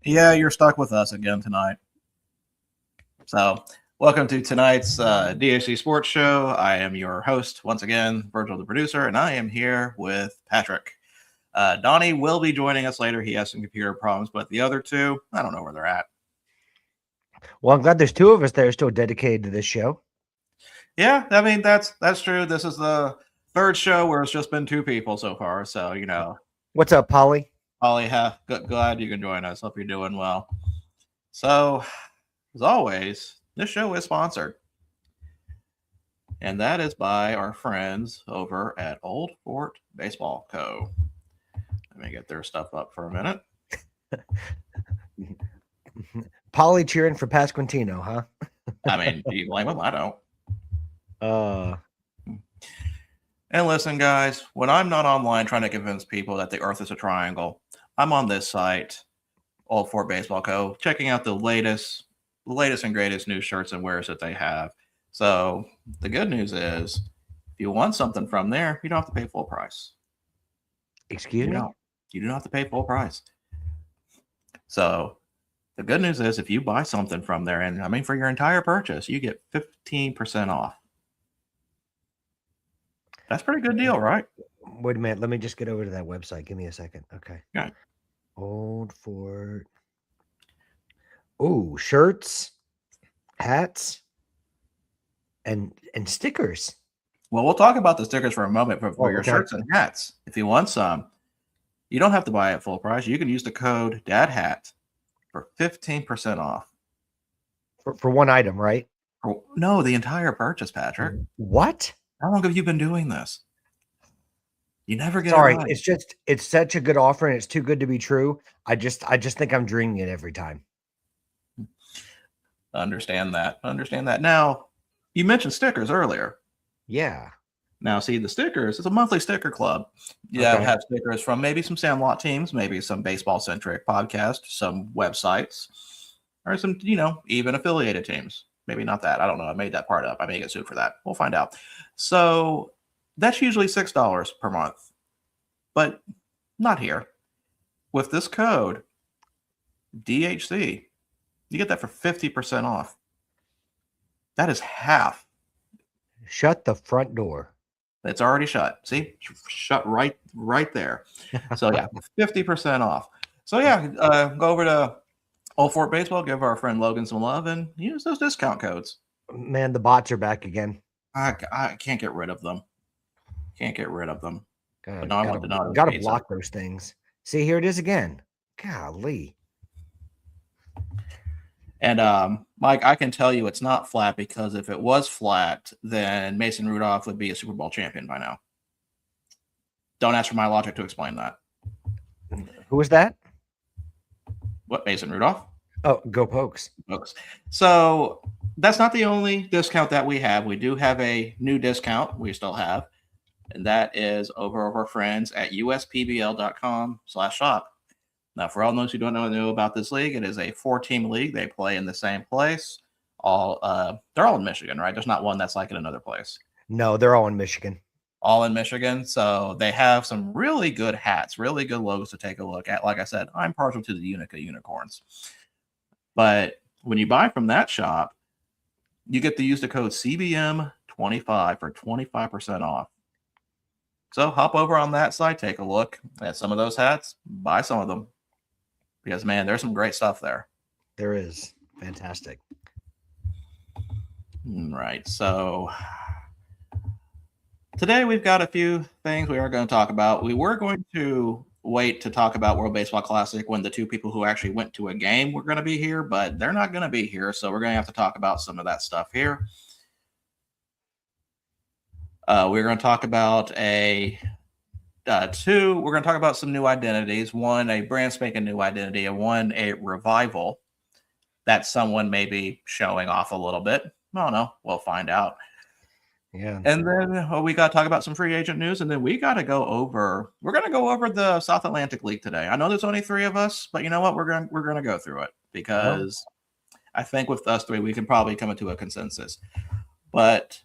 Yeah, you're stuck with us again tonight. So, welcome to tonight's DHC Sports Show. I am your host once again, Virgil, the producer, and I am here with Patrick. Donnie will be joining us later. He has some computer problems, but the other two, I don't know where they're at. Well, I'm glad there's two of us that are still dedicated to this show. Yeah, I mean that's true. This is the third show where it's just been two people so far. So What's up, Polly? Ollie, glad you can join us. Hope you're doing well. So, as always, this show is sponsored. And that is by our friends over at Old Fort Baseball Co. Let me get their stuff up for a minute. Polly cheering for Pasquantino, huh? I mean, do you blame them? I don't. And listen, guys, when I'm not online trying to convince people that the Earth is a triangle, I'm on this site, Old Fort Baseball Co., checking out the latest and greatest new shirts and wares that they have. So the good news is, if you want something from there, you don't have to pay full price. Excuse me? You do not have to pay full price. So the good news is, if you buy something from there, and I mean for your entire purchase, you get 15% off. That's a pretty good deal, right? Wait a minute. Let me just get over to that website. Give me a second. Okay. Okay. Old Fort. Oh, shirts, hats, and stickers. Well, we'll talk about the stickers for a moment, but for your shirts and hats, if you want some, you don't have to buy it full price. You can use the code Dad Hat for 15% off. For one item, right? No, the entire purchase, Patrick. What? How long have you been doing this? You never get Sorry, it right. it's such a good offer and it's too good to be true. I just think I'm dreaming it every time. Understand that. Now, you mentioned stickers earlier. Yeah. Now, see, the stickers, it's a monthly sticker club. Yeah, have stickers from maybe some Sandlot teams, maybe some baseball-centric podcasts, some websites, or some, even affiliated teams. Maybe not that. I don't know. I made that part up. I may get sued for that. We'll find out. So that's usually $6 per month, but not here. With this code, DHC, you get that for 50% off. That is half. Shut the front door. It's already shut. See, shut right there. So yeah, 50% off. So yeah, go over to Old Fort Baseball, give our friend Logan some love, and use those discount codes. Man, the bots are back again. I can't get rid of them. But no, I want to gotta block those things. See, here it is again. Golly. And Mike, I can tell you it's not flat, because if it was flat, then Mason Rudolph would be a Super Bowl champion by now. Don't ask for my logic to explain that. Who was that? What, Mason Rudolph? Oh, go Pokes. So that's not the only discount that we have. We do have a new discount we still have, and that is over our friends at uspbl.com/shop. Now, for all those who don't know about this league, it is a 4-team league. They play in the same place. They're all in Michigan, right? There's not one that's like in another place. No, they're all in Michigan. All in Michigan. So they have some really good hats, really good logos to take a look at. Like I said, I'm partial to the Unica Unicorns. But when you buy from that shop, you get to use the code CBM25 for 25% off. So hop over on that site, take a look at some of those hats, buy some of them. Because, man, there's some great stuff there. There is. Fantastic. Right. So today we've got a few things we are going to talk about. We were going to wait to talk about World Baseball Classic when the two people who actually went to a game were going to be here, but they're not going to be here. So we're going to have to talk about some of that stuff here. We're going to talk about we're going to talk about some new identities. One, a brand spanking new identity, and one, a revival that someone may be showing off a little bit. I don't know. We'll find out. Yeah. And then we got to talk about some free agent news, and then we're going to go over the South Atlantic League today. I know there's only 3 of us, but you know what? We're going to go through it, because I think with us 3, we can probably come into a consensus. But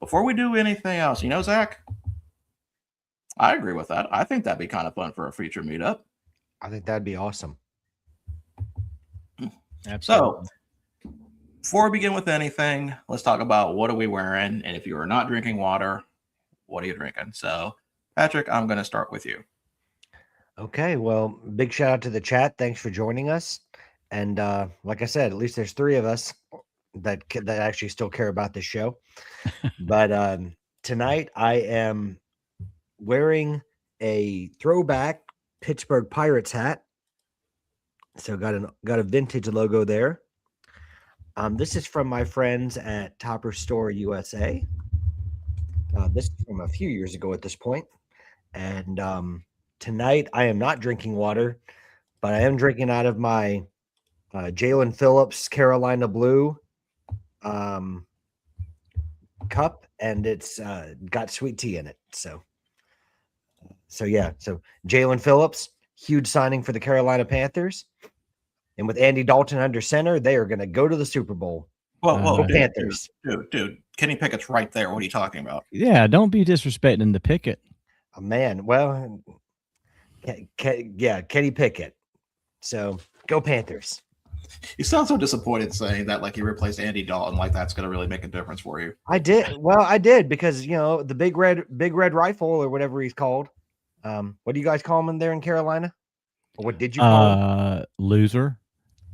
before we do anything else, Zach, I agree with that. I think that'd be kind of fun for a future meetup. I think that'd be awesome. Absolutely. So, before we begin with anything, let's talk about what are we wearing, and if you are not drinking water, what are you drinking? So, Patrick, I'm going to start with you. Okay, well, big shout out to the chat. Thanks for joining us. And like I said, at least there's 3 of us that actually still care about this show. But tonight I am wearing a throwback Pittsburgh Pirates hat. So got a vintage logo there. This is from my friends at Topper Store USA. This is from a few years ago at this point. And tonight I am not drinking water, but I am drinking out of my Jalen Phillips Carolina Blue cup, and it's got sweet tea in it. So yeah. So Jalen Phillips, huge signing for the Carolina Panthers. And with Andy Dalton under center, they are going to go to the Super Bowl. Whoa, Panthers. Dude. Kenny Pickett's right there. What are you talking about? Yeah, don't be disrespecting the Pickett. Oh, man. Well, Kenny Pickett. So go Panthers. You sound so disappointed saying that, like you replaced Andy Dalton, like that's going to really make a difference for you. I did because, the big red rifle or whatever he's called. What do you guys call him in there in Carolina? Or what did you call him? Loser.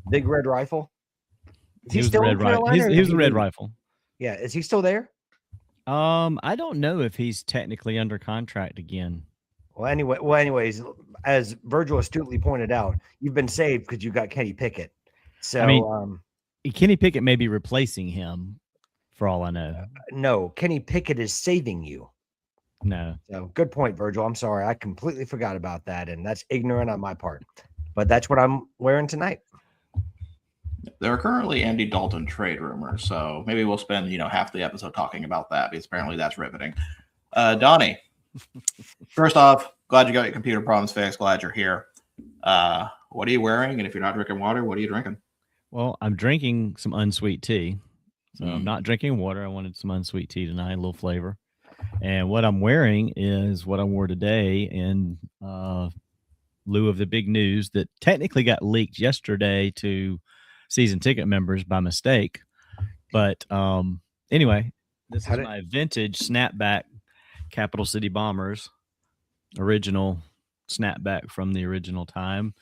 Big red rifle. He was the red rifle. He was the red rifle. Yeah, is he still there? I don't know if he's technically under contract again. Well, anyways, as Virgil astutely pointed out, you've been saved because you got Kenny Pickett. So, I mean, Kenny Pickett may be replacing him, for all I know. No, Kenny Pickett is saving you. No. So, good point, Virgil. I'm sorry, I completely forgot about that, and that's ignorant on my part. But that's what I'm wearing tonight. There are currently Andy Dalton trade rumors, so maybe we'll spend half the episode talking about that because apparently that's riveting. Donnie, first off, glad you got your computer problems fixed. Glad you're here. What are you wearing? And if you're not drinking water, what are you drinking? Well, I'm drinking some unsweet tea. So I'm not drinking water. I wanted some unsweet tea tonight, a little flavor. And what I'm wearing is what I wore today in lieu of the big news that technically got leaked yesterday to season ticket members by mistake. But anyway, this is my vintage snapback Capital City Bombers, original snapback from the original time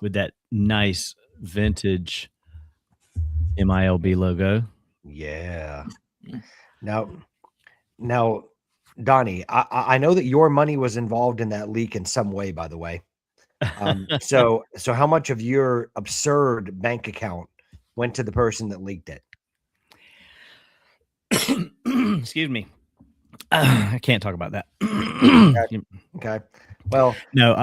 with that nice vintage MILB logo. Yeah. Now, Donnie, I know that your money was involved in that leak in some way, by the way. So how much of your absurd bank account went to the person that leaked it? Excuse me. I can't talk about that. Okay. Well, no,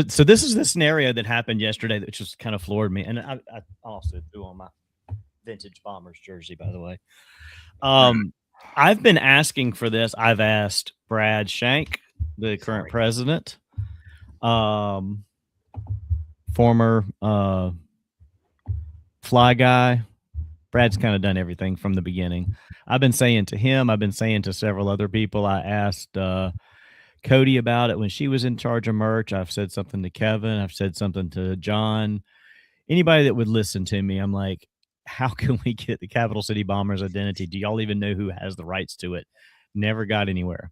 so this is the scenario that happened yesterday, that just kind of floored me. And I also threw on my vintage Bombers jersey, by the way. I've been asking for this. I've asked Brad Shank, the current president, former fly guy. Brad's kind of done everything from the beginning. I've been saying to him, I've been saying to several other people. I asked Cody about it when she was in charge of merch. I've said something to Kevin. I've said something to John. Anybody that would listen to me, I'm like, how can we get the Capital City Bombers identity? Do y'all even know who has the rights to it? Never got anywhere.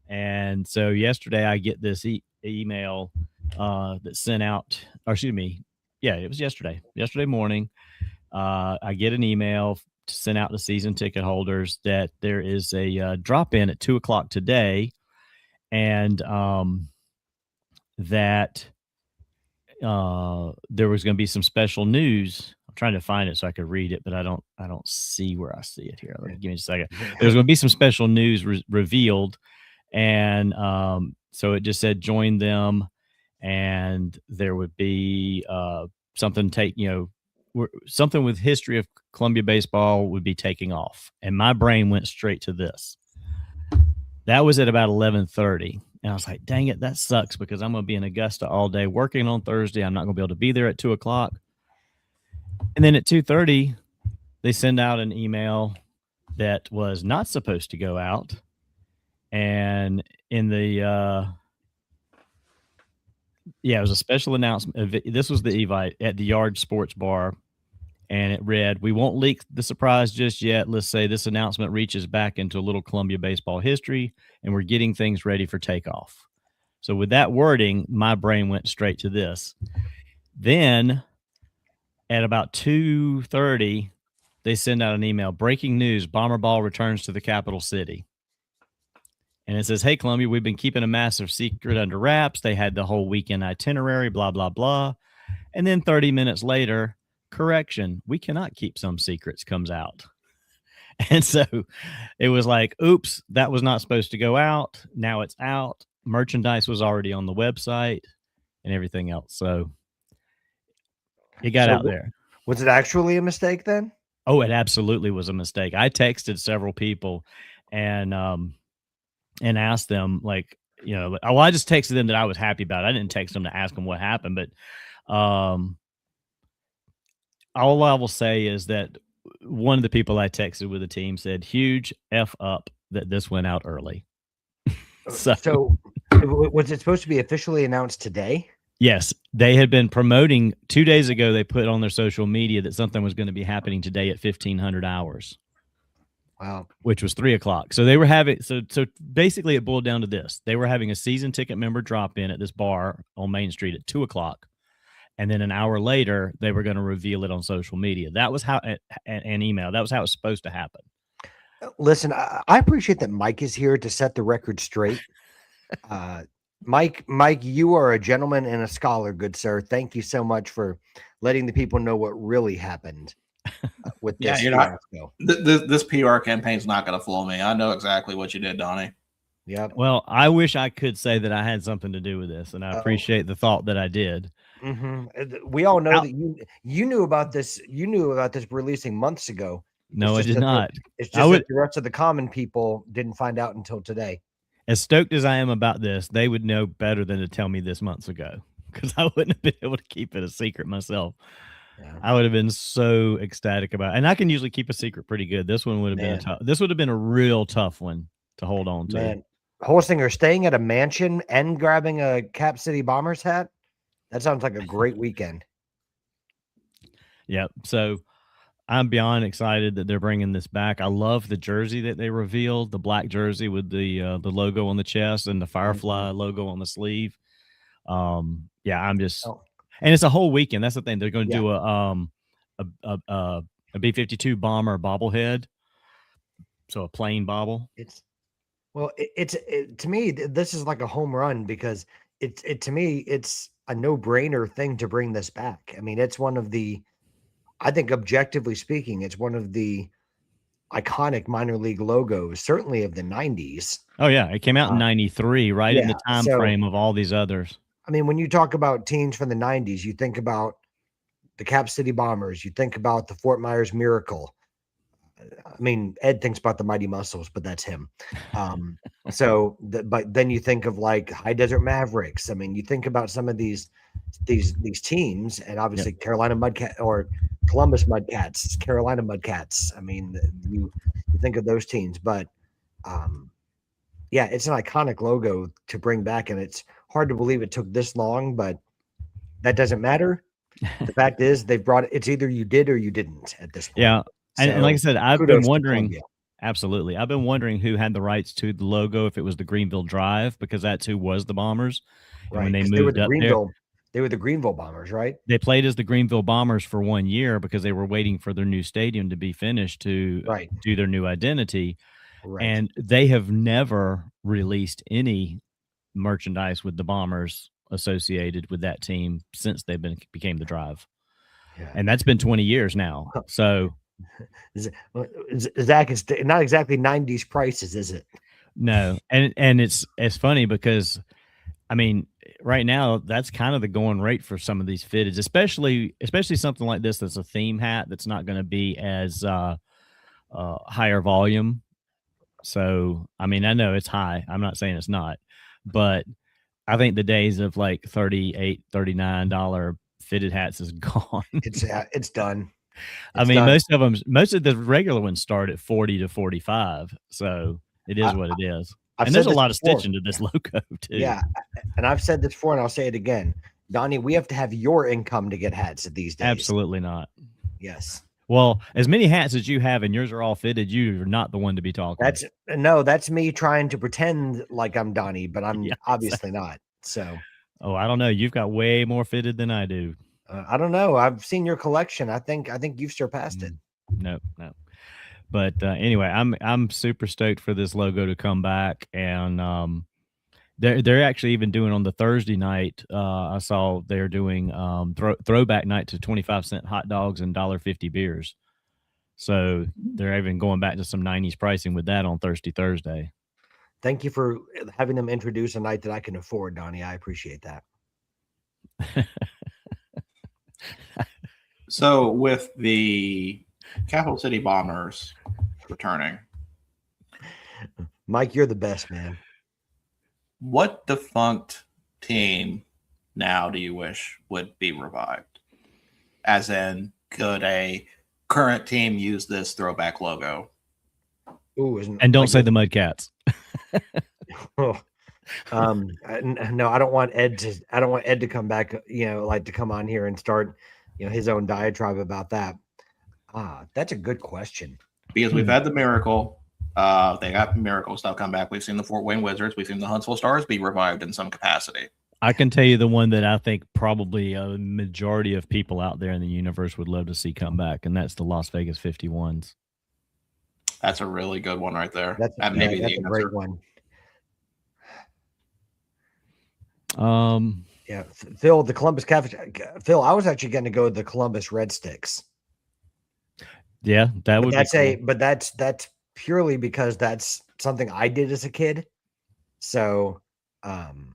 And so yesterday I get this email that sent out, or excuse me. Yeah, it was yesterday morning. I get an email to send out to season ticket holders that there is a drop-in at 2:00 today, and that there was going to be some special news. I'm trying to find it so I could read it, but I don't see where I see it here. Give me a second. There's going to be some special news revealed, and so it just said join them, and there would be something something with history of Columbia baseball would be taking off. And my brain went straight to this. That was at about 11:30. And I was like, dang it, that sucks because I'm going to be in Augusta all day working on Thursday. I'm not going to be able to be there at 2:00. And then at 2:30, they send out an email that was not supposed to go out. And in the, it was a special announcement. This was the Evite at the Yard Sports Bar And it read, "We won't leak the surprise just yet. Let's say this announcement reaches back into Little Columbia baseball history, and we're getting things ready for takeoff." So with that wording, my brain went straight to this. Then at about 2:30, they send out an email. "Breaking news, Bomber Ball returns to the capital city." And it says, "Hey, Columbia, we've been keeping a massive secret under wraps. They had the whole weekend itinerary, blah, blah, blah." And then 30 minutes later, "Correction, we cannot keep some secrets," comes out. And so it was like, oops, that was not supposed to go out. Now it's out. Merchandise was already on the website and everything else. So it got out there. Was it actually a mistake then? Oh, it absolutely was a mistake. I texted several people and asked them, like, I just texted them that I was happy about it. I didn't text them to ask them what happened, but all I will say is that one of the people I texted with the team said, "Huge F up that this went out early." So was it supposed to be officially announced today? Yes, they had been promoting 2 days ago. They put on their social media that something was going to be happening today at 1500 hours. Wow. Which was 3:00. So they were having, so basically it boiled down to this. They were having a season ticket member drop in at this bar on Main Street at 2:00. And then an hour later, they were going to reveal it on social media. That was how, an email. That was how it was supposed to happen. Listen, I appreciate that Mike is here to set the record straight. Mike, you are a gentleman and a scholar, good sir. Thank you so much for letting the people know what really happened with this. Yeah, this PR campaign is not going to fool me. I know exactly what you did, Donnie. Yeah. Well, I wish I could say that I had something to do with this, and I appreciate the thought that I did. Mm-hmm. We all know that you knew about this. You knew about this releasing months ago. No, I did not. It's just that the rest of the common people didn't find out until today. As stoked as I am about this, they would know better than to tell me this months ago, because I wouldn't have been able to keep it a secret myself. Yeah. I would have been so ecstatic about it. And I can usually keep a secret pretty good. This one would have been this would have been a real tough one to hold on to. Man, Holsinger, staying at a mansion and grabbing a Cap City Bombers hat, that sounds like a great weekend. Yep. So I'm beyond excited that they're bringing this back. I love the jersey that they revealed, the black jersey with the logo on the chest and the Firefly logo on the sleeve. Yeah, I'm just, and it's a whole weekend. That's the thing. They're going to do a B-52 bomber bobblehead, so a plain bobble. To me, this is like a home run, because to me it's a no-brainer thing to bring this back. I mean, it's one of the, I think objectively speaking, it's one of the iconic minor league logos, certainly of the 90s. Oh yeah, it came out in 93, right in the time frame of all these others. I mean, when you talk about teams from the 90s, you think about the Cap City Bombers, you think about the Fort Myers Miracle. I mean, Ed thinks about the Mighty Muscles, but that's him. But then you think of like High Desert Mavericks. I mean, you think about some of these teams, and obviously Carolina Mudcat or Columbus Mudcats, Carolina Mudcats. I mean, you think of those teams, but it's an iconic logo to bring back, and it's hard to believe it took this long, but that doesn't matter. The fact is, they've brought it. It's either you did or you didn't at this point. Yeah. And like I said, I've been wondering, absolutely. I've been wondering who had the rights to the logo, if it was the Greenville Drive, because that's who was the Bombers. Right. When they moved up there, they were the Greenville Bombers, right? They played as the Greenville Bombers for 1 year because they were waiting for their new stadium to be finished to do their new identity. Right. And they have never released any merchandise with the Bombers associated with that team since they became the Drive. Yeah. And that's been 20 years now. So Zach, it's not exactly 90s prices, is it? No. And it's funny because, I mean, right now that's kind of the going rate for some of these fitteds, especially something like this that's a theme hat that's not going to be as higher volume. So, I mean, I know it's high. I'm not saying it's not, but I think the days of like $38, $39 fitted hats is gone. It's done. I mean, most of the regular ones start at 40 to 45. So it is what it is. And there's a lot of stitching to this logo too. Yeah. And I've said this before and I'll say it again. Donnie, we have to have your income to get hats these days. Absolutely not. Yes. Well, as many hats as you have and yours are all fitted, you're not the one to be talking. That's me trying to pretend like I'm Donnie, but I'm obviously not. So. Oh, I don't know. You've got way more fitted than I do. I don't know. I've seen your collection. I think you've surpassed it. No. But anyway, I'm super stoked for this logo to come back, and they're actually even doing on the Thursday night. I saw they're doing throwback night to 25-cent hot dogs and $1.50 beers. So they're even going back to some 90s pricing with that on Thursday. Thank you for having them introduce a night that I can afford, Donnie. I appreciate that. So with the Capital City Bombers returning, Mike, you're the best, man. What defunct team now do you wish would be revived? As in, could a current team use this throwback logo? Ooh, and don't say the Mudcats. No, I don't want Ed to come back, to come on here and start, his own diatribe about that. That's a good question. Because we've had the Miracle. They got Miracle stuff come back. We've seen the Fort Wayne Wizards. We've seen the Huntsville Stars be revived in some capacity. I can tell you the one that I think probably a majority of people out there in the universe would love to see come back, and that's the Las Vegas 51s. That's a really good one right there. That's a great one. Yeah, Phil, the Columbus Cavaliers. Phil, I was actually going to go with the Columbus Red Sticks. Yeah, that would. But that's purely because that's something I did as a kid. So, and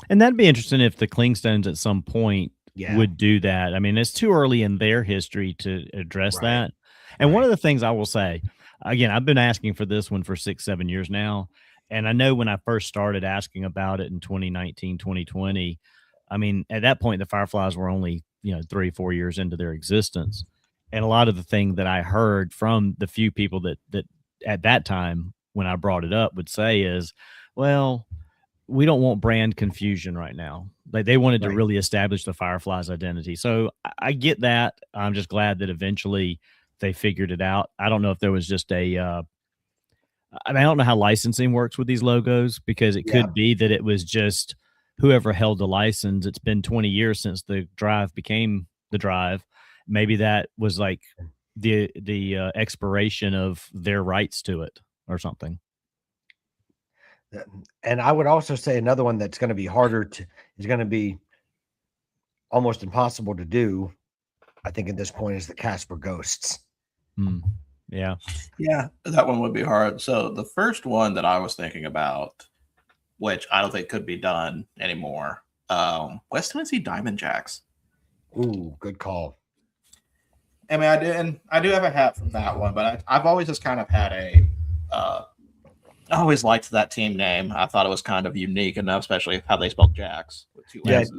that'd be interesting if the Klingstones at some point would do that. I mean, it's too early in their history to address that. And one of the things I will say, again, I've been asking for this one for 6-7 years now. And I know when I first started asking about it in 2019, 2020, I mean, at that point, the Fireflies were only, 3-4 years into their existence. And a lot of the thing that I heard from the few people that at that time, when I brought it up, would say is, well, we don't want brand confusion right now. Like they wanted to really establish the Fireflies identity. So I get that. I'm just glad that eventually they figured it out. I don't know if there was just I don't know how licensing works with these logos, because it could be that it was just whoever held the license. It's been 20 years since the Drive became the Drive. Maybe that was like the expiration of their rights to it or something. And I would also say another one that's going to be is going to be almost impossible to do, I think at this point, is the Casper Ghosts. Yeah, that one would be hard. So the first one that I was thinking about, which I don't think could be done anymore, West Tennessee Diamond Jacks. Ooh, good call. I mean, I do have a hat from that one, but I've always just kind of had I always liked that team name. I thought it was kind of unique enough, especially how they spelled Jacks with two S's.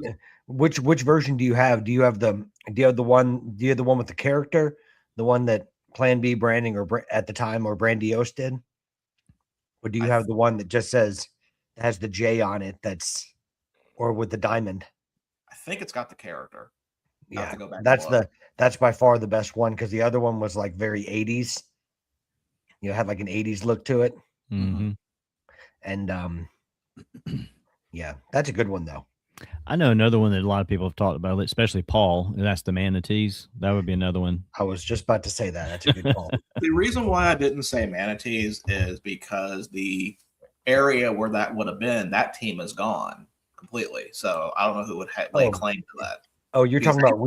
Which version do you have? Do you have the one with the character, the one that Plan B branding or at the time or Brandiose did? Or do you have the one that just has the J on it or with the diamond? I think it's got the character. Yeah, that's by far the best one, because the other one was like very 80s. Had like an 80s look to it. Mm-hmm. And yeah, that's a good one though. I know another one that a lot of people have talked about, especially Paul, and that's the Manatees. That would be another one. I was just about to say that. That's a good call. The reason why I didn't say Manatees is because the area where that would have been, that team is gone completely. So I don't know who would lay claim to that. Oh, you're talking about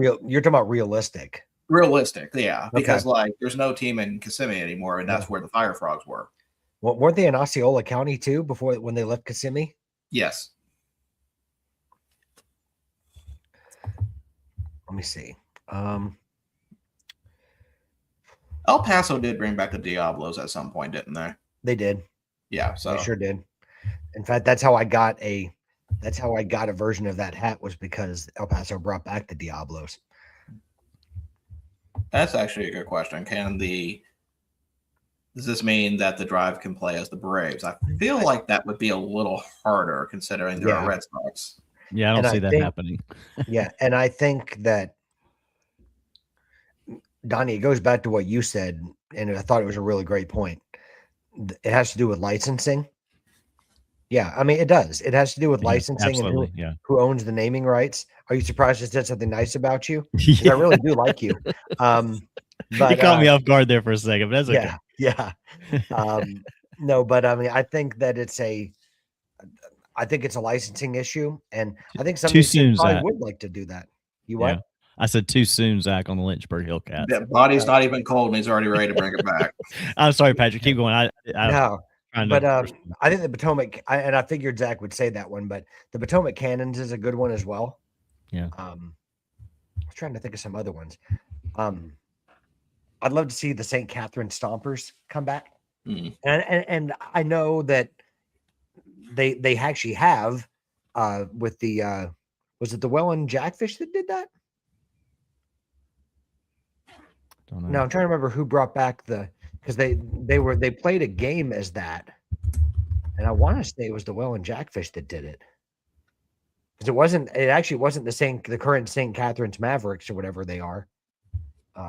realistic. Realistic, yeah. Because there's no team in Kissimmee anymore, and that's where the Fire Frogs were. Well, weren't they in Osceola County too when they left Kissimmee? Yes. Let me see. El Paso did bring back the Diablos at some point, didn't they? They did. Yeah, so they sure did. In fact, that's how I got a version of that hat, was because El Paso brought back the Diablos. That's actually a good question. Does this mean that the Drive can play as the Braves? I feel like that would be a little harder considering there are Red Sox. Yeah, I don't see that happening. Yeah, and I think that Donnie, it goes back to what you said, and I thought it was a really great point. It has to do with licensing. Yeah, I mean, it does. It has to do with Yeah, licensing and absolutely. Yeah. who owns the naming rights. Are you surprised I said something nice about you? Because Yeah. I really do like you. You But caught me off guard there for a second, but that's okay. yeah. No, but I mean, I think it's a licensing issue, and I think some of Too these teams soon, probably Zach. would like to do that. You Yeah. what? I said too soon, Zach, on the Lynchburg Hillcats. The body's not even cold, and he's already ready to bring it back. I'm sorry, Patrick. Keep going. No, but I think the Potomac, and I figured Zach would say that one, but the Potomac Cannons is a good one as well. Yeah. I was trying to think of some other ones. I'd love to see the St. Catherine Stompers come back, and I know that they actually have with the was it the Welland Jackfish that did that? Don't know. No, I'm trying to remember who brought back because they played a game as that, and I want to say it was the Welland Jackfish that did it. Because it actually wasn't the current St. Catherine's Mavericks or whatever they are.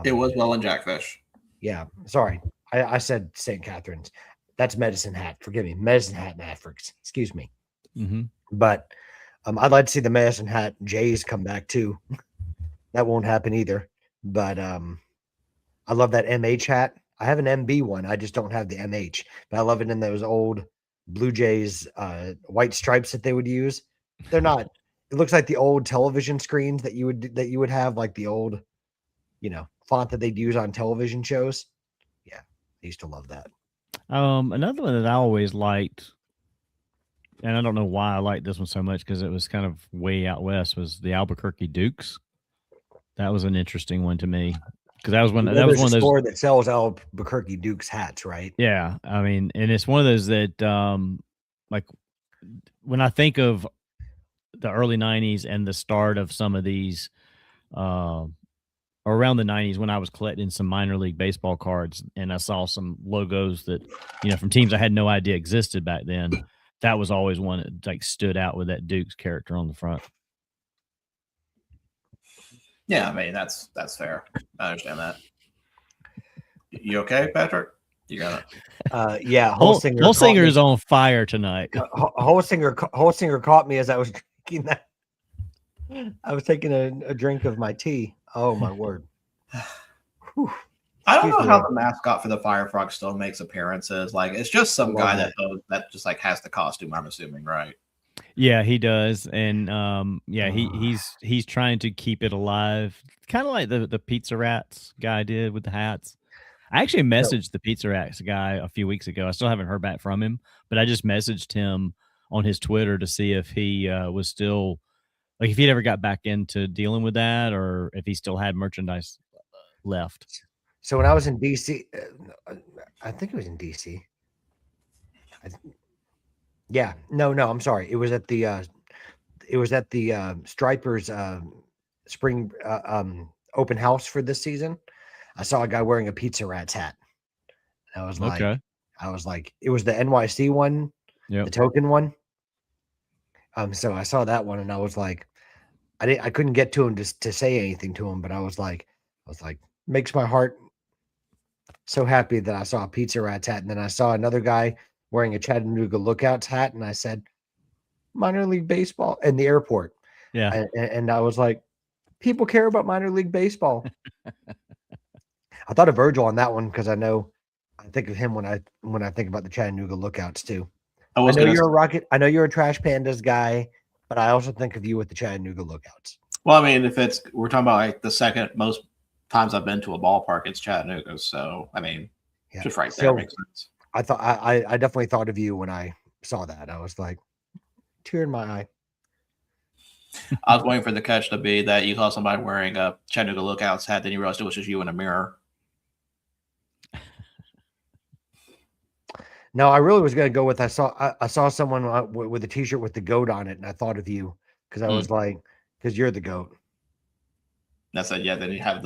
It was Welland Jackfish. Yeah, sorry, I said St. Catherine's. That's Medicine Hat. Forgive me, Medicine Hat Mavericks. Excuse me. Mm-hmm. But I'd like to see the Medicine Hat Jays come back too. That won't happen either. But I love that MH hat. I have an MB one. I just don't have the MH. But I love it in those old Blue Jays white stripes that they would use. They're not. It looks like the old television screens that you would have, like the old, font that they'd use on television shows. Yeah, I used to love that. Another one that I always liked, and I don't know why I liked this one so much because it was kind of way out west, was the Albuquerque Dukes. That was an interesting one to me because that was one of those store that sells Albuquerque Dukes hats, right? Yeah, I mean, and it's one of those that like when I think of the early 90s and the start of some of these around the 90s when I was collecting some minor league baseball cards and I saw some logos that, from teams I had no idea existed back then. That was always one that like stood out with that Dukes character on the front. Yeah, I mean, that's fair. I understand that. You okay, Patrick? You got it. Yeah, Holsinger is on fire tonight. Holsinger caught me as I was drinking that. I was taking a drink of my tea. Oh my word! I don't know how the mascot for the Firefrog still makes appearances. Like it's just some guy that just like has the costume. I'm assuming, right? Yeah, he does, and he's trying to keep it alive, kind of like the Pizza Rats guy did with the hats. I actually messaged the Pizza Rats guy a few weeks ago. I still haven't heard back from him, but I just messaged him on his Twitter to see if he was still like if he'd ever got back into dealing with that or if he still had merchandise left. So when I was in DC, I think it was in DC. Yeah, no, I'm sorry. It was at the Stripers spring open house for this season. I saw a guy wearing a Pizza Rats hat. I was like, it was the NYC one, the token one. So I saw that one and I was like, I couldn't get to him to say anything to him, but I was like, makes my heart so happy that I saw a Pizza Rats hat. And then I saw another guy wearing a Chattanooga Lookouts hat. And I said, minor league baseball in the airport. Yeah. And I was like, people care about minor league baseball. I thought of Virgil on that one because I think of him when I think about the Chattanooga Lookouts too. I know you're a Rocket. I know you're a Trash Pandas guy, but I also think of you with the Chattanooga Lookouts. Well, I mean, we're talking about like the second most times I've been to a ballpark, it's Chattanooga. So, I mean, just right there makes sense. I thought I definitely thought of you when I saw that. I was like, tear in my eye. I was waiting for the catch to be that you saw somebody wearing a Chattanooga Lookouts hat, then you realized it was just you in a mirror. No, I really was going to go with I saw someone with a T-shirt with the goat on it, and I thought of you because I was like, because you're the goat. That's it. Yeah, then you have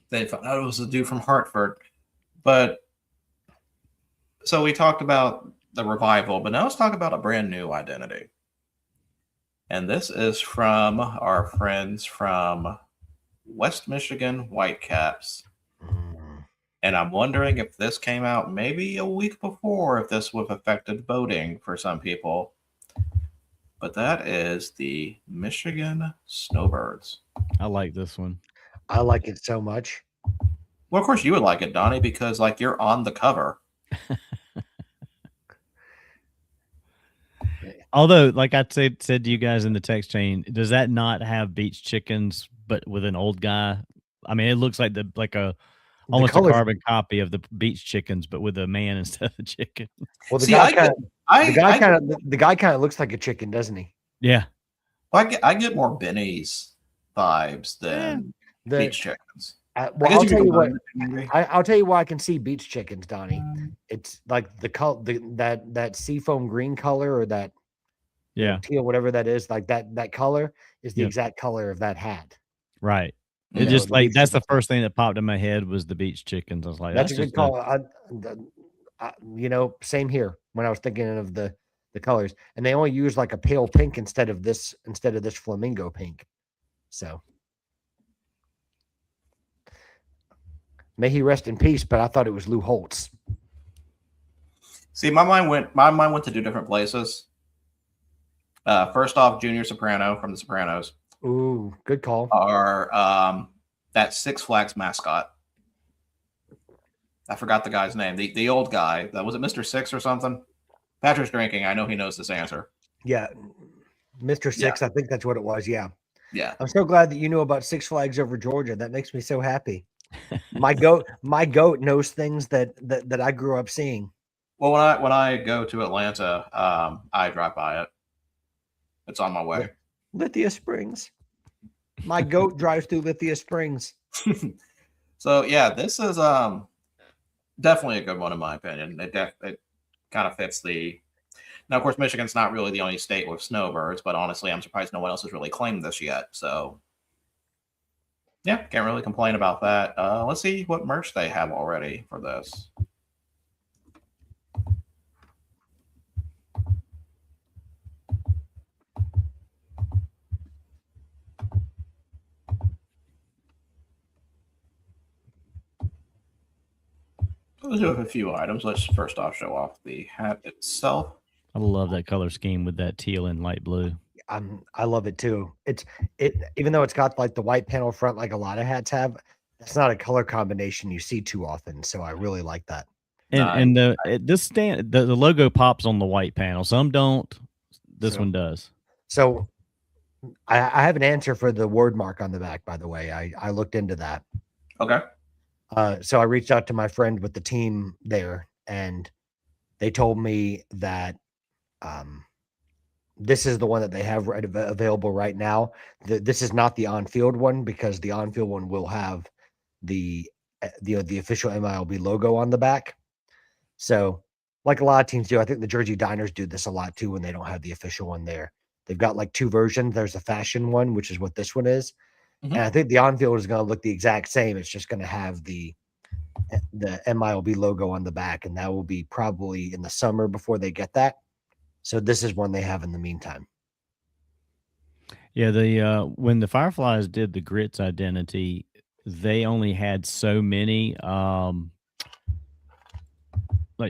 they found out it was a dude from Hartford. But so we talked about the revival, but now let's talk about a brand new identity. And this is from our friends from West Michigan Whitecaps. And I'm wondering if this came out maybe a week before, if this would have affected voting for some people. But that is the Michigan Snowbirds. I like this one. I like it so much. Well, of course you would like it, Donnie, because like you're on the cover. Although, like I said to you guys in the text chain, does that not have beach chickens, but with an old guy? I mean, it looks like almost a carbon copy of the beach chickens, but with a man instead of a chicken. Well, the guy kind of looks like a chicken, doesn't he? Yeah. Well, I get more Benny's vibes than beach chickens. Well, I'll tell you what. I'll tell you why I can see beach chickens, Donnie. It's like the color, that seafoam green color, or that teal, whatever that is. Like that color is the exact color of that hat. Right. It just like that's the first thing that popped in my head was the beach chickens. I was like, that's a good call. Same here when I was thinking of the colors, and they only use like a pale pink instead of this flamingo pink. So may he rest in peace, but I thought it was Lou Holtz. See, my mind went to two different places. First off, Junior Soprano from The Sopranos. Ooh, good call. Or that Six Flags mascot. I forgot the guy's name. The old guy. Was it Mr. Six or something? Patrick's drinking. I know he knows this answer. Yeah. Mr. Six, I think that's what it was. Yeah. Yeah. I'm so glad that you knew about Six Flags Over Georgia. That makes me so happy. My goat knows things that I grew up seeing. Well, when I go to Atlanta, I drive by it. It's on my way. Lithia Springs. My goat drives through Lithia Springs. So yeah, this is definitely a good one in my opinion. It kind of fits the. Now, of course, Michigan's not really the only state with snowbirds, but honestly, I'm surprised no one else has really claimed this yet. So yeah, can't really complain about that. Let's see what merch they have already for this. Let's do a few items. Let's first off show off the hat itself. I love that color scheme with that teal and light blue. I love it too. It even though it's got like the white panel front like a lot of hats have, that's not a color combination you see too often. So I really like that. And the logo pops on the white panel. Some don't. This one does. So I have an answer for the word mark on the back, by the way. I looked into that. Okay. So I reached out to my friend with the team there, and they told me that this is the one that they have available right now. This is not the on-field one, because the on-field one will have the official MILB logo on the back. So like a lot of teams do, I think the Jersey Diners do this a lot too when they don't have the official one there. They've got like two versions. There's a fashion one, which is what this one is. Mm-hmm. And I think the on-field is going to look the exact same. It's just going to have the MILB logo on the back, and that will be probably in the summer before they get that. So this is one they have in the meantime. Yeah, when the Fireflies did the Grits identity, they only had so many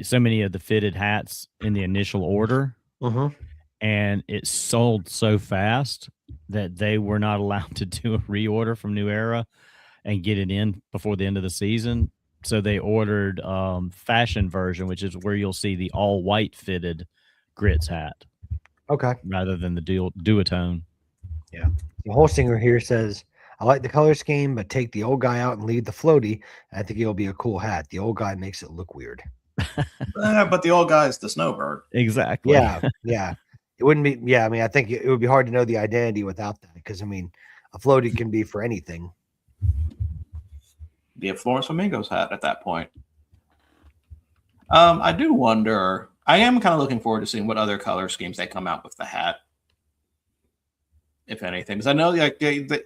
so many of the fitted hats in the initial order. Mm-hmm. And it sold so fast that they were not allowed to do a reorder from New Era and get it in before the end of the season. So they ordered fashion version, which is where you'll see the all white fitted Grits hat. Okay. Rather than the duotone. Yeah. The Holsinger here says, I like the color scheme, but take the old guy out and leave the floaty. I think it'll be a cool hat. The old guy makes it look weird. But the old guy's the snowbird. Exactly. Yeah. Yeah. It wouldn't be. Yeah. I mean, I think it would be hard to know the identity without that. Because, I mean, a floaty can be for anything. Be a Florence Flamingos hat at that point. I do wonder. I am kind of looking forward to seeing what other color schemes they come out with the hat, if anything. Because I know,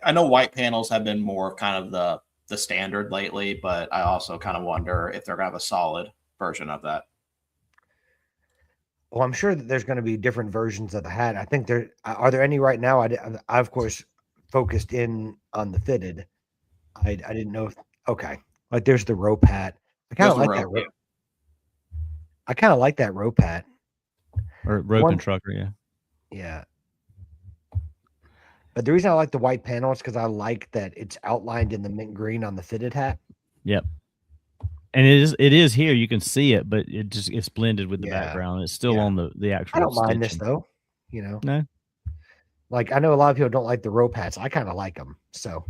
I know white panels have been more kind of the standard lately, but I also kind of wonder if they're gonna have a solid version of that. Well, I'm sure that there's going to be different versions of the hat. I think are there any right now? I of course focused in on the fitted. I didn't know. Okay, like there's the rope hat. I kind of Just a like that. rope. I kind of like that rope hat. Or rope and trucker, yeah. Yeah. But the reason I like the white panel is because I like that it's outlined in the mint green on the fitted hat. Yep. And it is here. You can see it, but it's blended with the background. It's still on the actual. I don't mind this stitching. though. You know. No. Like I know a lot of people don't like the rope hats. I kind of like them. So.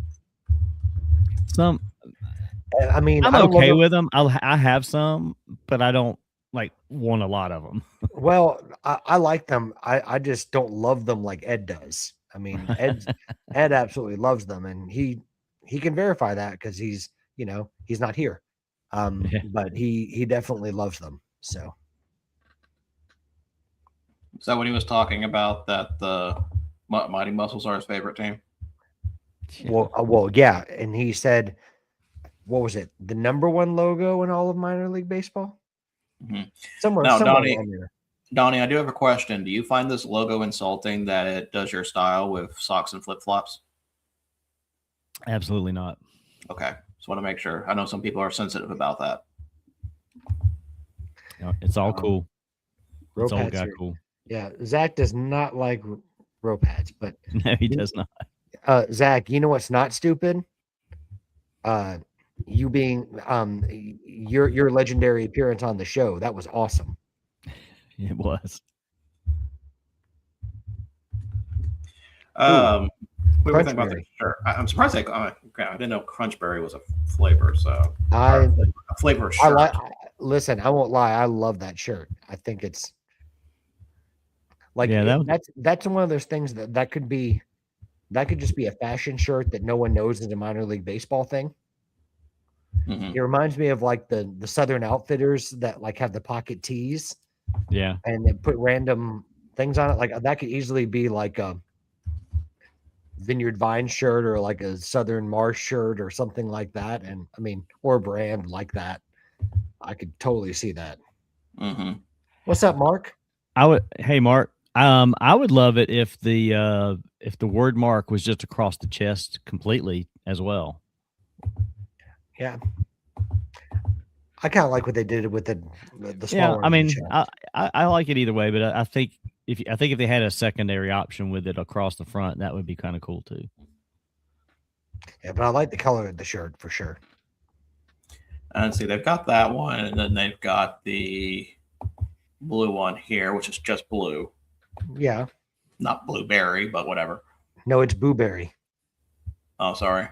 I mean, I'm okay with them. I have some, but I don't like want a lot of them. Well, I like them. I just don't love them like Ed does. I mean, Ed absolutely loves them, and he can verify that because he's not here. But he definitely loves them. So. Is that what he was talking about? That the Mighty Muscles are his favorite team? Well, yeah, and he said, what was it? The #1 logo in all of minor league baseball? Mm-hmm. Somewhere Donnie, around there. Donnie, I do have a question. Do you find this logo insulting that it does your style with socks and flip-flops? Absolutely not. Okay. Just want to make sure. I know some people are sensitive about that. It's all cool. It's all got cool. Yeah, Zach does not like rope hats, but no, he does not. Zach, you know what's not stupid? You being your legendary appearance on the show. That was awesome. It was. We were thinking about the shirt. I'm surprised I didn't know Crunchberry was a flavor. So a flavor shirt. Listen, I won't lie. I love that shirt. I think it's like that's one of those things that could just be a fashion shirt that no one knows is a minor league baseball thing. Mm-hmm. It reminds me of like the Southern Outfitters that like have the pocket tees. Yeah. And they put random things on it. Like that could easily be like a Vineyard Vine shirt or like a Southern Marsh shirt or something like that. And I mean, or a brand like that. I could totally see that. Mm-hmm. What's up, Mark? Hey, Mark. I would love it if the word mark was just across the chest completely as well. Yeah. I kind of like what they did with the smaller. Yeah, I mean, I like it either way, but I think if they had a secondary option with it across the front, that would be kind of cool too. Yeah, but I like the color of the shirt for sure. And see, they've got that one, and then they've got the blue one here, which is just blue. Yeah. Not blueberry, but whatever. No, it's blueberry. Oh, sorry.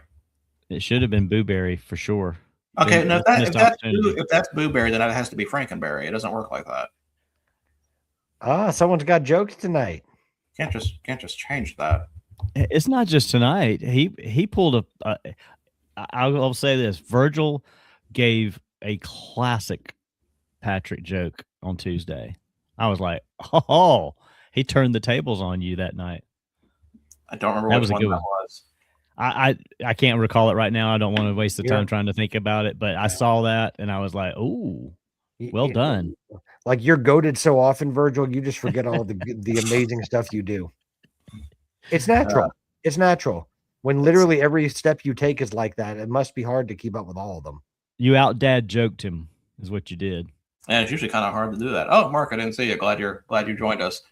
It should have been blueberry for sure. Okay, no, if that's blueberry, then it has to be Frankenberry. It doesn't work like that. Someone's got jokes tonight. Can't just change that. It's not just tonight. He pulled I'll say this. Virgil gave a classic Patrick joke on Tuesday. I was like, oh, he turned the tables on you that night. I don't remember which one that was. I can't recall it right now. I don't want to waste the time trying to think about it, but I saw that and I was like, "Ooh, well done." Like you're goated so often, Virgil, you just forget all the amazing stuff you do. It's natural. It's natural. When literally every step you take is like that, it must be hard to keep up with all of them. You dad joked him, is what you did. And it's usually kind of hard to do that. Oh, Mark, I didn't see you. Glad you joined us.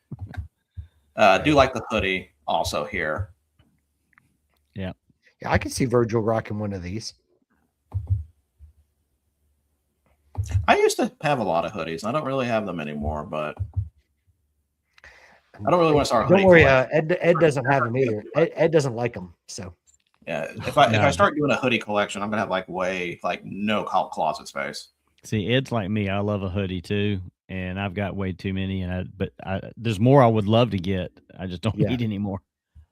Do like the hoodie also here. Yeah. Yeah, I can see Virgil rocking one of these. I used to have a lot of hoodies. I don't really have them anymore, but I don't really want to start. Don't worry, Ed doesn't have them either. Ed doesn't like them, so. Yeah, if I start doing a hoodie collection, I'm gonna have no closet space. See, Ed's like me. I love a hoodie too, and I've got way too many. But there's more I would love to get. I just don't need any more.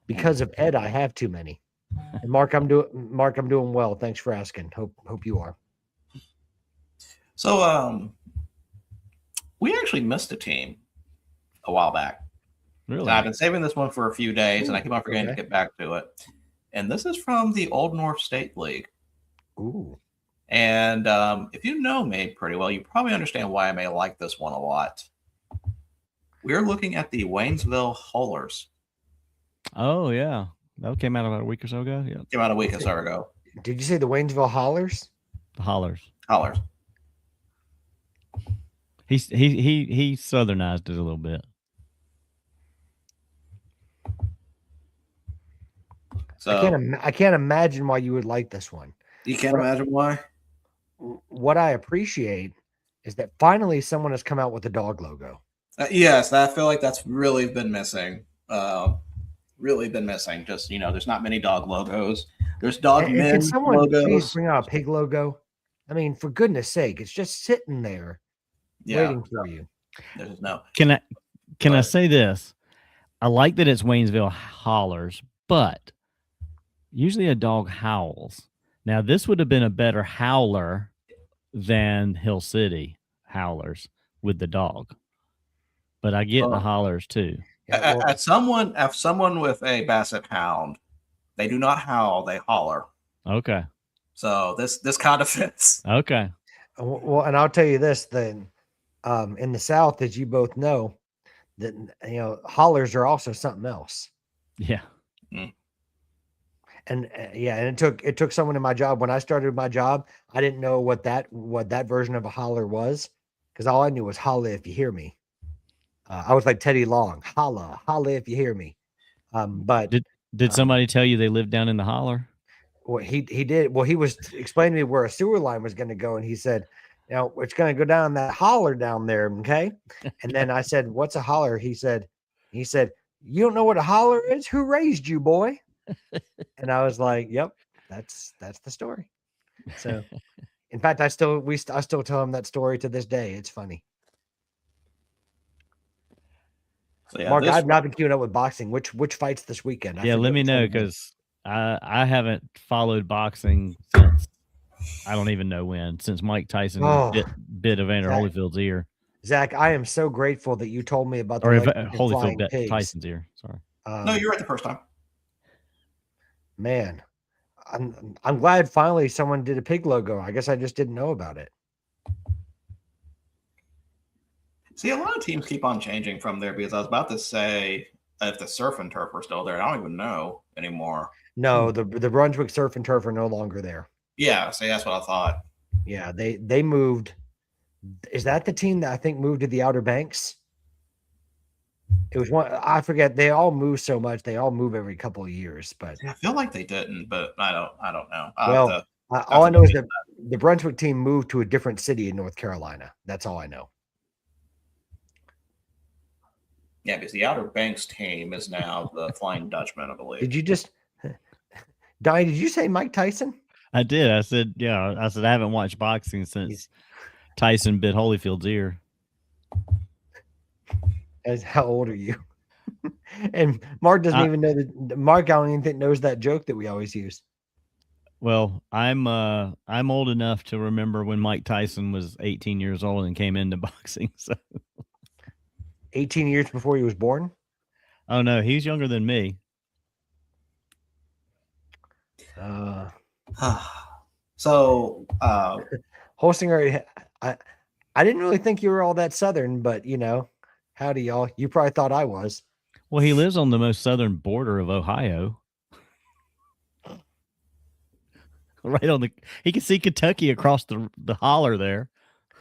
Because of Ed, I have too many. And Mark, I'm doing well. Thanks for asking. Hope you are. So, we actually missed a team a while back. Really? So I've been saving this one for a few days, and I keep on forgetting to get back to it. And this is from the Old North State League. Ooh. And if you know me pretty well, you probably understand why I may like this one a lot. We're looking at the Waynesville Haulers. Oh, yeah. That came out about a week or so ago. Yeah. Came out a week or so ago. Did you say the Waynesville Hollers? The Hollers. Hollers. He southernized it a little bit. So I can't imagine why you would like this one. you can't imagine why. What I appreciate is that finally someone has come out with a dog logo. Yes, I feel like that's really been missing. Really been missing. Just there's not many dog logos. There's dog And men can someone please logos. bring out a pig logo? I mean, for goodness sake, it's just sitting there waiting for you. There's no. Can I say this? I like that it's Waynesville hollers, but usually a dog howls. Now this would have been a better howler than Hill City howlers with the dog, but I get the hollers too. Yeah, well, At someone with a Basset Hound, they do not howl; they holler. Okay. So this kind of fits. Okay. well, and I'll tell you this: then, in the South, as you both know, that hollers are also something else. Yeah. And and it took someone in my job when I started my job. I didn't know what that version of a holler was, because all I knew was holla if you hear me. I was like Teddy Long, holla if you hear me. But did somebody tell you they lived down in the holler? Well, he did. Well, he was explaining to me where a sewer line was going to go, and he said, it's going to go down that holler down there, okay? And then I said, "What's a holler?" He said, "You don't know what a holler is? Who raised you, boy?" And I was like, "Yep, that's the story." So, in fact, I still tell him that story to this day. It's funny. So, Mark, I've not been queuing up with boxing. Which fights this weekend? Let me know, because I haven't followed boxing since I don't even know when, since Mike Tyson bit Evander Holyfield's ear. Zach, I am so grateful that you told me about the Holyfield bit Tyson's ear. Sorry. No, you're right the first time. Man, I'm glad finally someone did a pig logo. I guess I just didn't know about it. See, a lot of teams keep on changing from there, because I was about to say if the Surf and Turf were still there. I don't even know anymore. No, the Brunswick Surf and Turf are no longer there. Yeah, so that's what I thought. Yeah, they moved. Is that the team that I think moved to the Outer Banks? It was one. I forget. They all move so much. They all move every couple of years. But I feel like they didn't. But I don't know. Well, all I know is that the Brunswick team moved to a different city in North Carolina. That's all I know. Yeah, because the Outer Banks team is now the Flying Dutchman, I believe. Did you just, Donnie? Did you say Mike Tyson? I did. I said, yeah. I said I haven't watched boxing since Tyson bit Holyfield's ear. As how old are you? And Mark doesn't even know that. Mark, I don't even think knows that joke that we always use. Well, I'm old enough to remember when Mike Tyson was 18 years old and came into boxing. So 18 years before he was born? Oh no, he's younger than me. So Holsinger, I didn't really think you were all that Southern, but howdy y'all. You probably thought I was. Well, he lives on the most southern border of Ohio. Right on he can see Kentucky across the holler there.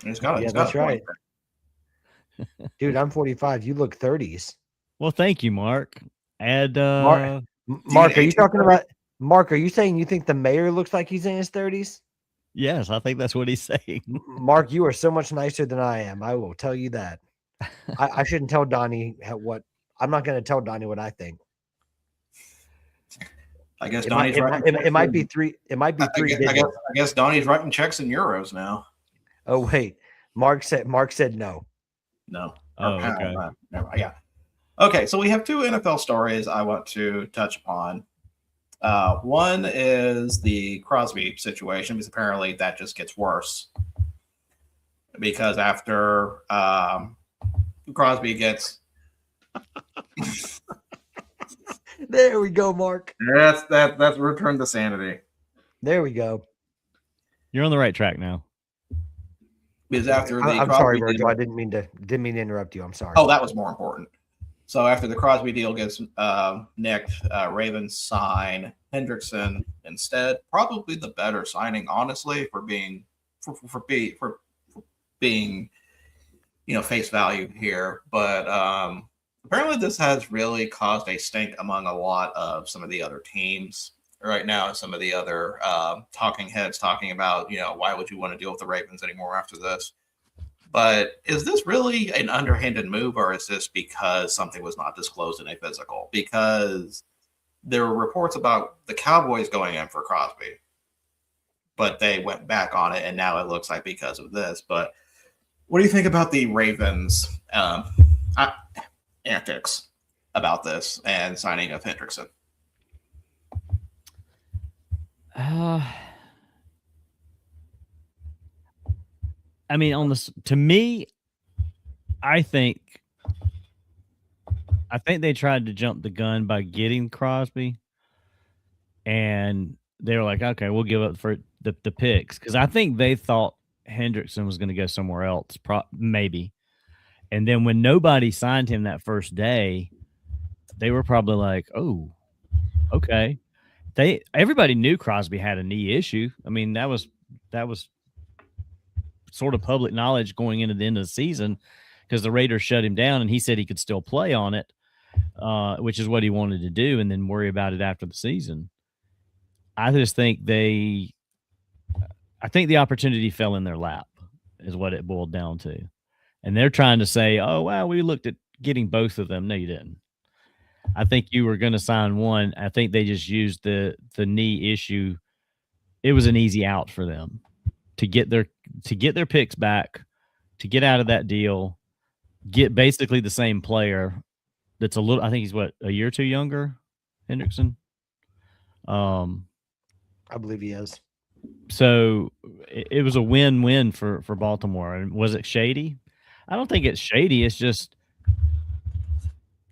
That's right. Dude, I'm 45. You look 30s. Well, thank you, Mark. Mark, are you talking about Mark? Are you saying you think the mayor looks like he's in his 30s? Yes, I think that's what he's saying. Mark, you are so much nicer than I am. I will tell you that. I shouldn't tell Donnie what. I'm not going to tell Donnie what I think. I guess Donnie's it might be three. It might be three. I guess Donnie's writing checks in euros now. Oh wait, Mark said no. No. Oh, okay. Yeah. Okay, so we have two NFL stories I want to touch upon. One is the Crosby situation, because apparently that just gets worse. Because after Crosby gets there we go, Mark. That's return to sanity. There we go. You're on the right track now. Because after I'm sorry, Virgil. I didn't mean to interrupt you. I'm sorry. Oh, that was more important. So after the Crosby deal gets nicked, Ravens sign Hendrickson instead. Probably the better signing, honestly, for being face value here, but apparently this has really caused a stink among a lot of some of the other teams right now. Some of the other talking heads talking about, why would you want to deal with the Ravens anymore after this? But is this really an underhanded move, or is this because something was not disclosed in a physical? Because there were reports about the Cowboys going in for Crosby, but they went back on it, and now it looks like because of this. But what do you think about the Ravens' antics about this and signing of Hendrickson? I mean, to me, I think they tried to jump the gun by getting Crosby, and they were like, okay, we'll give up for the picks, because I think they thought Hendrickson was going to go somewhere else, maybe. And then when nobody signed him that first day, they were probably like, oh, okay. Everybody knew Crosby had a knee issue. I mean, that was sort of public knowledge going into the end of the season, because the Raiders shut him down and he said he could still play on it, which is what he wanted to do, and then worry about it after the season. I just think the opportunity fell in their lap is what it boiled down to. And they're trying to say, oh, wow, we looked at getting both of them. No, you didn't. I think you were going to sign one. I think they just used the knee issue. It was an easy out for them to get their picks back, to get out of that deal, get basically the same player that's a little, I think he's a year or two younger, Hendrickson. I believe he is. So it was a win-win for Baltimore. And was it shady? I don't think it's shady. It's just,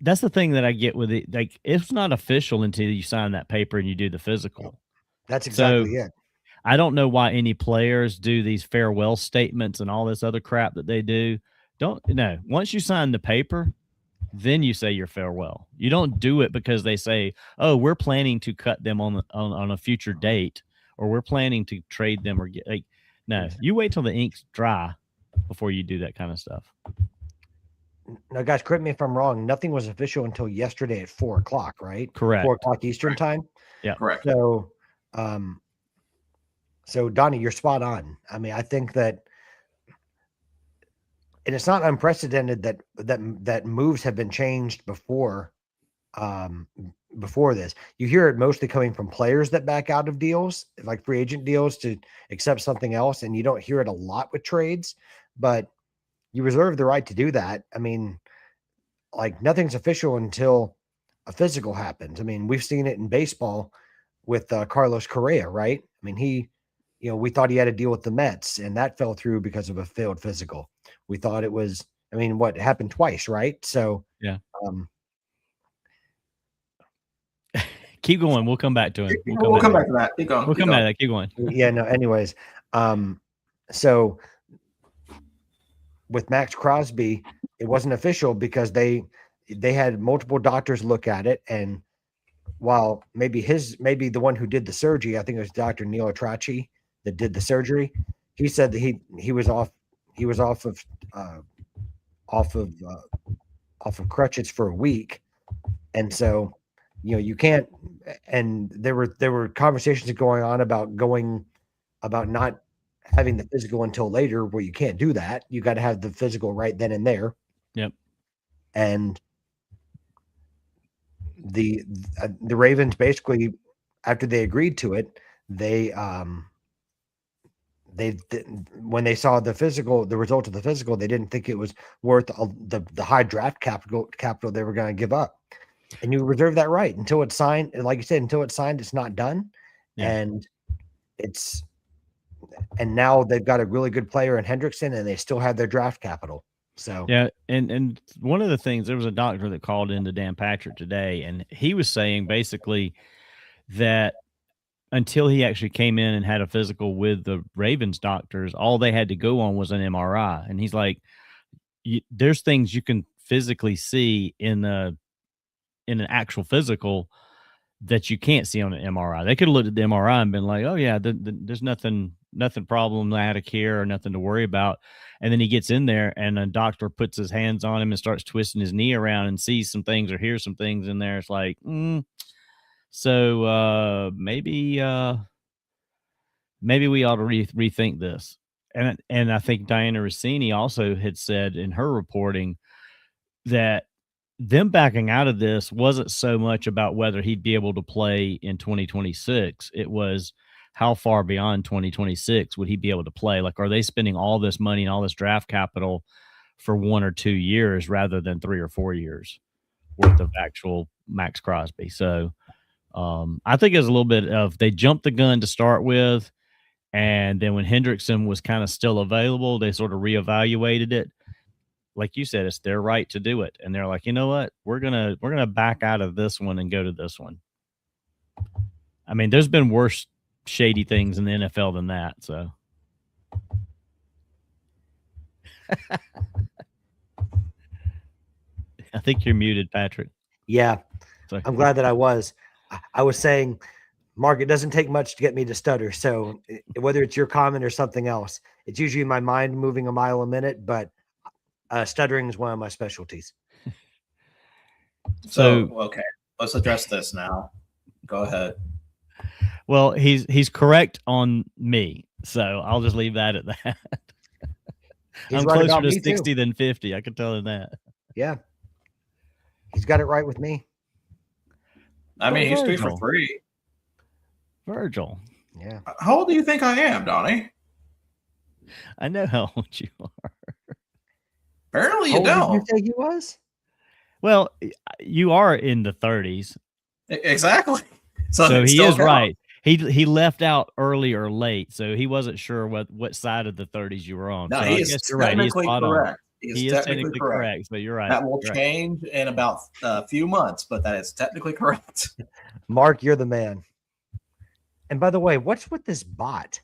that's the thing that I get with it. Like, it's not official until you sign that paper and you do the physical. That's exactly it. I don't know why any players do these farewell statements and all this other crap that they do. Once you sign the paper, then you say your farewell. You don't do it because they say, oh, we're planning to cut them on a future date, or we're planning to trade them, or no, you wait till the ink's dry before you do that kind of stuff. Now, guys, correct me if I'm wrong. Nothing was official until yesterday at 4:00, right? Correct. 4:00 Eastern time. Yeah, correct. So Donnie, you're spot on. I mean, I think that, and it's not unprecedented that moves have been changed before this. You hear it mostly coming from players that back out of deals, like free agent deals, to accept something else, and you don't hear it a lot with trades, but you reserve the right to do that. I mean, like, nothing's official until a physical happens. I mean, we've seen it in baseball with Carlos Correa, right? I mean, we thought he had a deal with the Mets, and that fell through because of a failed physical. We thought it was, what happened twice, right? So yeah. Keep going. We'll come back to him. We'll come back to that. Keep going. We'll come back to that. Keep going. Yeah. No. Anyways, so with Max Crosby, it wasn't official because they had multiple doctors look at it, and while maybe the one who did the surgery, I think it was Dr. Neil Atrachi that did the surgery, he said that he was off of crutches for a week, and so you can't. And there were conversations going on about not having the physical until later, where you can't do that. You got to have the physical right then and there. Yep. And the Ravens, basically, after they agreed to it, when they saw the result of the physical, they didn't think it was worth the high draft capital they were going to give up. And you reserve that right until it's signed. And like you said, until it's signed, it's not done. Yeah. And now they've got a really good player in Hendrickson, and they still have their draft capital. So yeah, and one of the things, there was a doctor that called into Dan Patrick today, and he was saying basically that until he actually came in and had a physical with the Ravens doctors, all they had to go on was an MRI. And he's like, there's things you can physically see in an actual physical that you can't see on an MRI. They could have looked at the MRI and been like, oh yeah, there's nothing nothing problematic here or nothing to worry about. And then he gets in there and a doctor puts his hands on him and starts twisting his knee around and sees some things or hears some things in there. It's like, so maybe we ought to rethink this. And I think Diana Rossini also had said in her reporting that them backing out of this wasn't so much about whether he'd be able to play in 2026. It was how far beyond 2026 would he be able to play? Like, are they spending all this money and all this draft capital for 1 or 2 years rather than 3 or 4 years worth of actual Max Crosby? So I think it was a little bit of they jumped the gun to start with. And then when Hendrickson was kind of still available, they sort of reevaluated it. Like you said, it's their right to do it. And they're like, you know what? We're gonna back out of this one and go to this one. I mean, there's been worse shady things in the NFL than that. So I think you're muted, Patrick. Yeah. Sorry. I'm glad that I was. I was saying, Mark, it doesn't take much to get me to stutter. So whether it's your comment or something else, it's usually my mind moving a mile a minute, but stuttering is one of my specialties. So, okay, let's address this now. Go ahead. Well, he's correct on me, so I'll just leave that at that. I'm right closer to 60 too. than 50. I can tell him that. Yeah. He's got it right with me. I mean, he's 3 for Virgil. 3. Virgil. Yeah. How old do you think I am, Donnie? I know how old you are. Apparently you How old don't. did you say he was? Well, you are in the 30s. Exactly. So it he still is counts. right. He left out early or late, so he wasn't sure what side of the 30s you were on. No, so he I is guess you're right. He's technically spot on. correct. He is technically correct, but you're right. That will You're right. change in about a few months, but that is technically correct. Mark, you're the man. And by the way, what's with this bot?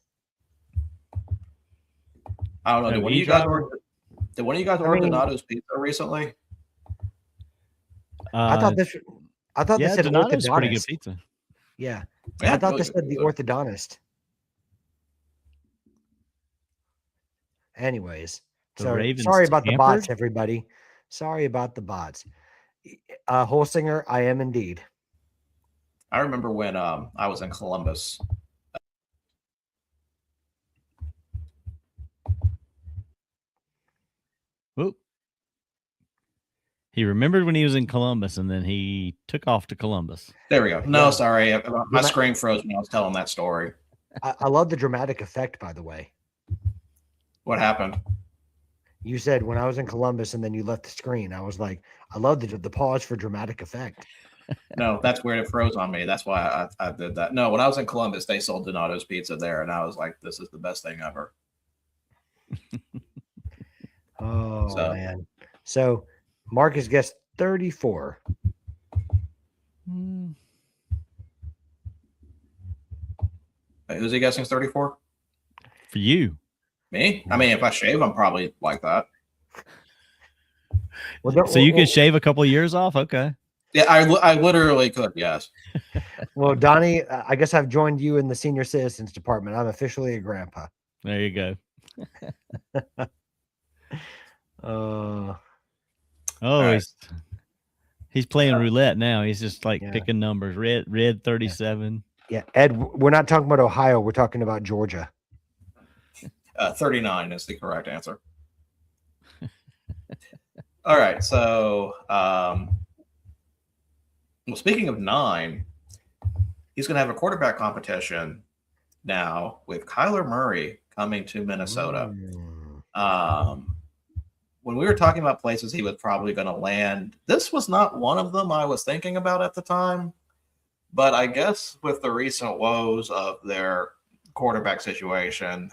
I don't know. Did one of you guys order Donato's pizza recently? I thought this said Donato's orthodontist. pretty good pizza. Yeah. Yeah, I thought really this said the good. orthodontist. Anyways, The so Ravens sorry about the bots, tampered? everybody. Sorry about the bots. Holsinger, I am indeed. I remember when I was in Columbus. Whoop. He remembered when he was in Columbus, and then he took off to Columbus. There we go. No, Yeah. sorry. My screen froze when I was telling that story. I love the dramatic effect, by the way. What happened? You said when I was in Columbus and then you left the screen. I was like, I love the pause for dramatic effect. No, that's weird. It froze on me. That's why I did that. No, when I was in Columbus, they sold Donato's pizza there, and I was like, this is the best thing ever. Oh, man. So Marcus guessed 34. Wait, who's he guessing 34? For you. Me? I mean, if I shave, I'm probably like that. So you could shave a couple of years off? Okay. Yeah, I literally could, yes. Well, Donnie, I guess I've joined you in the senior citizens department. I'm officially a grandpa. There you go. Right. He's playing roulette now. He's just like picking numbers. Red 37. Yeah, Ed, we're not talking about Ohio. We're talking about Georgia. 39 is the correct answer. All right, so well, speaking of 9, he's going to have a quarterback competition now with Kyler Murray coming to Minnesota. When we were talking about places he was probably going to land, this was not one of them I was thinking about at the time. But I guess with the recent woes of their quarterback situation,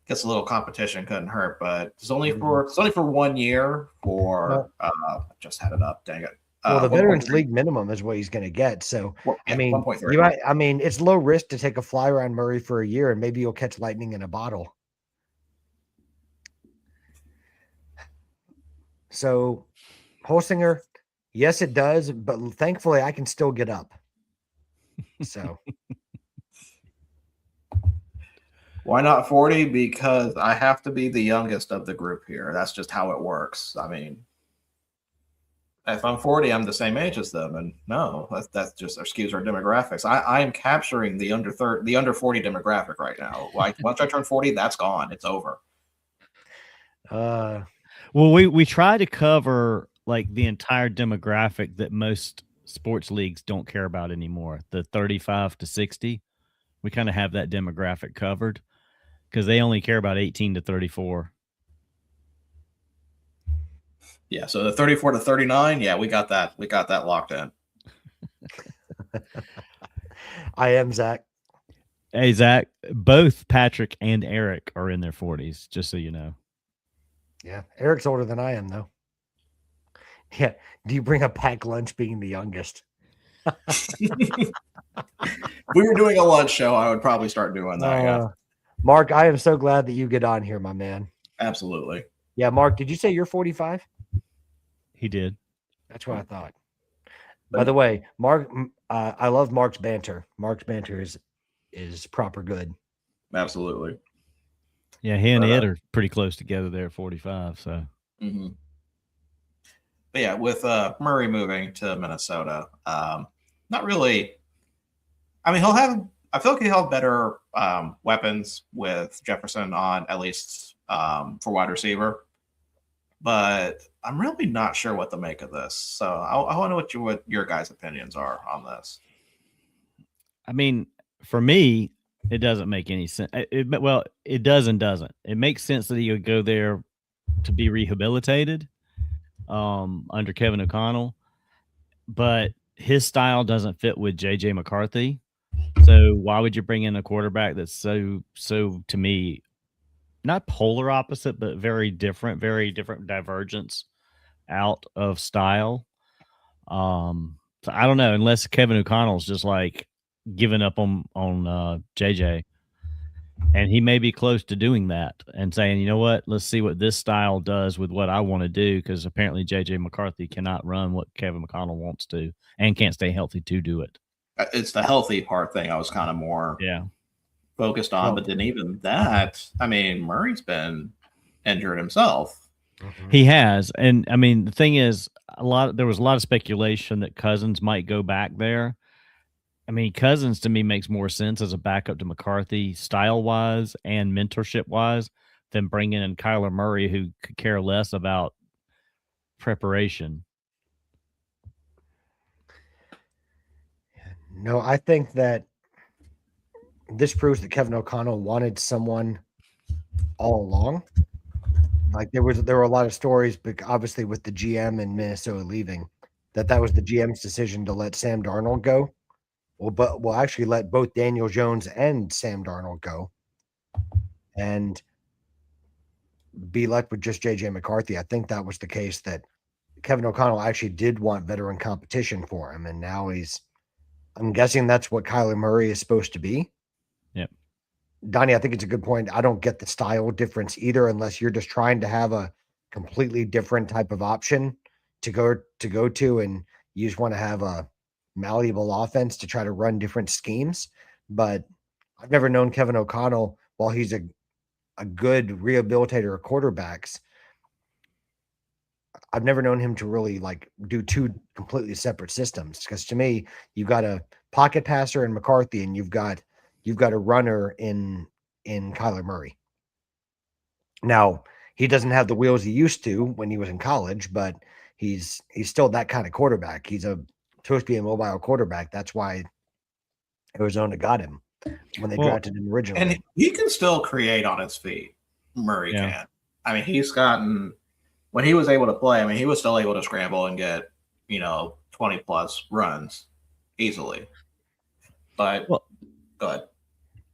guess a little competition couldn't hurt. But it's only for 1 year. Just had it up. Dang it. Well, the Veterans League minimum is what he's going to get. So, I mean, 1.3. It's low risk to take a flyer on Murray for a year, and maybe you'll catch lightning in a bottle. So, Holsinger, yes, it does, but thankfully I can still get up. So, Why not 40? Because I have to be the youngest of the group here. That's just how it works. I mean, if I'm 40, I'm the same age as them, and no, that's just excuse our demographics. I am capturing the under 40 demographic right now. Like once I turn 40, that's gone. It's over. Well, we try to cover like the entire demographic that most sports leagues don't care about anymore. The 35 to 60, we kind of have that demographic covered because they only care about 18 to 34. Yeah, so the 34 to 39, yeah, we got that locked in. I am Zach. Hey, Zach, both Patrick and Eric are in their 40s, just so you know. Yeah, Eric's older than I am, though. Yeah, do you bring a packed lunch being the youngest? If we were doing a lunch show, I would probably start doing that. Yeah. Mark, I am so glad that you get on here, my man. Absolutely. Yeah, Mark, did you say you're 45? He did. That's what I thought. By the way, Mark, I love Mark's banter. Mark's banter is proper good. Absolutely. Yeah, he and Ed are pretty close together there at 45. So. Mm-hmm. But yeah, with Murray moving to Minnesota, not really. I mean, I feel like he'll have better weapons with Jefferson on, at least for wide receiver. But I'm really not sure what to make of this. So I want to know what your guys' opinions are on this. I mean, for me, it doesn't make any sense. Well, it does and doesn't. It makes sense that he would go there to be rehabilitated under Kevin O'Connell, but his style doesn't fit with JJ McCarthy. So why would you bring in a quarterback that's so to me, not polar opposite, but very different divergence out of style? So I don't know, unless Kevin O'Connell's just like giving up on JJ. And he may be close to doing that and saying, you know what, let's see what this style does with what I want to do, because apparently J.J. McCarthy cannot run what Kevin McConnell wants to and can't stay healthy to do it. It's the healthy part thing I was kind of more focused on. But then even that, I mean, Murray's been injured himself. Mm-hmm. He has. And, I mean, the thing is, there was a lot of speculation that Cousins might go back there. I mean, Cousins to me makes more sense as a backup to McCarthy style-wise and mentorship-wise than bringing in Kyler Murray, who could care less about preparation. No, I think that this proves that Kevin O'Connell wanted someone all along. Like there were a lot of stories, but obviously with the GM in Minnesota leaving, that was the GM's decision to let Sam Darnold go. Well, we'll actually let both Daniel Jones and Sam Darnold go and be left with just J.J. McCarthy. I think that was the case, that Kevin O'Connell actually did want veteran competition for him. And now I'm guessing that's what Kyler Murray is supposed to be. Yep. Donnie, I think it's a good point. I don't get the style difference either, unless you're just trying to have a completely different type of option to go to, and you just want to have a malleable offense to try to run different schemes. But I've never known Kevin O'Connell, while he's a good rehabilitator of quarterbacks, I've never known him to really like do two completely separate systems. Because to me, you've got a pocket passer in McCarthy, and you've got a runner in Kyler Murray. Now, he doesn't have the wheels he used to when he was in college, but he's still that kind of quarterback. He's supposed to be a mobile quarterback. That's why Arizona got him when they drafted him originally. And he can still create on his feet. Murray can. I mean, he's gotten, when he was able to play, I mean, he was still able to scramble and get, 20 plus runs easily. But go ahead.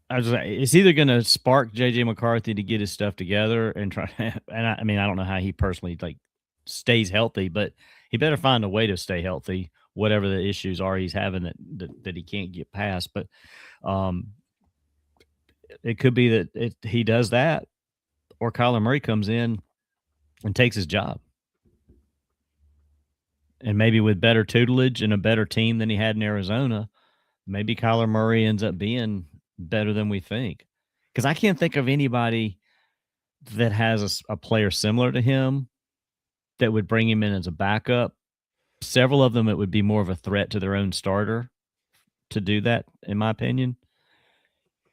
I was like, it's either going to spark JJ McCarthy to get his stuff together and try. And I mean, I don't know how he personally stays healthy, but he better find a way to stay healthy, whatever the issues are he's having that he can't get past. But it could be that he does that, or Kyler Murray comes in and takes his job. And maybe with better tutelage and a better team than he had in Arizona, maybe Kyler Murray ends up being better than we think. because I can't think of anybody that has a player similar to him that would bring him in as a backup. Several of them, it would be more of a threat to their own starter to do that, in my opinion.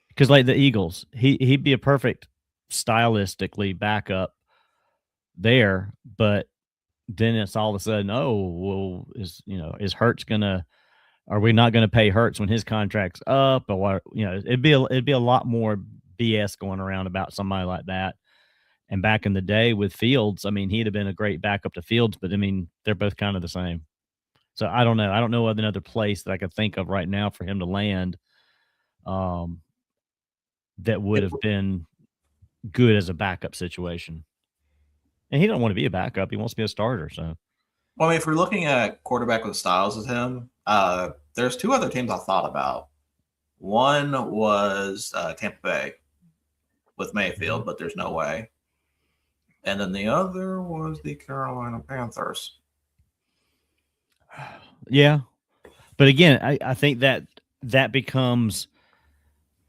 Because like the Eagles, he'd be a perfect stylistically backup there, but then it's all of a sudden, oh, well, is Hurts are we not gonna pay Hurts when his contract's up, or what? It'd be a lot more BS going around about somebody like that. And back in the day with Fields, I mean, he'd have been a great backup to Fields, but I mean, they're both kind of the same. So I don't know. I don't know of another place that I could think of right now for him to land that would have been good as a backup situation. And he don't want to be a backup. He wants to be a starter. So, well, I mean, if we're looking at quarterback with styles as him, there's two other teams I thought about. One was Tampa Bay with Mayfield, but there's no way. And then the other was the Carolina Panthers. Yeah. But again, I think that becomes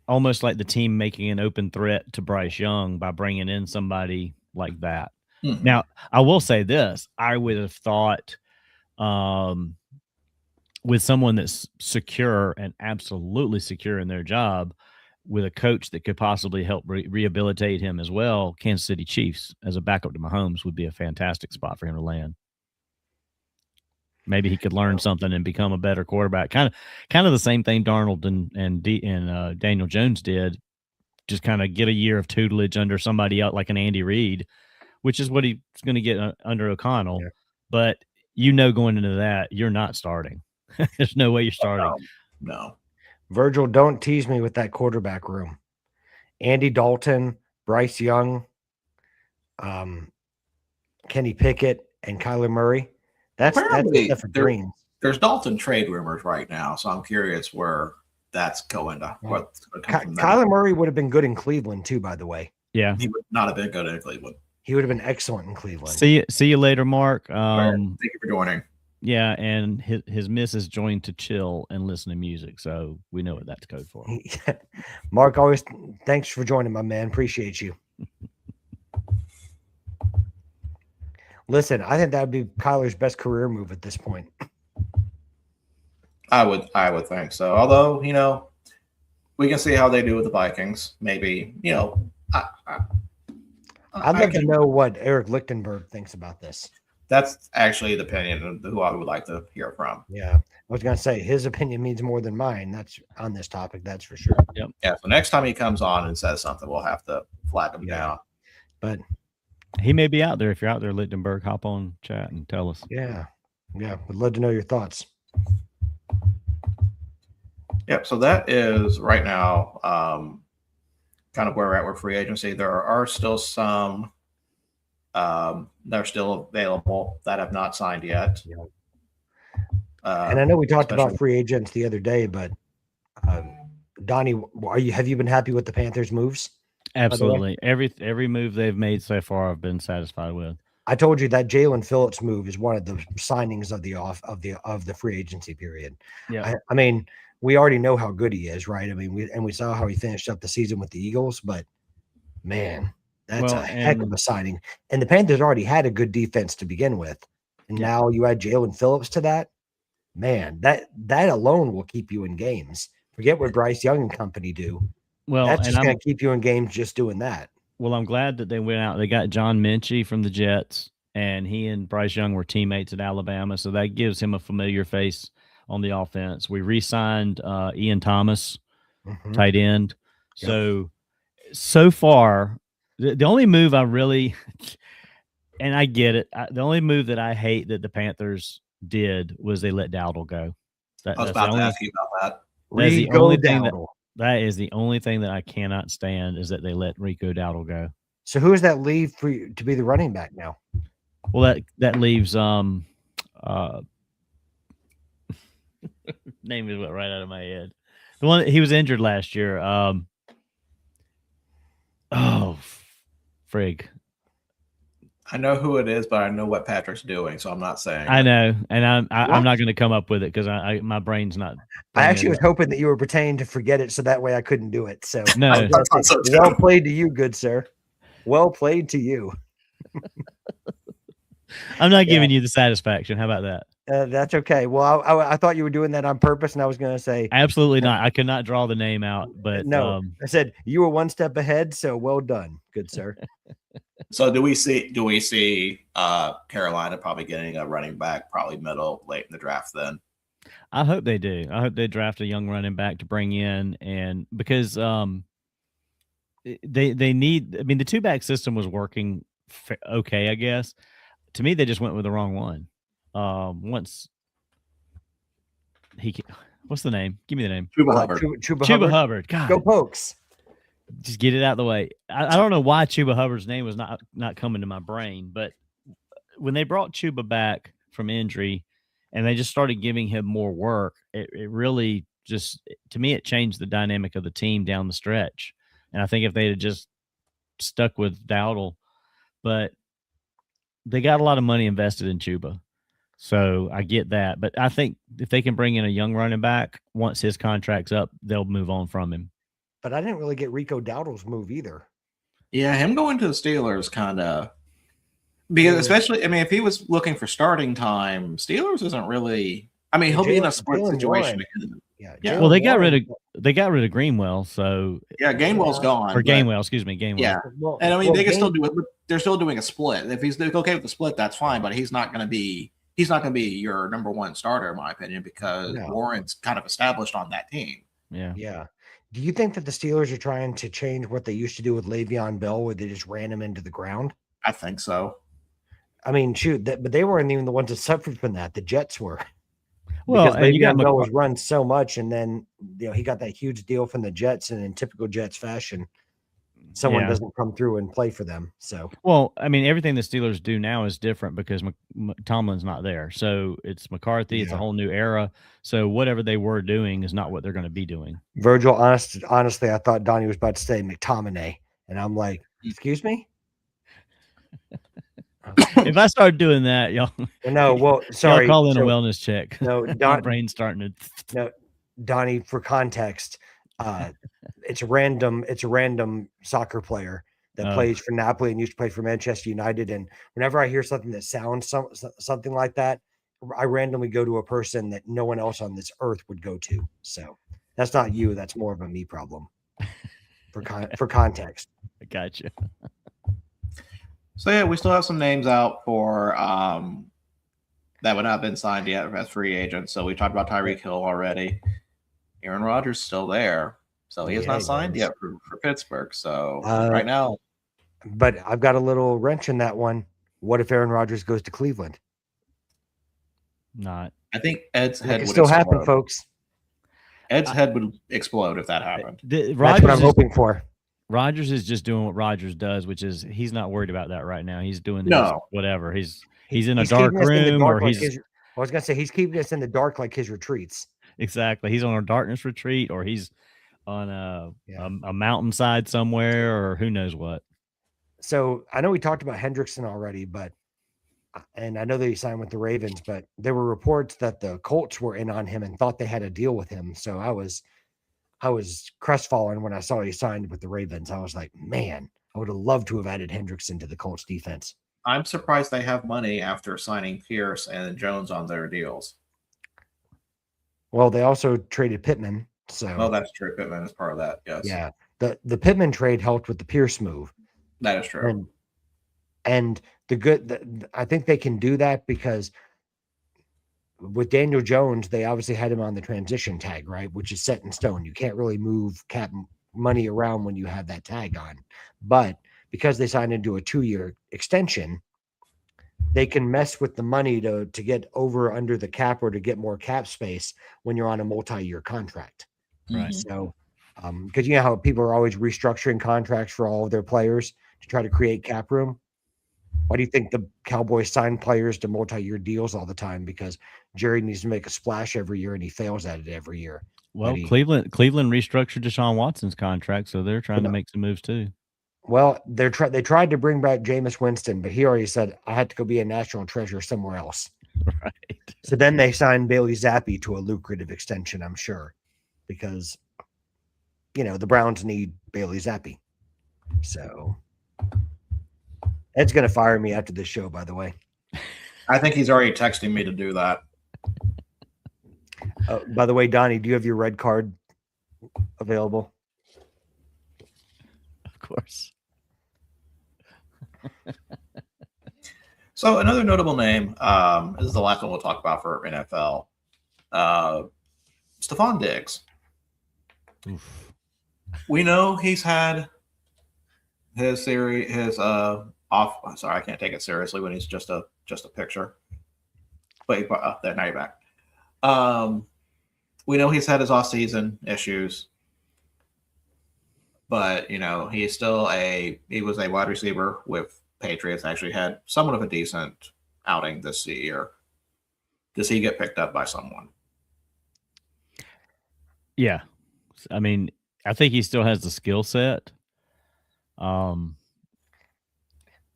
almost like the team making an open threat to Bryce Young by bringing in somebody like that. Mm-hmm. Now, I will say this. I would have thought with someone that's secure and absolutely secure in their job, with a coach that could possibly help rehabilitate him as well, Kansas City Chiefs as a backup to Mahomes would be a fantastic spot for him to land. Maybe he could learn something and become a better quarterback. Kind of the same thing Darnold and Daniel Jones did. Just kind of get a year of tutelage under somebody else like an Andy Reid, which is what he's going to get under O'Connell. Yeah. But going into that, you're not starting. There's no way you're starting. No. Virgil, don't tease me with that quarterback room. Andy Dalton, Bryce Young, Kenny Pickett, and Kyler Murray. That's stuff for dreams. There's Dalton trade rumors right now, so I'm curious where that's going to. Kyler Murray would have been good in Cleveland too, by the way. Yeah, he would not have been good in Cleveland. He would have been excellent in Cleveland. See you later, Mark. Thank you for joining. Yeah, and his missus joined to chill and listen to music, so we know what that's code for. Mark, always thanks for joining, my man. Appreciate you. Listen, I think that would be Kyler's best career move at this point. I would think so. Although, we can see how they do with the Vikings. Maybe, I'd love to know what Eric Lichtenberg thinks about this. That's actually the opinion of who I would like to hear from. Yeah. I was going to say his opinion means more than mine. That's on this topic. That's for sure. Yep. Yeah. So next time he comes on and says something, we'll have to flag him down. But he may be out there. If you're out there, Lichtenberg, hop on chat and tell us. Yeah. Yeah. Would love to know your thoughts. Yep. So that is right now kind of where we're at with free agency. There are still some that are still available that have not signed yet. Yeah. And I know we talked about free agents the other day, but Donnie, have you been happy with the Panthers' moves? Absolutely. Every move they've made so far, I've been satisfied with. I told you that Jalen Phillips move is one of the signings of the free agency period. Yeah. I mean, we already know how good he is, right? I mean, we saw how he finished up the season with the Eagles, but man, that's a heck of a signing. And the Panthers already had a good defense to begin with. And now you add Jalen Phillips to that. Man, that alone will keep you in games. Forget what Bryce Young and company do. Well, that's just going to keep you in games just doing that. Well, I'm glad that they went out. They got John Minchie from the Jets, and he and Bryce Young were teammates at Alabama, so that gives him a familiar face on the offense. We re-signed Ian Thomas, tight end. Yep. So far, the only move I really – and I get it. The only move that I hate that the Panthers did was they let Dowdle go. I was about to ask you about that. That's the only thing that is the only thing that I cannot stand is that they let Rico Dowdle go. So who does that leave for you to be the running back now? Well, that leaves name is what right out of my head. The one he was injured last year. Frig. I know who it is, but I know what Patrick's doing, so I'm not saying. I know, and I'm What? not going to come up with it because my brain's not. I actually bringing was hoping that you were pretending to forget it, so that way I couldn't do it. So No. I was gonna I say, thought so, too. well played to you, good sir. Well played to you. I'm not giving you the satisfaction. How about that? That's okay. Well, I thought you were doing that on purpose, and I was going to say Absolutely not. I could not draw the name out, but no. I said you were one step ahead, so well done, good sir. So do we see Carolina probably getting a running back, probably late in the draft then? I hope they do. I hope they draft a young running back to bring in, and because they need. I mean, the 2-back system was working okay, I guess. To me, they just went with the wrong one. Once what's the name? Give me the name. Chuba Hubbard. Chuba Hubbard. God, Go Pokes. just get it out of the way. I don't know why Chuba Hubbard's name was not coming to my brain, but when they brought Chuba back from injury and they just started giving him more work, it really just, to me, it changed the dynamic of the team down the stretch. And I think if they had just stuck with Dowdle, but they got a lot of money invested in Chuba. So I get that. But I think if they can bring in a young running back, once his contract's up, they'll move on from him. But I didn't really get Rico Dowdle's move either. Yeah, him going to the Steelers kind of, because especially, I mean, if he was looking for starting time, Steelers isn't really. I mean, he'll be in a split situation. Yeah. Well, they got rid of Greenwell, so Gainwell's gone. Or Gainwell, excuse me, Gainwell. Yeah, and I mean they can still do it, but they're still doing a split. If he's okay with the split, that's fine. But he's not going to be your number one starter, in my opinion, because Warren's kind of established on that team. Yeah. Do you think that the Steelers are trying to change what they used to do with Le'Veon Bell, where they just ran him into the ground? I think so. I mean, shoot, but they weren't even the ones that suffered from that. The Jets were. Well, because Le'Veon Bell was run so much, and then he got that huge deal from the Jets, and in typical Jets fashion, someone doesn't come through and play for them. So, well, I mean, everything the Steelers do now is different because Tomlin's not there. So it's McCarthy. It's a whole new era. So whatever they were doing is not what they're going to be doing. Virgil, honestly, I thought Donnie was about to say McTominay, and I'm like, excuse me? If I start doing that, y'all. No, well, sorry. Y'all call in a wellness check. No, my brain's starting to. No, Donnie. For context, it's a random soccer player that plays for Napoli and used to play for Manchester United. And whenever I hear something that sounds something like that, I randomly go to a person that no one else on this earth would go to. So that's not you. That's more of a me problem. For context. I gotcha. So yeah, we still have some names out for that would not have been signed yet as free agents. So we talked about Tyreek Hill already. Aaron Rodgers still there, so he is not signed yet for Pittsburgh. So right now, but I've got a little wrench in that one. What if Aaron Rodgers goes to Cleveland? Not. I think Ed's head would still happen, folks. Ed's head would explode if that happened. That's what I'm hoping for. Rodgers is just doing what Rodgers does, which is he's not worried about that right now. He's doing whatever. He's in a dark room, or I was gonna say he's keeping us in the dark like his retreats. Exactly. He's on a darkness retreat, or he's on a mountainside somewhere, or who knows what. So I know we talked about Hendrickson already, and I know that he signed with the Ravens, but there were reports that the Colts were in on him and thought they had a deal with him. So I was crestfallen when I saw he signed with the Ravens. I was like, man, I would have loved to have added Hendrickson to the Colts defense. I'm surprised they have money after signing Pierce and Jones on their deals. Well, they also traded Pittman. So that's true. Pittman is part of that. Yes. Yeah. The Pittman trade helped with the Pierce move. That is true. And I think they can do that because with Daniel Jones, they obviously had him on the transition tag, right? Which is set in stone. You can't really move cap money around when you have that tag on. But because they signed into a 2-year extension, they can mess with the money to get over under the cap or to get more cap space when you're on a multi-year contract. Right. So, because you know how people are always restructuring contracts for all of their players to try to create cap room. Why do you think the Cowboys sign players to multi-year deals all the time? Because Jerry needs to make a splash every year and he fails at it every year. Well, Cleveland restructured Deshaun Watson's contract, so they're trying to make some moves too. Well, they tried to bring back Jameis Winston, but he already said I had to go be a national treasure somewhere else. Right. So then they signed Bailey Zappi to a lucrative extension, I'm sure, because the Browns need Bailey Zappi. So Ed's going to fire me after this show, by the way. I think he's already texting me to do that. By the way, Donnie, do you have your red card available? Of course. So another notable name, this is the last one we'll talk about for NFL. Stephon Diggs. Oof. We know he's had his off. Sorry, I can't take it seriously when he's just a picture. But there, now you're back. We know he's had his off-season issues, but he was a wide receiver with Patriots. Actually, had somewhat of a decent outing this year. Does he get picked up by someone? Yeah, I mean, I think he still has the skill set.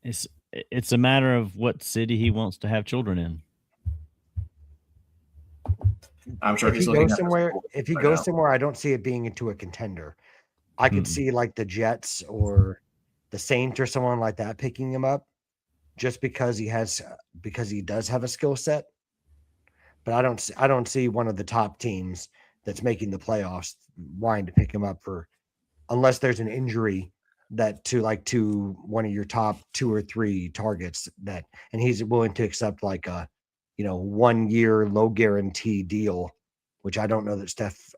It's a matter of what city he wants to have children in. I'm sure if he goes somewhere, I don't see it being into a contender. I could see like the Jets or the Saints or someone like that picking him up, just because he does have a skill set. But I don't see one of the top teams that's making the playoffs wanting to pick him up unless there's an injury to one of your top 2 or 3 targets and he's willing to accept like a 1 year low guarantee deal, which I don't know that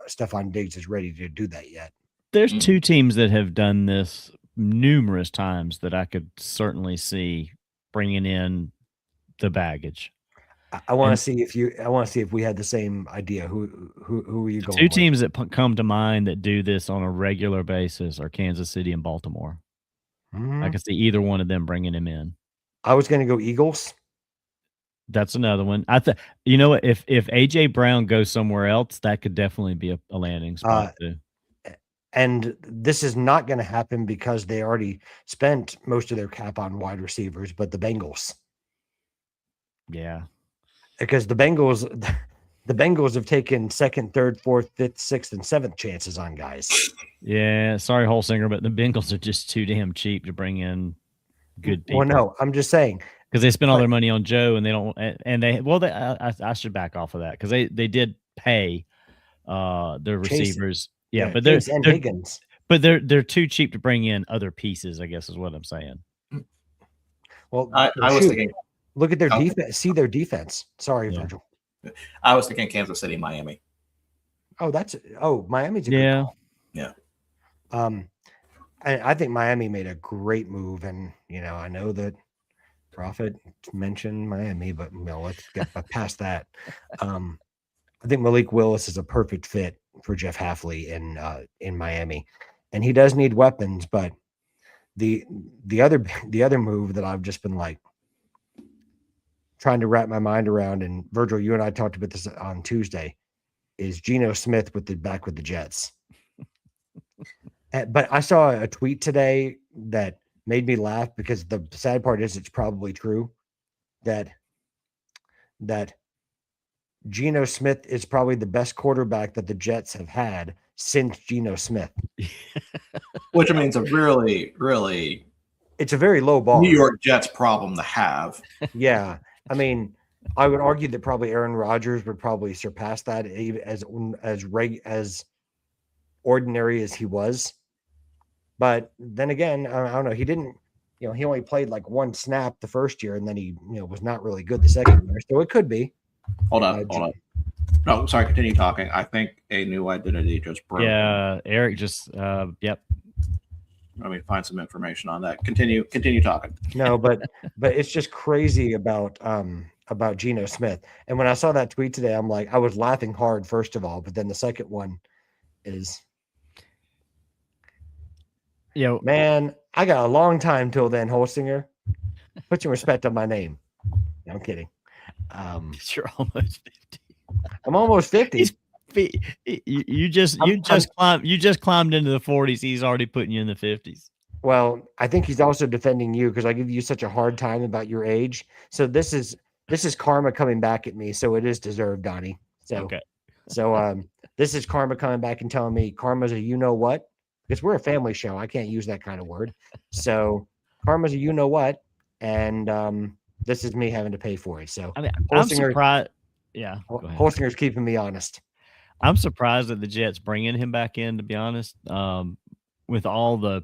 Stephon Diggs is ready to do that yet. There's 2 teams that have done this numerous times that I could certainly see bringing in the baggage. I want to see if we had the same idea. Who are you going? 2 teams that come to mind that do this on a regular basis are Kansas City and Baltimore. I can see either one of them bringing him in. I was going to go Eagles. That's another one. If AJ Brown goes somewhere else, that could definitely be a landing spot too. And this is not going to happen because they already spent most of their cap on wide receivers, but the Bengals. Yeah. Because the Bengals have taken 2nd, 3rd, 4th, 5th, 6th, and 7th chances on guys. Yeah, sorry, Holsinger, but the Bengals are just too damn cheap to bring in good people. Well, no, I'm just saying because they spent all their money on Joe, and they don't. And I should back off of that because they did pay their receivers. Yeah, but they're Higgins. But they're too cheap to bring in other pieces, I guess is what I'm saying. Well, I was thinking. Look at their defense. See their defense. Sorry, yeah. Virgil. I was thinking Kansas City, Miami. Miami's a good call. Yeah. I think Miami made a great move, and I know that Prophet mentioned Miami, but let's get past that. I think Malik Willis is a perfect fit for Jeff Hafley in Miami, and he does need weapons. But the other move that I've just been like trying to wrap my mind around, and Virgil, you and I talked about this on Tuesday, is Geno Smith back with the Jets. But I saw a tweet today that made me laugh because the sad part is it's probably true that Geno Smith is probably the best quarterback that the Jets have had since Geno Smith. Which means a really, really it's a very low bar. New York Jets problem to have. Yeah. I mean, I would argue that probably Aaron Rodgers would probably surpass that as ordinary as he was. But then again, I don't know. He didn't, he only played like 1 snap the first year, and then he, was not really good the second year. So it could be. Hold on. No, sorry. Continue talking. I think a new identity just broke. Yeah, Eric just. Yep. Let me find some information on that. Continue talking. No, but it's just crazy about Geno Smith. And when I saw that tweet today, I'm like, I was laughing hard first of all, but then the second one is, man, I got a long time till then, Holsinger. Put some respect on my name. No, I'm kidding. You're almost 50. I'm almost 50. You just climbed into the 40s. He's already putting you in the 50s. Well, I think he's also defending you because I give you such a hard time about your age. So this is karma coming back at me. So it is deserved, Donnie. Okay. So this is karma coming back and telling me karma's a you know what, because we're a family show. I can't use that kind of word. So karma's a you know what, and this is me having to pay for it. So I mean, I'm surprised. Yeah, go ahead. Holsinger's keeping me honest. I'm surprised that the Jets bringing him back in, to be honest, with all the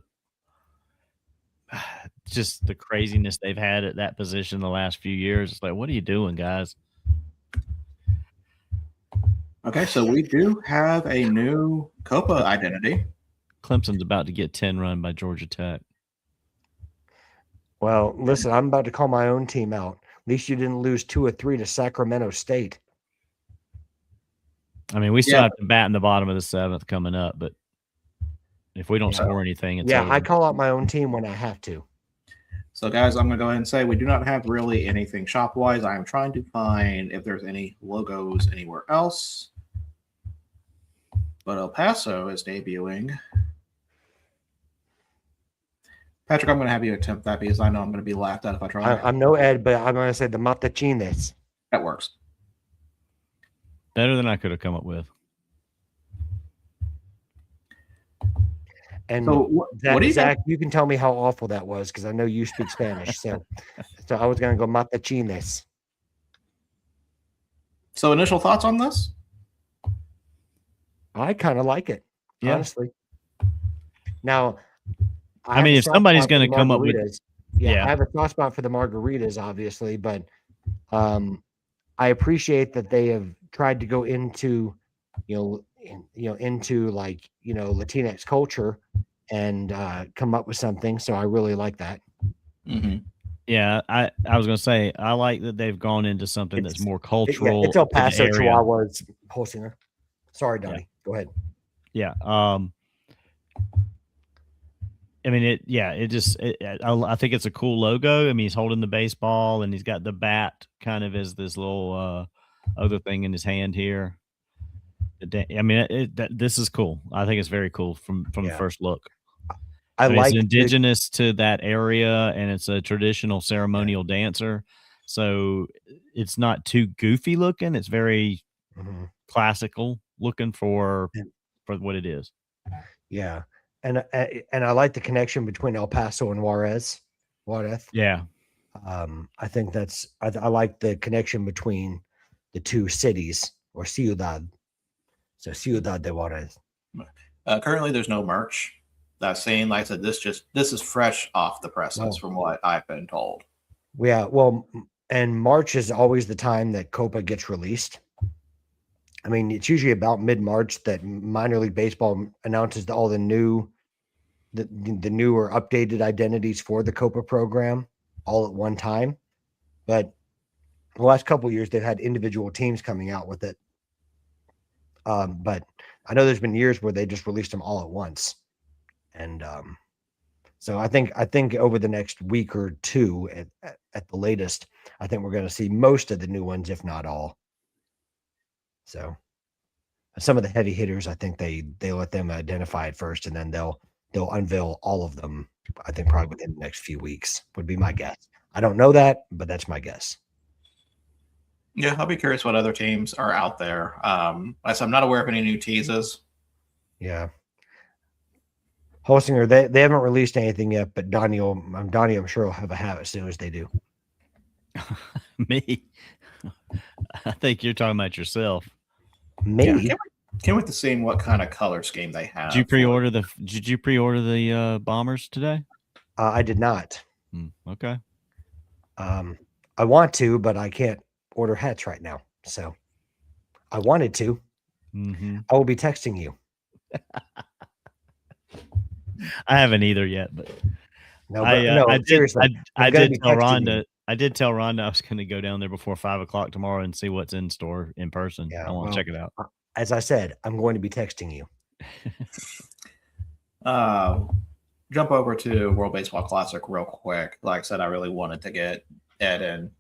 just the craziness they've had at that position the last few years. It's like, what are you doing, guys? Okay, so we do have a new Copa identity. Clemson's about to get 10 run by Georgia Tech. Well, listen, I'm about to call my own team out. At least you didn't lose 2 or 3 to Sacramento State. I mean, we still have to bat in the bottom of the 7th coming up, but if we don't score anything, it's over. I call out my own team when I have to. So, guys, I'm going to go ahead and say we do not have really anything shop-wise. I am trying to find if there's any logos anywhere else. But El Paso is debuting. Patrick, I'm going to have you attempt that because I know I'm going to be laughed at if I try. I'm no Ed, but I'm going to say the Matachines. That works. Better than I could have come up with. And so what do you Zach, you can tell me how awful that was because I know you speak Spanish. So I was going to go Matachines. So initial thoughts on this? I kind of like it, honestly. Now, I mean, if somebody's going to come up with I have a soft spot for the margaritas, obviously, but I appreciate that they have tried to go into, into like, Latinx culture and come up with something. So I really like that. Mm-hmm. Yeah, I was going to say, I like that they've gone into something that's more cultural. It's El Paso, Chihuahua's Holsinger. Sorry, Donnie. Yeah. Go ahead. Yeah. I mean, I think it's a cool logo. I mean, he's holding the baseball and he's got the bat kind of as this little other thing in his hand here. I mean, this is cool. I think it's very cool from the first look. I mean, it's indigenous to that area and it's a traditional ceremonial dancer. So it's not too goofy looking. It's very classical looking for what it is. Yeah. And I like the connection between El Paso and Juarez. Yeah. I think I like the connection between the two cities or ciudad. So Ciudad de Juarez. Currently, there's no merch. That's saying, like I said, this is fresh off the presses from what I've been told. Yeah. Well, and March is always the time that Copa gets released. I mean, it's usually about mid-March that minor league baseball announces all the new or updated identities for the Copa program all at one time. But the last couple of years, they've had individual teams coming out with it. But I know there's been years where they just released them all at once. And so I think over the next week or two at the latest, I think we're going to see most of the new ones, if not all. So some of the heavy hitters, I think they let them identify it first, and then they'll unveil all of them. I think probably within the next few weeks would be my guess. I don't know that, but that's my guess. Yeah, I'll be curious what other teams are out there. I'm not aware of any new teases. Yeah. Holsinger, they haven't released anything yet, but Donnie, I'm sure will have a hat as soon as they do. Me? I think you're talking about yourself. Maybe. Yeah, can't wait to see what kind of color scheme they have. Did you pre-order the bombers today? I did not. Okay. I want to, but I can't order hats right now. So I wanted to. Mm-hmm. I will be texting you. I haven't either yet, but seriously. I did tell Rhonda I was going to go down there before 5:00 tomorrow and see what's in store in person. Yeah, I want to check it out. As I said, I'm going to be texting you. Jump over to World Baseball Classic real quick. Like I said, I really wanted to get Ed and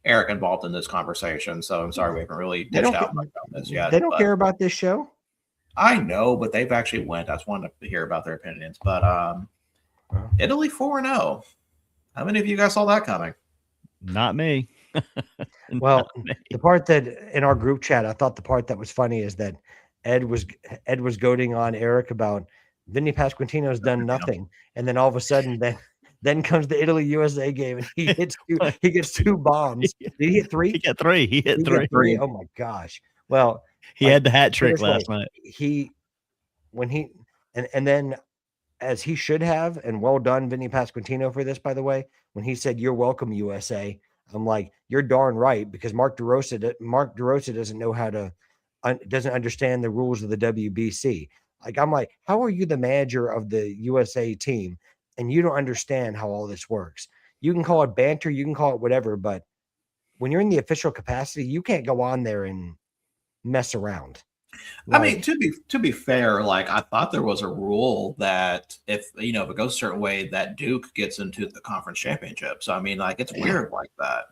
Eric involved in this conversation, so I'm sorry we haven't really dished out much on this yet. They don't care about this show. I know, but they've actually went. I just wanted to hear about their opinions. But Italy 4-0. How many of you guys saw that coming? Not me. Well, the part that in our group chat, I thought the part that was funny is that Ed was goading on Eric about Vinny Pasquantino's done nothing, and then all of a sudden, then comes the Italy USA game, and he gets two bombs. Did he hit three? He got three. He hit three. Oh my gosh! Well, he had the hat trick last night. And then as he should have, and well done, Vinny Pasquantino, for this, by the way, when he said, "You're welcome, USA." I'm like, you're darn right, because Mark DeRosa doesn't know how to, doesn't understand the rules of the WBC. Like, I'm like, how are you the manager of the USA team and you don't understand how all this works? You can call it banter, you can call it whatever, but when you're in the official capacity, you can't go on there and mess around. Like, I mean, to be fair, like, I thought there was a rule that if it goes a certain way, that Duke gets into the conference championship. So I mean, like, it's weird like that.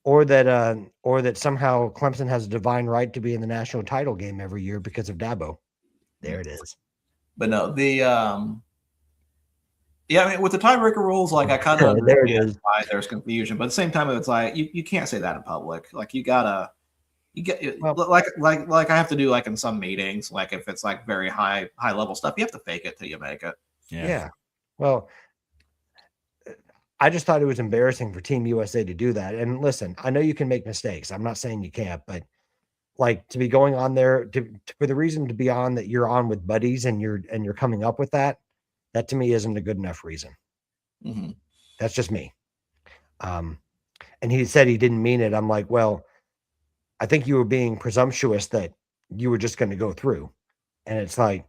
Or that somehow Clemson has a divine right to be in the national title game every year because of Dabo. There it is. But no, I mean, with the tiebreaker rules, like, I kind of understand why there's confusion, but at the same time, it's like you can't say that in public. Like, like I have to do, like, in some meetings, like if it's like very high level stuff, you have to fake it till you make it. Yeah. Well, I just thought it was embarrassing for Team USA to do that. And listen, I know you can make mistakes. I'm not saying you can't, but like, to be going on there for the reason to be on that you're on with buddies and you're coming up with that to me isn't a good enough reason. Mm-hmm. That's just me. And he said he didn't mean it. I'm like, well, I think you were being presumptuous that you were just going to go through. And it's like,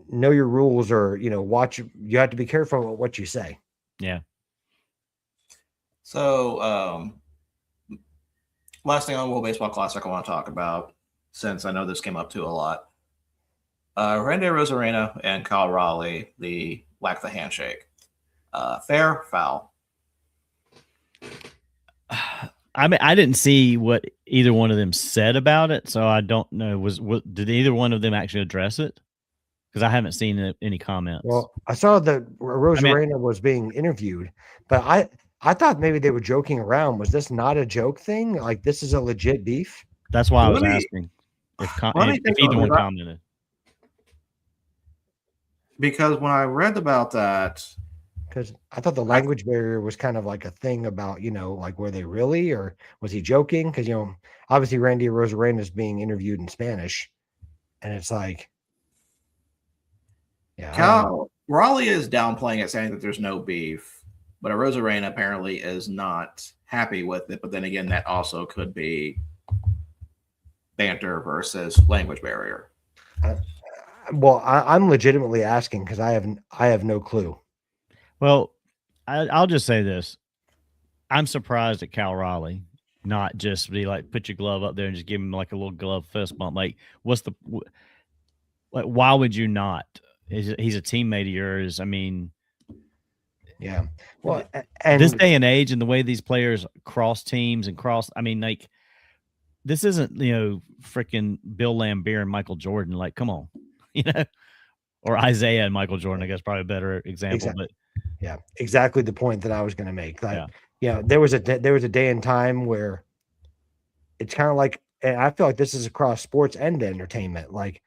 know your rules, or, watch. You have to be careful about what you say. Yeah. So, last thing on World Baseball Classic I want to talk about, since I know this came up too a lot. Randy Arozarena and Kyle Raleigh, the handshake. Fair, foul? I mean, I didn't see what either one of them said about it, so I don't know. Did either one of them actually address it? Because I haven't seen any comments. Well, I saw that Arozarena was being interviewed, but I thought maybe they were joking around. Was this not a joke thing? Like, this is a legit beef? That's why I was asking if either one commented. Because when I read about that, because I thought the language barrier was kind of like a thing about, like, were they really, or was he joking? Because, obviously Randy Arozarena is being interviewed in Spanish, and it's like, yeah. Raleigh is downplaying it, saying that there's no beef, but Arozarena apparently is not happy with it. But then again, that also could be banter versus language barrier. Well, I'm legitimately asking because I have no clue. Well, I'll just say this. I'm surprised at Cal Raleigh not just be like, put your glove up there and just give him like a little glove fist bump. Like, why would you not? He's a teammate of yours. I mean, yeah. Well, and this day and age and the way these players cross teams and I mean, like, this isn't, freaking Bill Laimbeer and Michael Jordan. Like, come on, or Isaiah and Michael Jordan, I guess, probably a better example. Exactly. But yeah, exactly the point that I was going to make. Like, there was a day and time where it's kind of like, and I feel like this is across sports and entertainment. Like,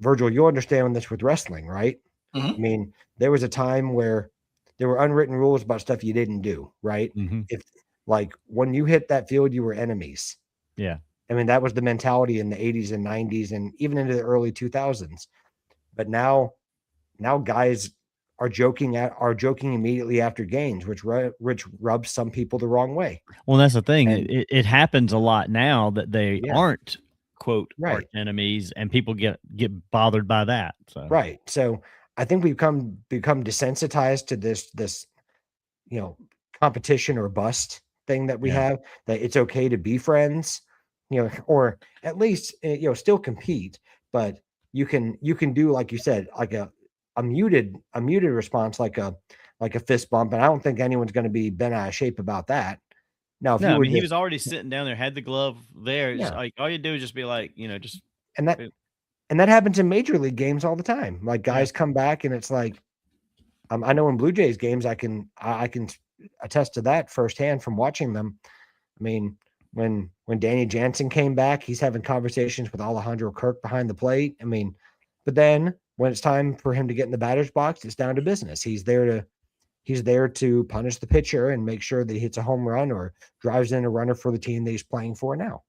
Virgil, you understand this with wrestling, right? Mm-hmm. I mean, there was a time where there were unwritten rules about stuff you didn't do, right? Mm-hmm. If, like, when you hit that field, you were enemies. Yeah. I mean, that was the mentality in the 80s and 90s and even into the early 2000s. But now guys are joking immediately after games, which rubs some people the wrong way. Well, that's the thing. It happens a lot now that they aren't, quote, right, enemies, and people get bothered by that. So. Right. So I think we've become desensitized to this competition or bust thing that we have, that it's okay to be friends, or at least still compete, but you can do, like you said, like a muted response, like a fist bump, and I don't think anyone's going to be bent out of shape about that. Now, if No, you I were mean, he just, was already sitting down there, had the glove there. It's yeah, like all you do is just be like, just and that happens in major league games all the time. Like yeah, guys come back and it's like, I know in Blue Jays games, I can attest to that firsthand from watching them. I mean, when Danny Jansen came back, he's having conversations with Alejandro Kirk behind the plate. I mean, but then when it's time for him to get in the batter's box, it's down to business. He's there to punish the pitcher and make sure that he hits a home run or drives in a runner for the team that he's playing for now.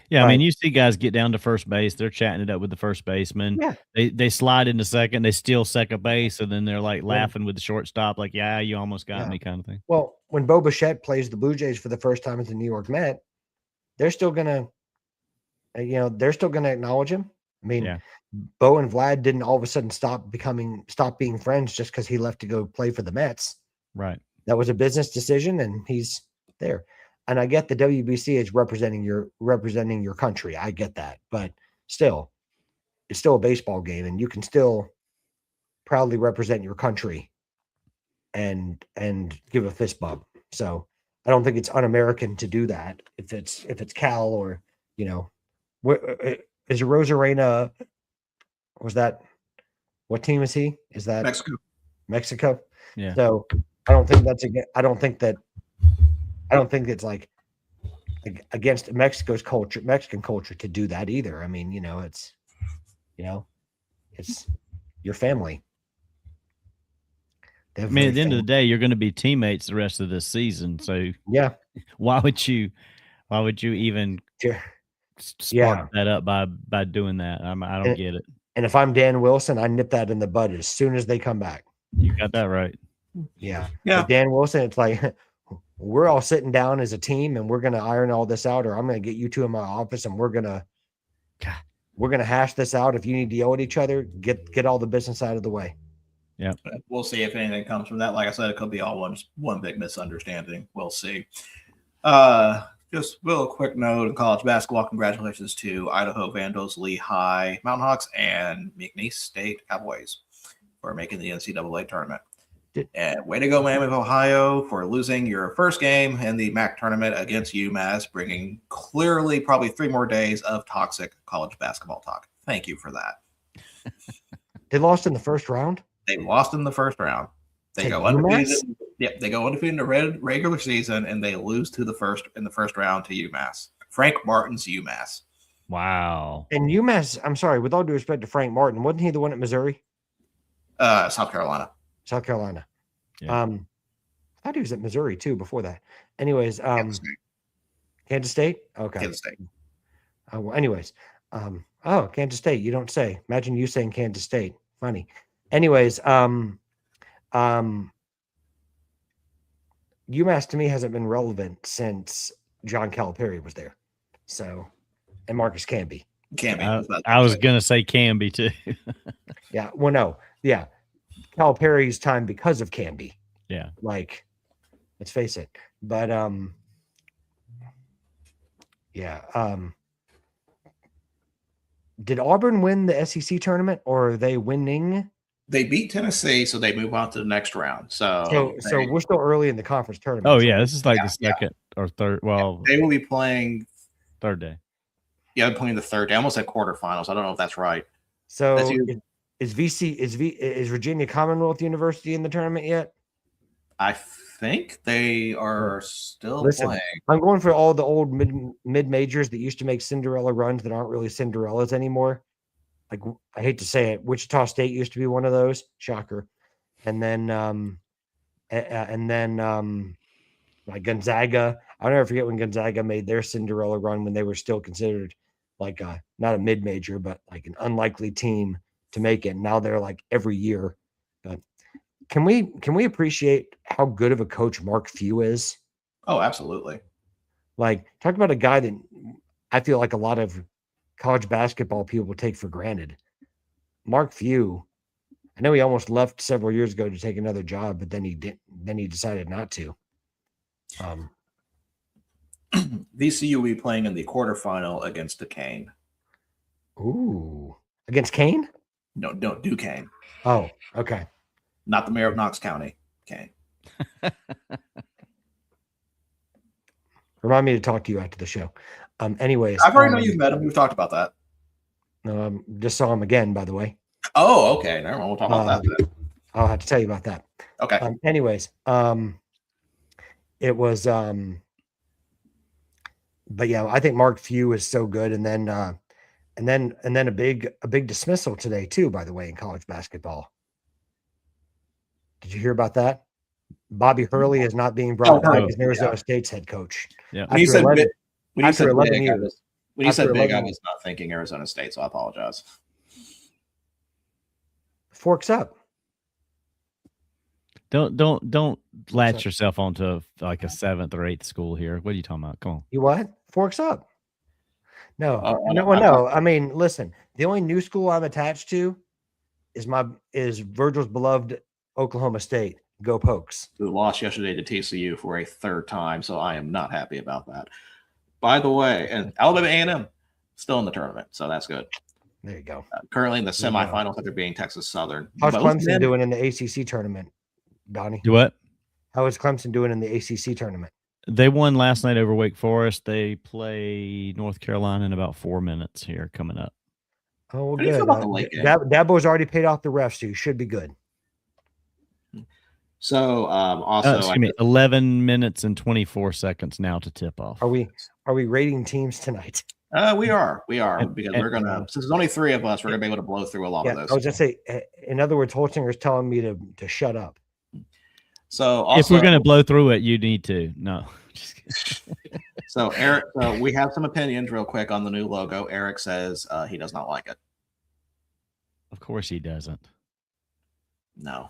yeah. I But mean, you see guys get down to first base, they're chatting it up with the first baseman. yeah, They slide into second, they steal second base, and then they're like when, laughing with the shortstop, like, yeah, you almost got yeah. me, kind of thing. Well, when Bo Bichette plays the Blue Jays for the first time as the New York Met, they're still gonna, they're still gonna acknowledge him. I mean, Yeah. Bo and Vlad didn't all of a sudden stop being friends just because he left to go play for the Mets. Right. That was a business decision, and he's there. And I get the WBC is representing your country. I get that, but still, it's still a baseball game, and you can still proudly represent your country and give a fist bump. So I don't think it's un-American to do that. If it's Cal or where is Rosarena? Was that what team is he? Is that Mexico? Yeah. So I don't think it's like against Mexican culture to do that either. I mean, it's your family. I mean, at the end of the day, you're going to be teammates the rest of this season. So yeah, why would you even spark that up by doing that? I don't get it. And if I'm Dan Wilson, I nip that in the bud as soon as they come back. You got that right. Yeah. Like Dan Wilson, it's like we're all sitting down as a team and we're going to iron all this out, or I'm going to get you two in my office and we're going to hash this out. If you need to yell at each other, get all the business out of the way. Yeah. We'll see if anything comes from that. Like I said, it could be all one big misunderstanding. We'll see. Just real quick note in college basketball, congratulations to Idaho Vandals, Lehigh Mountain Hawks, and McNeese State Cowboys for making the NCAA tournament. And way to go, Miami of Ohio, for losing your first game in the MAC tournament against UMass, bringing clearly probably 3 more days of toxic college basketball talk. Thank you for that. They lost in the first round? They lost in the first round. They go undefeated. Yep, they go undefeated in the regular season, and they lose in the first round to UMass. Frank Martin's UMass. Wow. And UMass, I'm sorry, with all due respect to Frank Martin, wasn't he the one at Missouri? South Carolina. South Carolina. Yeah. I thought he was at Missouri too before that. Anyways, Kansas State? Okay. Kansas State. Well, anyways, Kansas State, you don't say. Imagine you saying Kansas State. Funny. Anyways, UMass to me hasn't been relevant since John Calipari was there. So, and Marcus Camby. I was going to say Camby too. Yeah. Well, no. Yeah. Calipari's time because of Camby. Yeah. Like, let's face it. But, yeah. Did Auburn win the SEC tournament, or are they winning? They beat Tennessee, so they move on to the next round. So we're still early in the conference tournament. Oh yeah, this is like the second or third. Well, they will be playing third day. Yeah, they're playing the third day. I almost said quarterfinals. I don't know if that's right. So is Virginia Commonwealth University in the tournament yet? I think they are still playing. I'm going for all the old mid majors that used to make Cinderella runs that aren't really Cinderellas anymore. Like, I hate to say it, Wichita State used to be one of those. Shocker. And then like Gonzaga. I'll never forget when Gonzaga made their Cinderella run when they were still considered like not a mid major, but like an unlikely team to make it. Now they're like every year. But can we appreciate how good of a coach Mark Few is? Oh, absolutely. Like, talk about a guy that I feel like a lot of college basketball people take for granted. Mark Few, I know he almost left several years ago to take another job, but then he decided not to. VCU will be playing in the quarterfinal against Duquesne. Ooh, against Kane? No, Duquesne. Oh, okay. Not the mayor of Knox County, Kane. Remind me to talk to you after the show. Anyways, I've already know you've met him. We've talked about that. Just saw him again, by the way. Oh, okay. Never mind. We'll talk about that then. I'll have to tell you about that. Okay. Anyways, it was but yeah, I think Mark Few is so good, and then a big dismissal today too, by the way, in college basketball. Did you hear about that? Bobby Hurley is not being brought back as Arizona State's head coach. Yeah. When you said big, I was not thinking Arizona State, so I apologize. Forks up. Don't latch yourself onto like a 7th or 8th school here. What are you talking about? Come on. You what? Forks up. No. I mean, listen, the only new school I'm attached to is Virgil's beloved Oklahoma State. Go Pokes. Who lost yesterday to TCU for a 3rd time, so I am not happy about that. By the way, and Alabama A&M still in the tournament, so that's good. There you go. Currently in the semifinals after being Texas Southern. How's Clemson doing in the ACC tournament, Donnie? Do what? How is Clemson doing in the ACC tournament? They won last night over Wake Forest. They play North Carolina in about 4 minutes here coming up. Oh, well, good. How do you feel about the late game? Dabo's already paid off the refs, so you should be good. So also 11 minutes and 24 seconds now to tip off. Are we rating teams tonight? We are because we're gonna, since there's only 3 of us, we're gonna be able to blow through a lot of those. I was gonna say, in other words, Holzinger's telling me to shut up. So also, if we're gonna blow through it, you need to. No. Just kidding. So Eric, we have some opinions real quick on the new logo. Eric says he does not like it. Of course he doesn't. No.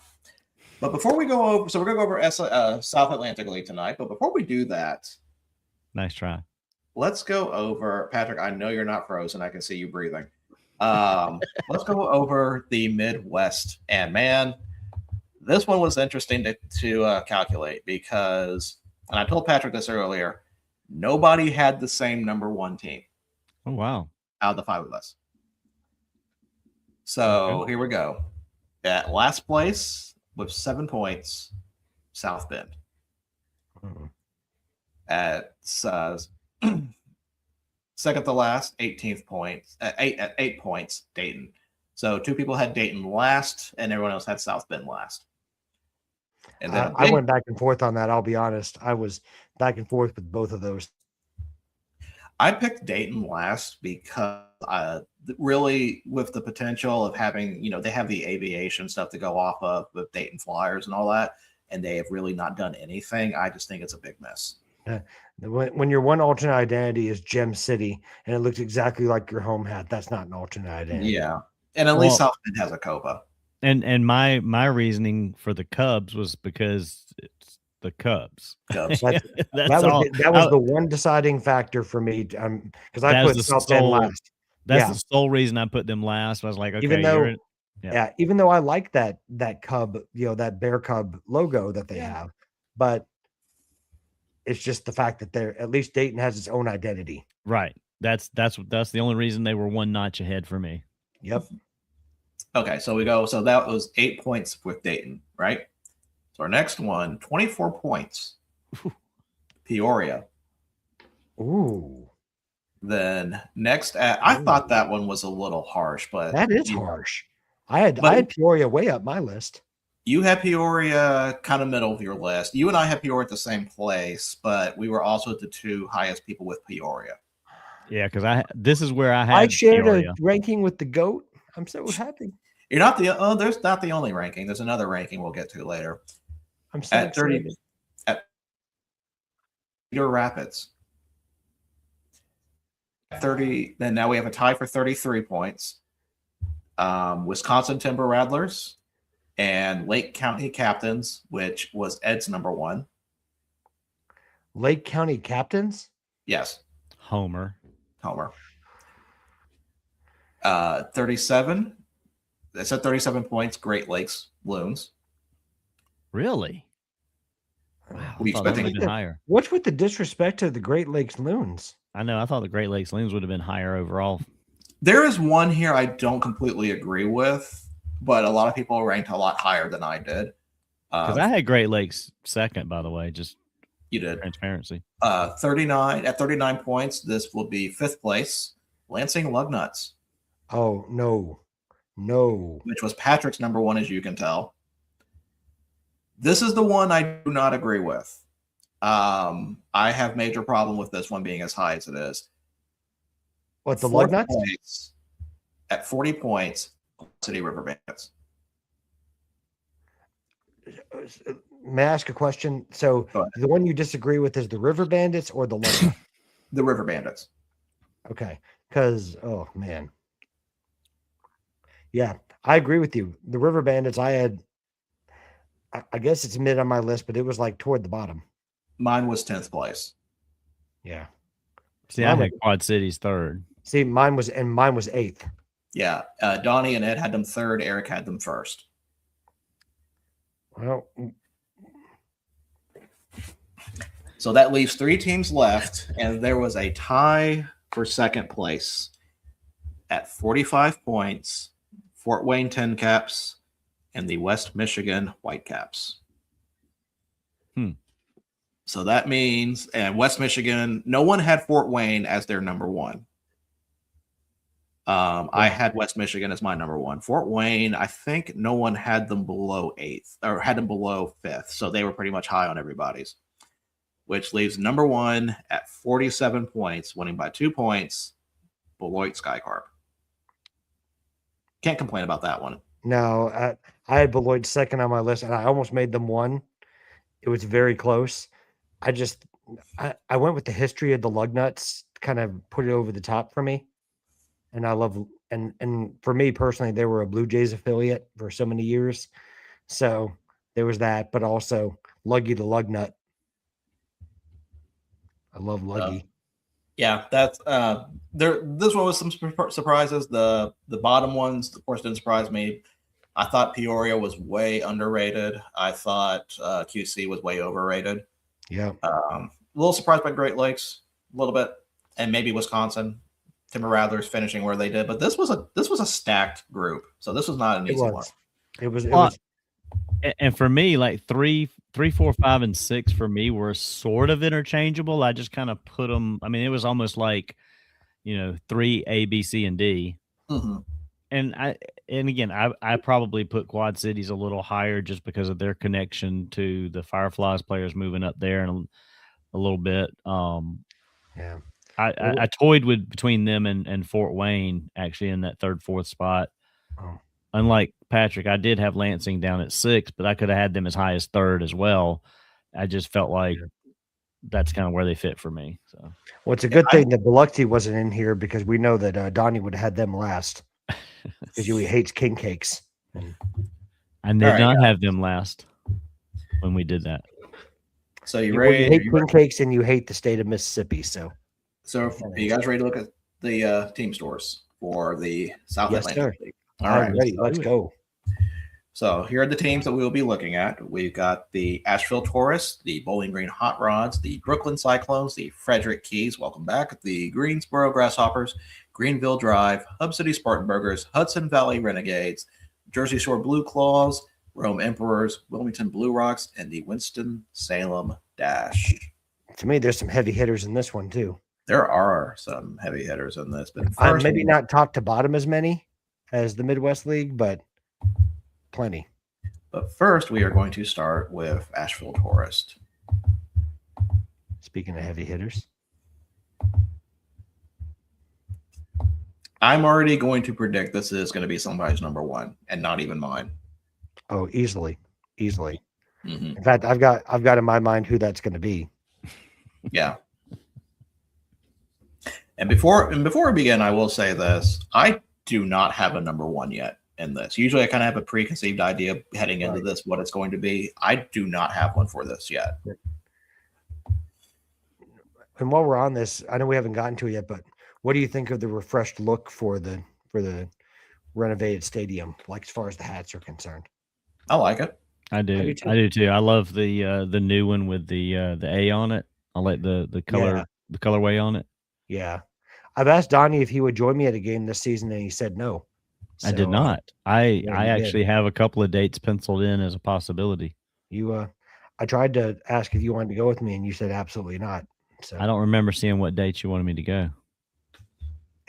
But before we go over, so we're going to go over South Atlantic League tonight. But before we do that, nice try. Let's go over, Patrick. I know you're not frozen. I can see you breathing. Let's go over the Midwest. And man, this one was interesting to calculate because, and I told Patrick this earlier, nobody had the same number 1 team. Oh, wow. Out of the 5 of us. So Here we go. At last place, with 7 points, South Bend. At second to last, 18th points, at 8 points, Dayton. So 2 people had Dayton last, and everyone else had South Bend last. And then I went back and forth on that. I'll be honest. I was back and forth with both of those. I picked Dayton last because really with the potential of having, they have the aviation stuff to go off of with Dayton Flyers and all that, and they have really not done anything. I just think it's a big miss. When your one alternate identity is Gem City and it looks exactly like your home hat, that's not an alternate identity. Yeah. And at least South Bend has a Copa. And my reasoning for the Cubs was because it's the Cubs. That was the one deciding factor for me, because I put South Bend last. That's the sole reason I put them last. I was like, okay, even though I like that Cub, that Bear Cub logo that they have, but it's just the fact that at least Dayton has its own identity. Right. That's the only reason they were 1 notch ahead for me. Yep. Okay, so we go. So that was 8 points with Dayton, right? So our next one, 24 points. Peoria. Ooh. Then next I thought that one was a little harsh, but that is harsh. I had Peoria way up my list. You had Peoria kind of middle of your list. You and I had Peoria at the same place, but we were also the 2 highest people with Peoria. Yeah, because this is where I shared Peoria. A ranking with the GOAT. I'm so happy. You're not there's not the only ranking. There's another ranking we'll get to later. I'm so excited. At Cedar Rapids. 30. Then now we have a tie for 33 points. Wisconsin Timber Rattlers and Lake County Captains, which was Ed's number 1. Lake County Captains? Yes. Homer. 37. They said 37 points. Great Lakes Loons. Really? Wow. We expecting it higher. What's with the disrespect to the Great Lakes Loons? I know. I thought the Great Lakes Loons would have been higher overall. There is one here I don't completely agree with, but a lot of people ranked a lot higher than I did. Because I had Great Lakes second, by the way. You did. Transparency. 39 points. This will be 5th place. Lansing Lugnuts. Oh, no. Which was Patrick's number 1, as you can tell. This is the one I do not agree with. I have major problem with this one being as high as it is. What, the Lugnuts? At 40 points, City River Bandits. May I ask a question? So the one you disagree with is the River Bandits or the Lugnuts? The River Bandits. Okay. Because, oh, man. Yeah, I agree with you. The River Bandits, I guess it's mid on my list, but it was like toward the bottom. Mine was 10th place. Yeah. See, I had Quad Cities 3rd. See, mine was 8th. Yeah. Donnie and Ed had them 3rd. Eric had them 1st. Well, so that leaves 3 teams left, and there was a tie for 2nd place at 45 points. Fort Wayne 10 Caps and the West Michigan Whitecaps. So that means, and West Michigan, no one had Fort Wayne as their number 1. I had West Michigan as my number 1. Fort Wayne, I think no one had them below 8th or had them below 5th. So they were pretty much high on everybody's, which leaves number 1 at 47 points, winning by 2 points, Beloit Skycarp. Can't complain about that one. No, I had Beloit 2nd on my list, and I almost made them 1. It was very close. I went with the history of the Lugnuts, kind of put it over the top for me. And I love, and for me personally, they were a Blue Jays affiliate for so many years. So there was that, but also Luggy the Lugnut. I love Luggy. Yeah, that's there. This one was some surprises. The bottom ones, of course, didn't surprise me. I thought Peoria was way underrated. I thought QC was way overrated. Yeah. A little surprised by Great Lakes, a little bit, and maybe Wisconsin. Timber Rattlers finishing where they did, but this was a stacked group, so this was not an easy one. It was. And for me, like 3, 4, 5, and 6 for me were sort of interchangeable. I just kind of put them. I mean, it was almost like, 3 A, B, C, and D. Mm-hmm. And again, I probably put Quad Cities a little higher just because of their connection to the Fireflies players moving up there and a little bit. Yeah. I toyed between them and Fort Wayne actually in that 3rd, 4th spot. Oh. Unlike Patrick, I did have Lansing down at 6, but I could have had them as high as 3rd as well. I just felt like that's kind of where they fit for me. So, well, it's a good thing that Biloxi wasn't in here because we know that Donnie would have had them last because he hates king cakes. I did not have them last when we did that. So you ready? You hate king cakes and you hate the state of Mississippi. So are you guys ready to look at the team stores for the South Atlantic League? All right, ready. Let's go. So here are the teams that we will be looking at. We've got the Asheville Taurus, the Bowling Green Hot Rods, the Brooklyn Cyclones, the Frederick Keys, welcome back, the Greensboro Grasshoppers, Greenville Drive, Hub City Spartanburgers, Hudson Valley Renegades, Jersey Shore Blue Claws, Rome Emperors, Wilmington Blue Rocks, and the Winston-Salem Dash. To me, there's some heavy hitters in this one, too. There are some heavy hitters in this. But maybe not top to bottom as many as the Midwest League, but plenty. But first, we are going to start with Asheville Taurus. Speaking of heavy hitters. I'm already going to predict this is going to be somebody's number 1 and not even mine. Oh, easily. Mm-hmm. In fact, I've got in my mind who that's going to be. Yeah. And before we begin, I will say this. I do not have a number 1 yet in this. Usually I kind of have a preconceived idea heading into this, what it's going to be. I do not have one for this yet. And while we're on this, I know we haven't gotten to it yet, but what do you think of the refreshed look for the renovated stadium, like as far as the hats are concerned? I like it. I do too. I love the new one with the A on it. I like the color, the colorway on it. Yeah. I've asked Donnie if he would join me at a game this season, and he said no. So, I did not. I actually have a couple of dates penciled in as a possibility. I tried to ask if you wanted to go with me, and you said absolutely not. So I don't remember seeing what dates you wanted me to go.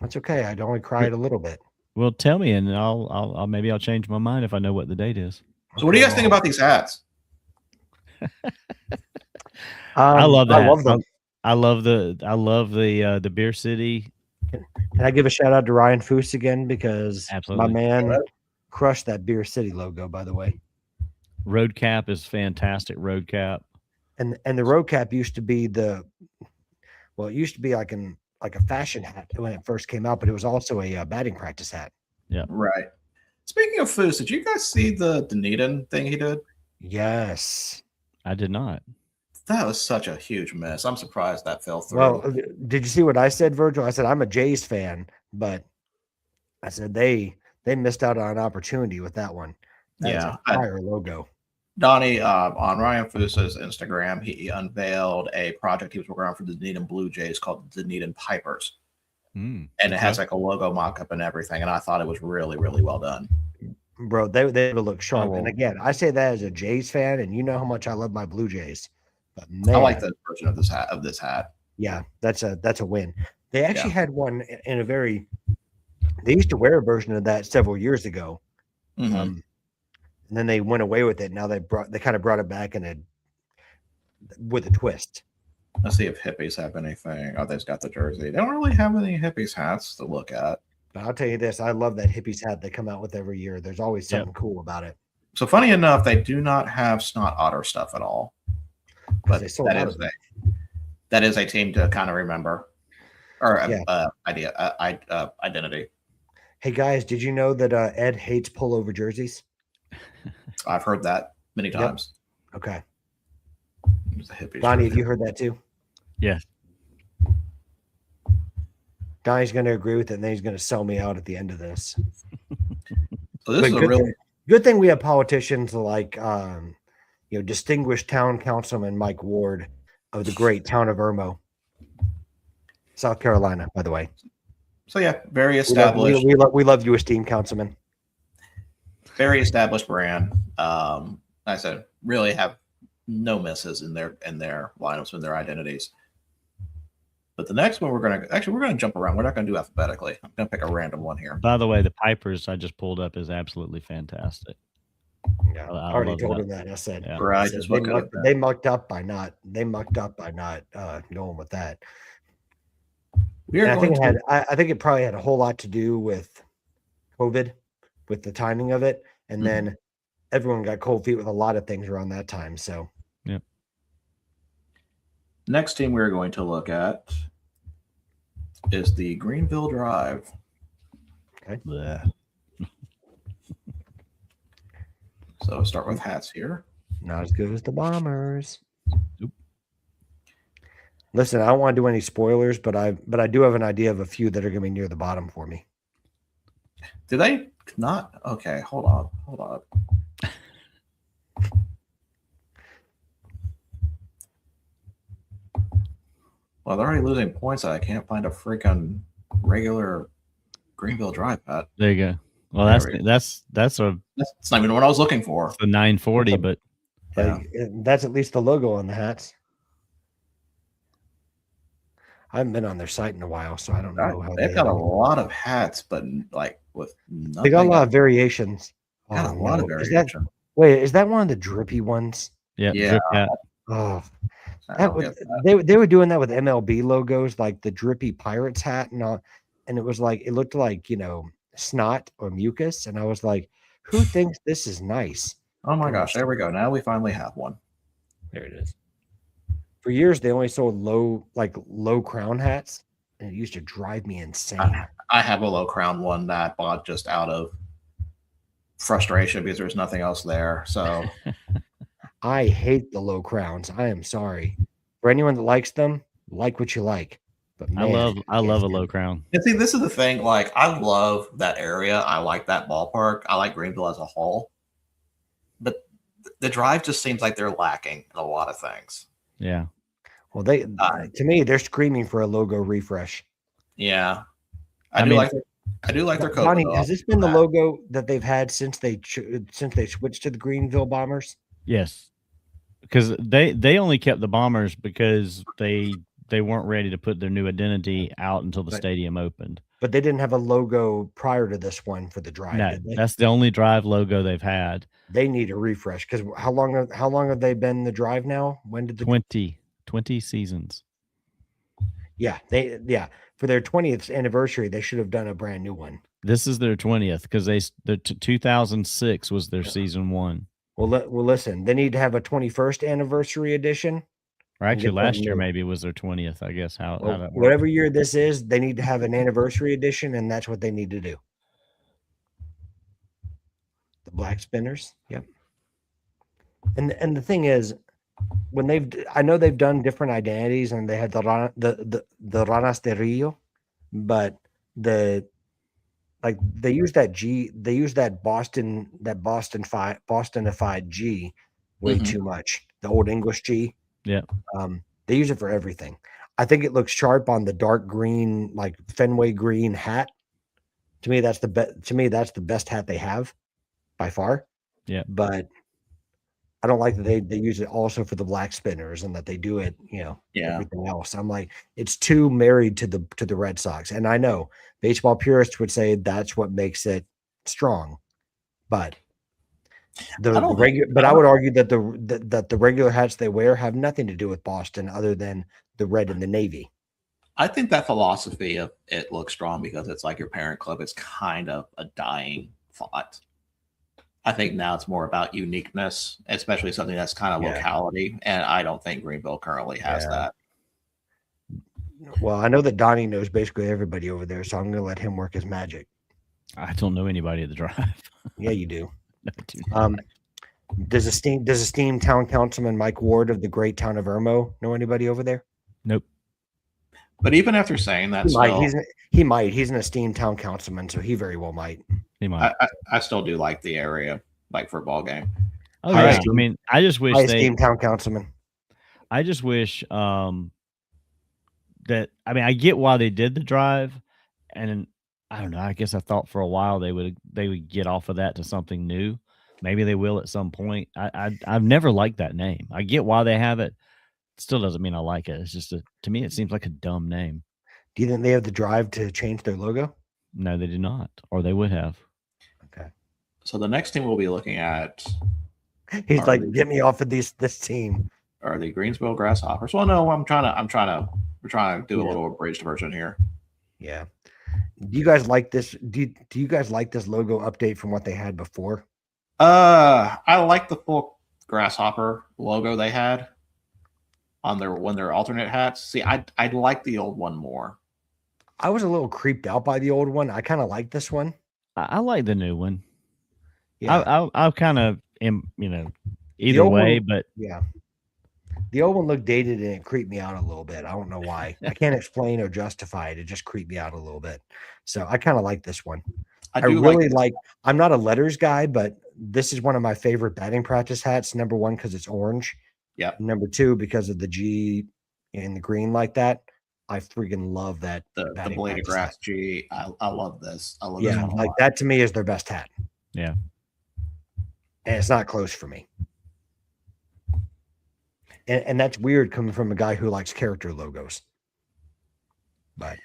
that's okay. I'd only cried a little bit. Well, tell me, and I'll maybe I'll change my mind if I know what the date is. So, what do you guys think about these hats? I love that. I love them. I love the Beer City. Can I give a shout out to Ryan Foose again, because Absolutely. my man crushed that Beer City logo, by the way. Road cap is fantastic. Road cap. And the road cap used to be it used to be like a fashion hat when it first came out, but it was also a batting practice hat. Yeah. Right. Speaking of Foose, did you guys see the Dunedin thing he did? Yes. I did not. That was such a huge miss. I'm surprised that fell through. Well, did you see what I said, Virgil? I said I'm a Jays fan, but I said they missed out on an opportunity with that one. That's a fire logo. Donnie, on Ryan Foose's Instagram, he unveiled a project he was working on for the Dunedin Blue Jays called the Dunedin Pipers. And it has like a logo mock-up and everything, and I thought it was really, really well done. Bro, they would look sharp. And again, I say that as a Jays fan, and you know how much I love my Blue Jays. But man, I like the version of this hat. Yeah, that's a win. They actually had one in a very. They used to wear a version of that several years ago, and then they went away with it. Now they kind of brought it back with a twist. Let's see if hippies have anything. Oh, they've got the jersey. They don't really have any hippies hats to look at. But I'll tell you this: I love that hippies hat they come out with every year. There's always something cool about it. So funny enough, they do not have Snot Otter stuff at all. But that is a team to kind of remember, or identity. Hey guys, did you know that Ed hates pullover jerseys? I've heard that many times. Okay. Hippie Donnie, have you heard that too? Yes. Donnie's going to agree with it, and then he's going to sell me out at the end of this. So this is a good thing we have politicians like distinguished town councilman Mike Ward of the great town of Irmo, South Carolina, by the way. So yeah, very established. We love you, esteemed councilman. Very established brand. Like I said, really have no misses in their lineups and their identities. But the next one we're gonna jump around. We're not gonna do alphabetically. I'm gonna pick a random one here. By the way, the Pipers I just pulled up is absolutely fantastic. Yeah, I already told him that. I said, right. They mucked up by not going with that. I think it probably had a whole lot to do with COVID, with the timing of it, and then everyone got cold feet with a lot of things around that time. So, yep. Next team we're going to look at is the Greenville Drive. Okay. So we'll start with hats here. Not as good as the Bombers. Nope. Listen, I don't want to do any spoilers, but I do have an idea of a few that are going to be near the bottom for me. Do they not? Okay, hold on. Well, they're already losing points. I can't find a freaking regular Greenville Drive hat. There you go. Well, that's not even what I was looking for. It's a 940, but that's at least the logo on the hats. I haven't been on their site in a while, so I don't know how they've got a lot of hats, but like with nothing. They got a lot of variations. Got a lot of variations. Is that one of the drippy ones? Yeah. Oh, they were doing that with MLB logos, like the drippy Pirates hat and all, and it was like it looked like snot or mucus, and I was like, who thinks this is nice? Oh my gosh, there we go. Now we finally have one. There it is. For years they only sold low crown hats, and it used to drive me insane. I have a low crown one that I bought just out of frustration because there's nothing else there. So I hate the low crowns. I am sorry. For anyone that likes them, like what you like. But man, I love a low crown. And see, this is the thing. Like, I love that area. I like that ballpark. I like Greenville as a whole. But the drive just seems like they're lacking in a lot of things. Yeah. Well, to me, they're screaming for a logo refresh. Yeah. I do like their coat. Donnie, has this been the logo that they've had since they switched to the Greenville Bombers? Yes. because they only kept the Bombers because they weren't ready to put their new identity out until the stadium opened. But they didn't have a logo prior to this one for the drive, No, did they? that's the only drive logo they've had. They need a refresh because how long have they been the drive now? When did the 20 seasons? Yeah, for their 20th anniversary, they should have done a brand new one. This is their 20th because the 2006 was their season 1. Well, listen, they need to have a 21st anniversary edition. Or actually, last year maybe was their 20th. I guess how that works. Whatever year this is, they need to have an anniversary edition, and that's what they need to do. The black spinners, yep. And the thing is, when I know they've done different identities, and they had the Ranas de Rio, but they use that G, they use that Bostonified G way too much. The old English G. Yeah. They use it for everything. I think it looks sharp on the dark green, like Fenway green hat. To me, that's the best hat they have by far. Yeah. But I don't like that they use it also for the black spinners and that they do it, everything else. I'm like, it's too married to the Red Sox. And I know baseball purists would say that's what makes it strong. But I would argue that the regular hats they wear have nothing to do with Boston other than the red and the navy. I think that philosophy of it looks strong because it's like your parent club is kind of a dying thought. I think now it's more about uniqueness, especially something that's kind of locality. And I don't think Greenville currently has that. Well, I know that Donnie knows basically everybody over there, so I'm going to let him work his magic. I don't know anybody at the drive. Yeah, you do. Does esteemed town councilman Mike Ward of the great town of Irmo know anybody over there? Nope. But even after saying that, he might. He's an esteemed town councilman, so he very well might. He might. I still do like the area, like football game. Oh, yeah. I mean, I just wish esteemed town councilman. I just wish that. I mean, I get why they did the drive, and I don't know. I guess I thought for a while they would get off of that to something new. Maybe they will at some point. I've never liked that name. I get why they have it. Still doesn't mean I like it. It's just to me, it seems like a dumb name. Do you think they have the drive to change their logo? No, they did not, or they would have. Okay. So the next team we'll be looking at. He's like, get me off of this team. Are the Greensboro Grasshoppers? Well, no, we're trying to do a little abridged version here. Yeah. Do you guys like this? Do you guys like this logo update from what they had before? I like the full grasshopper logo they had on their alternate hats. See, I like the old one more. I was a little creeped out by the old one. I kind of like this one. I like the new one. Yeah. I kind of am, either way, but yeah. The old one looked dated and it creeped me out a little bit. I don't know why. I can't explain or justify it. It just creeped me out a little bit. So I kind of like this one. I really like. I'm not a letters guy, but this is one of my favorite batting practice hats. Number one, because it's orange. Yeah. Number two, because of the G in the green like that. I freaking love that. The blade of grass hat. G. I love this. I love this one. Like that to me is their best hat. Yeah. And it's not close for me. And that's weird coming from a guy who likes character logos. But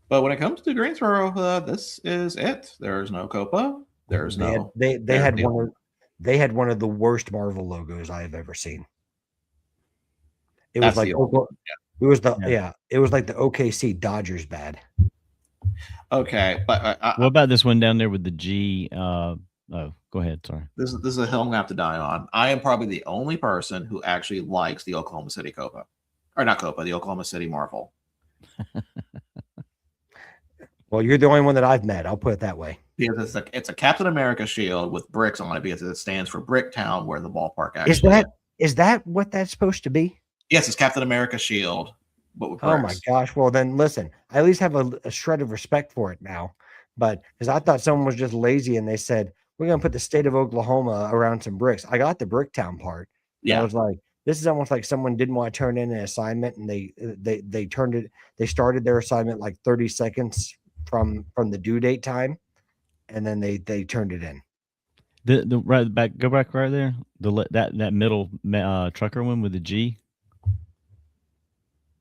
when it comes to Greensboro, this is it. There's no Copa. There's no. They had one of the worst Marvel logos I have ever seen. It was like it was like the OKC Dodgers bad. Okay, but what about this one down there with the G? Go ahead. Sorry. This is a hill I'm gonna have to die on. I am probably the only person who actually likes the Oklahoma City Copa, or not Copa, the Oklahoma City Marvel. Well, you're the only one that I've met. I'll put it that way. Because it's a Captain America shield with bricks on it because it stands for Bricktown, where the ballpark actually is. Is that what that's supposed to be? Yes, it's Captain America shield, but with bricks. Oh my gosh! Well, then listen. I at least have a shred of respect for it now. But because I thought someone was just lazy and they said we're gonna put the state of Oklahoma around some bricks. I got the Bricktown part. Yeah, I was like, this is almost like someone didn't want to turn in an assignment and they turned it. They started their assignment like 30 seconds from the due date time, and then they turned it in. The right back, go back right there. That middle trucker one with the G.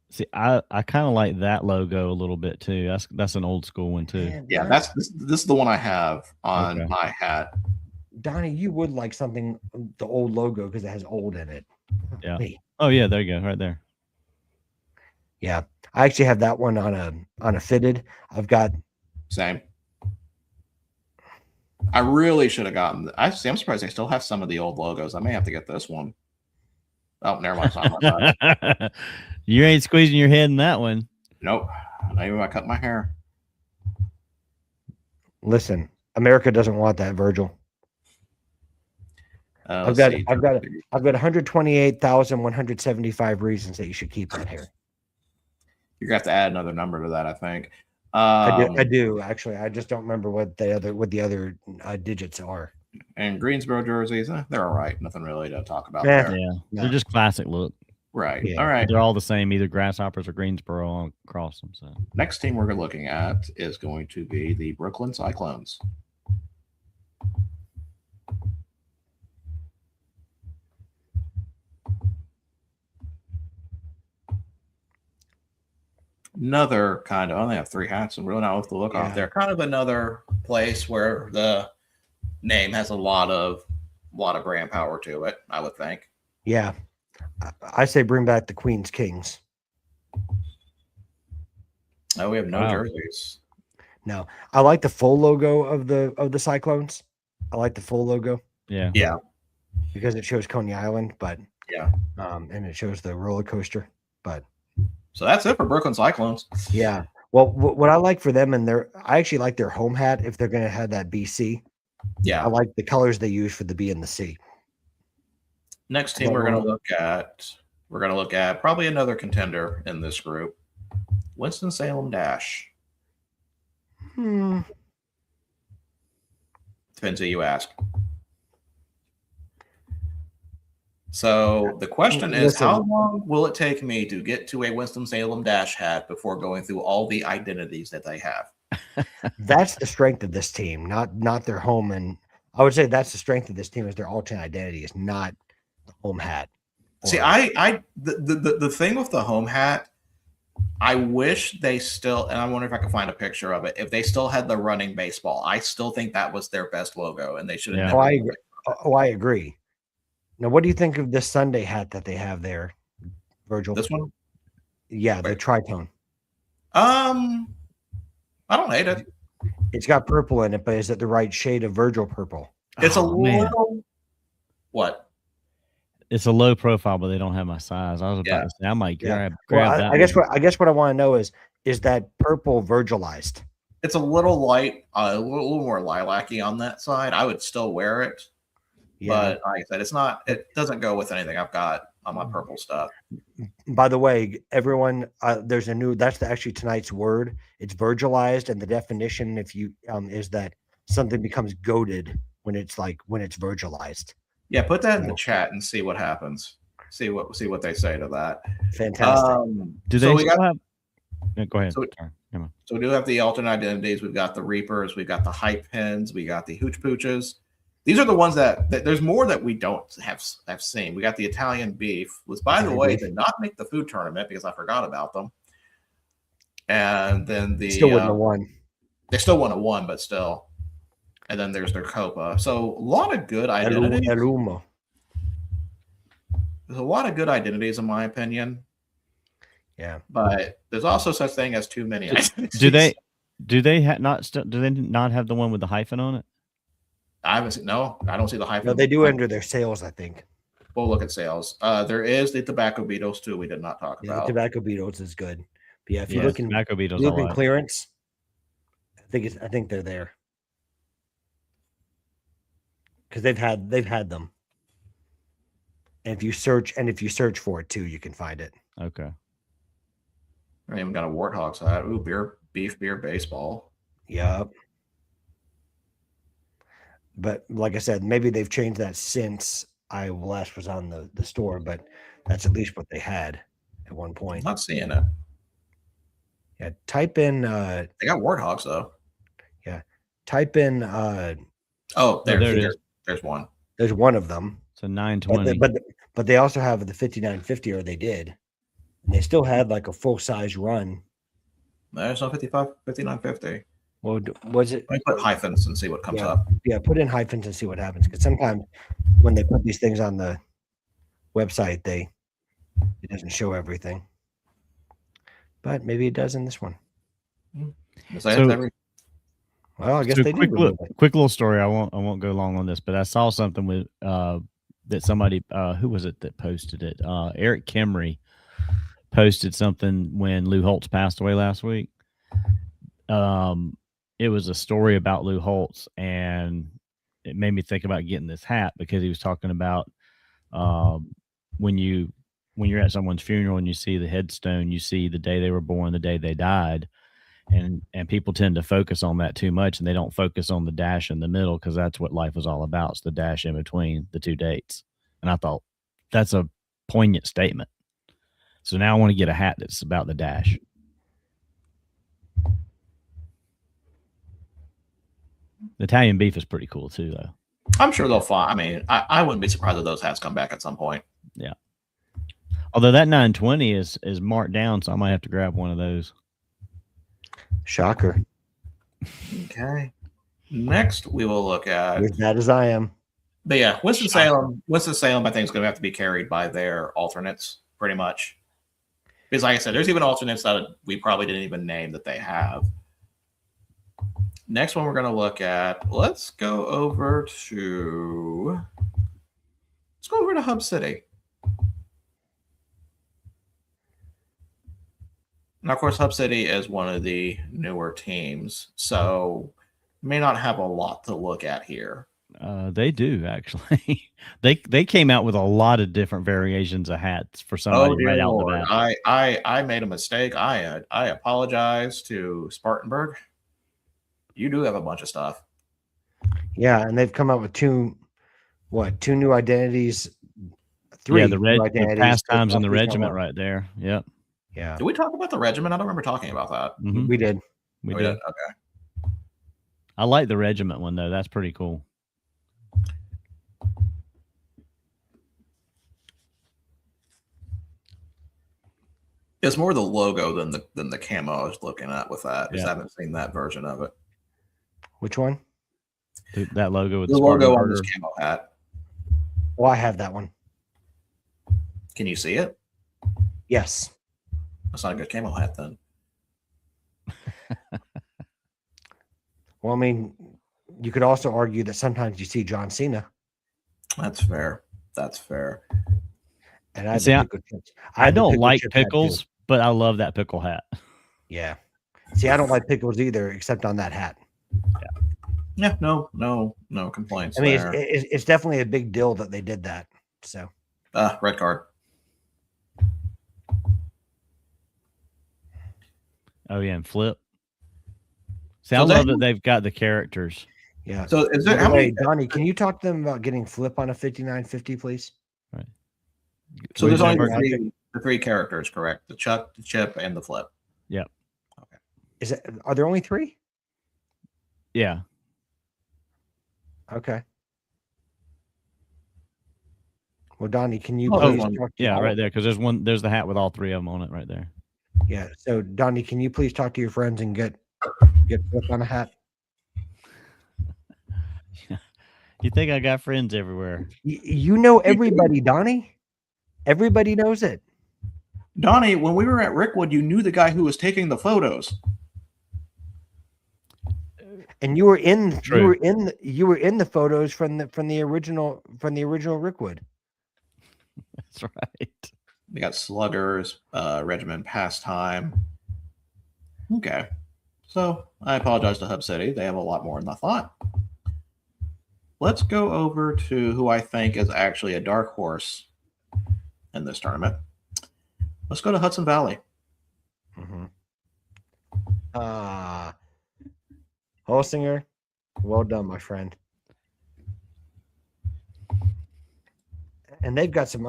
See, I kind of like that logo a little bit too. That's an old school one too. Man, Yeah, this is the one I have on my hat. Donnie, you would like something, the old logo, because it has old in it. Yeah. Oh yeah, there you go, right there. Yeah, I actually have that one on a fitted. I've got same. I really should have gotten. I'm surprised they still have some of the old logos. I may have to get this one. Oh, never mind. It's not my side. You ain't squeezing your head in that one. Nope. Not even when I cut my hair. Listen, America doesn't want that, Virgil. I've got 128,175 reasons that you should keep that hair. You're gonna have to add another number to that, I think. I do actually. I just don't remember what the other digits are. And Greensboro jerseys, they're all right. Nothing really to talk about there. there. Yeah, they're just classic look. Right. Yeah. All right. They're all the same, either Grasshoppers or Greensboro across them. So next team we're looking at is going to be the Brooklyn Cyclones. Another kind of, I only have 3 hats and really not what to look off there. Kind of another place where the name has a lot of brand power to it, I would think. Yeah. I say bring back the Queens Kings. Oh, we have no jerseys. No. I like the full logo of the Cyclones. I like the full logo. Yeah. Yeah. Because it shows Coney Island, but yeah. And it shows the roller coaster, but so that's it for Brooklyn Cyclones. Yeah. Well, what I like for them, I actually like their home hat if they're going to have that BC. Yeah. I like the colors they use for the B and the C. Next team we're going to look at probably another contender in this group. Winston-Salem Dash. Depends who you ask. So the question is, how long will it take me to get to a Winston-Salem Dash hat before going through all the identities that they have? That's the strength of this team, not their home. And I would say that's the strength of this team is their alternate identity is not the home hat. See, the thing with the home hat, I wish they still, and I wonder if I can find a picture of it. If they still had the running baseball, I still think that was their best logo, and they should have. I agree. Now, what do you think of this Sunday hat that they have there, Virgil? This one? Yeah, the tritone. I don't hate it. It's got purple in it, but is it the right shade of Virgil purple? It's a little. What? It's a low profile, but they don't have my size. I was about to say I might grab that. I guess what I want to know is that purple Virgilized? It's a little light, a little more lilac-y on that side. I would still wear it. Yeah. But like I said, it doesn't go with anything I've got on my purple stuff. By the way, everyone, there's that's actually tonight's word. It's Virgilized, and the definition, if you is that something becomes goated when it's Virgilized. Yeah, put that in the chat and see what happens. See what they say to that. Fantastic. Do they have? No, go ahead. So we do have the alternate identities. We've got the Reapers. We've got the Hype Pins. We got the Hooch Pooches. These are the ones that there's more that we don't have seen. We got the Italian Beef, which, by the way, did not make the food tournament because I forgot about them. And then still wouldn't have won. They still wouldn't have won, but still. And then there's their Copa. So a lot of good identities. There's a lot of good identities, in my opinion. Yeah, but there's also such thing as too many identities. Do they not have the one with the hyphen on it? I haven't seen. No, I don't see the hyphen. No, they do under their sales, I think. We'll look at sales. There is the Tobacco Beetles too. We did not talk about. The Tobacco Beetles is good. But yeah, if you look in Tobacco Beetles, clearance, I think they're there because they've had them. And if you search for it too, you can find it. Okay. I even got a Warthogs hat. Ooh, beef, baseball. Yep. But like I said, maybe they've changed that since I last was on the store, but that's at least what they had at one point. I'm not seeing it. Yeah, type in they got Warthogs though. Yeah. Type in there it is. There's one. There's one of them. So 920. But they also have the 5950, or they did. And they still had like a full size run. There's no 5950. Well, was it? Let me put hyphens and see what comes up. Yeah, put in hyphens and see what happens. Because sometimes when they put these things on the website, it doesn't show everything. But maybe it does in this one. Well, I guess they do. Quick little story. I won't go long on this, but I saw something with that somebody who was it that posted it? Eric Kimry posted something when Lou Holtz passed away last week. It was a story about Lou Holtz, and it made me think about getting this hat because he was talking about when you're at someone's funeral and you see the headstone, you see the day they were born, the day they died. And people tend to focus on that too much, and they don't focus on the dash in the middle, because that's what life is all about. It's the dash in between the two dates. And I thought that's a poignant statement. So now I want to get a hat that's about the dash. The Italian beef is pretty cool too, though. I'm sure they'll find. I mean, I wouldn't be surprised if those hats come back at some point. Yeah. Although that 920 is marked down, so I might have to grab one of those. Shocker. Okay. Next, we will look at. As bad as I am. But yeah, Winston-Salem, I think, is going to have to be carried by their alternates, pretty much. Because, like I said, there's even alternates that we probably didn't even name that they have. Next one we're going to look at. Let's go over to Hub City. And of course, Hub City is one of the newer teams, so may not have a lot to look at here. They do, actually. they came out with a lot of different variations of hats for somebody right out the bat. I made a mistake. I apologize to Spartanburg. You do have a bunch of stuff. Yeah, and they've come up with two new identities. Three. Yeah, the pastimes and the regiment right there. Yep. Yeah. Did we talk about the regiment? I don't remember talking about that. Mm-hmm. We did. We did. Okay. I like the regiment one though. That's pretty cool. It's more the logo than the camo I was looking at with that. Yeah. I haven't seen that version of it. Which one? That logo with the logo on this camo hat. Oh, I have that one. Can you see it? Yes. That's not a good camo hat then. Well, I mean, you could also argue that sometimes you see John Cena. That's fair. And I don't like pickles, but I love that pickle hat. Yeah. See, I don't like pickles either, except on that hat. Yeah. No complaints. I mean, it's definitely a big deal that they did that. So. Red card. Oh yeah, and Flip. See, I love that they've got the characters. Yeah. So is there how many? Donnie, can you talk to them about getting Flip on a 5950, please? Right. So there's only three characters, correct? The Chuck, the Chip, and the Flip. Yep. Okay. Are there only three? Yeah. Okay. Well, Donnie, can you please talk to right there, because there's the hat with all three of them on it right there. Yeah. So Donnie, can you please talk to your friends and get Flip on a hat? You think I got friends everywhere? You know everybody, Donnie. Everybody knows it. Donnie, when we were at Rickwood, you knew the guy who was taking the photos. And you were in the photos from the original Rickwood. That's right. We got Sluggers, Regiment Pastime. Okay. So I apologize to Hub City. They have a lot more than I thought. Let's go over to who I think is actually a dark horse in this tournament. Let's go to Hudson Valley. Mm-hmm. Holsinger, well done, my friend. And they've got some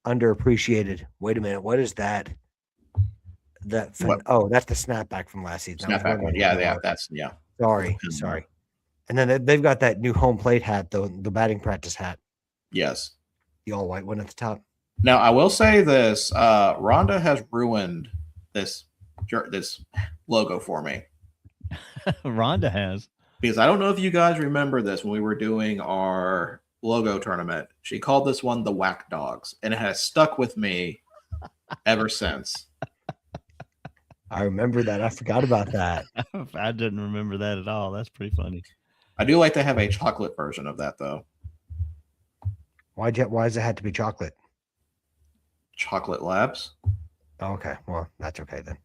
underappreciated. Wait a minute, what is that? That's the snapback from last season. Snapback one, yeah. That's Sorry. And then they've got that new home plate hat, though, the batting practice hat, Yes. the all white one at the top. Now I will say this: Rhonda has ruined this logo for me. Rhonda has. Because I don't know if you guys remember this when we were doing our logo tournament. She called this one the Whack Dogs, and it has stuck with me ever since. I remember that. I forgot about that. I didn't remember that at all. That's pretty funny. I do like to have a chocolate version of that, though. Why does it have to be chocolate? Chocolate Labs. Okay, well, that's okay then.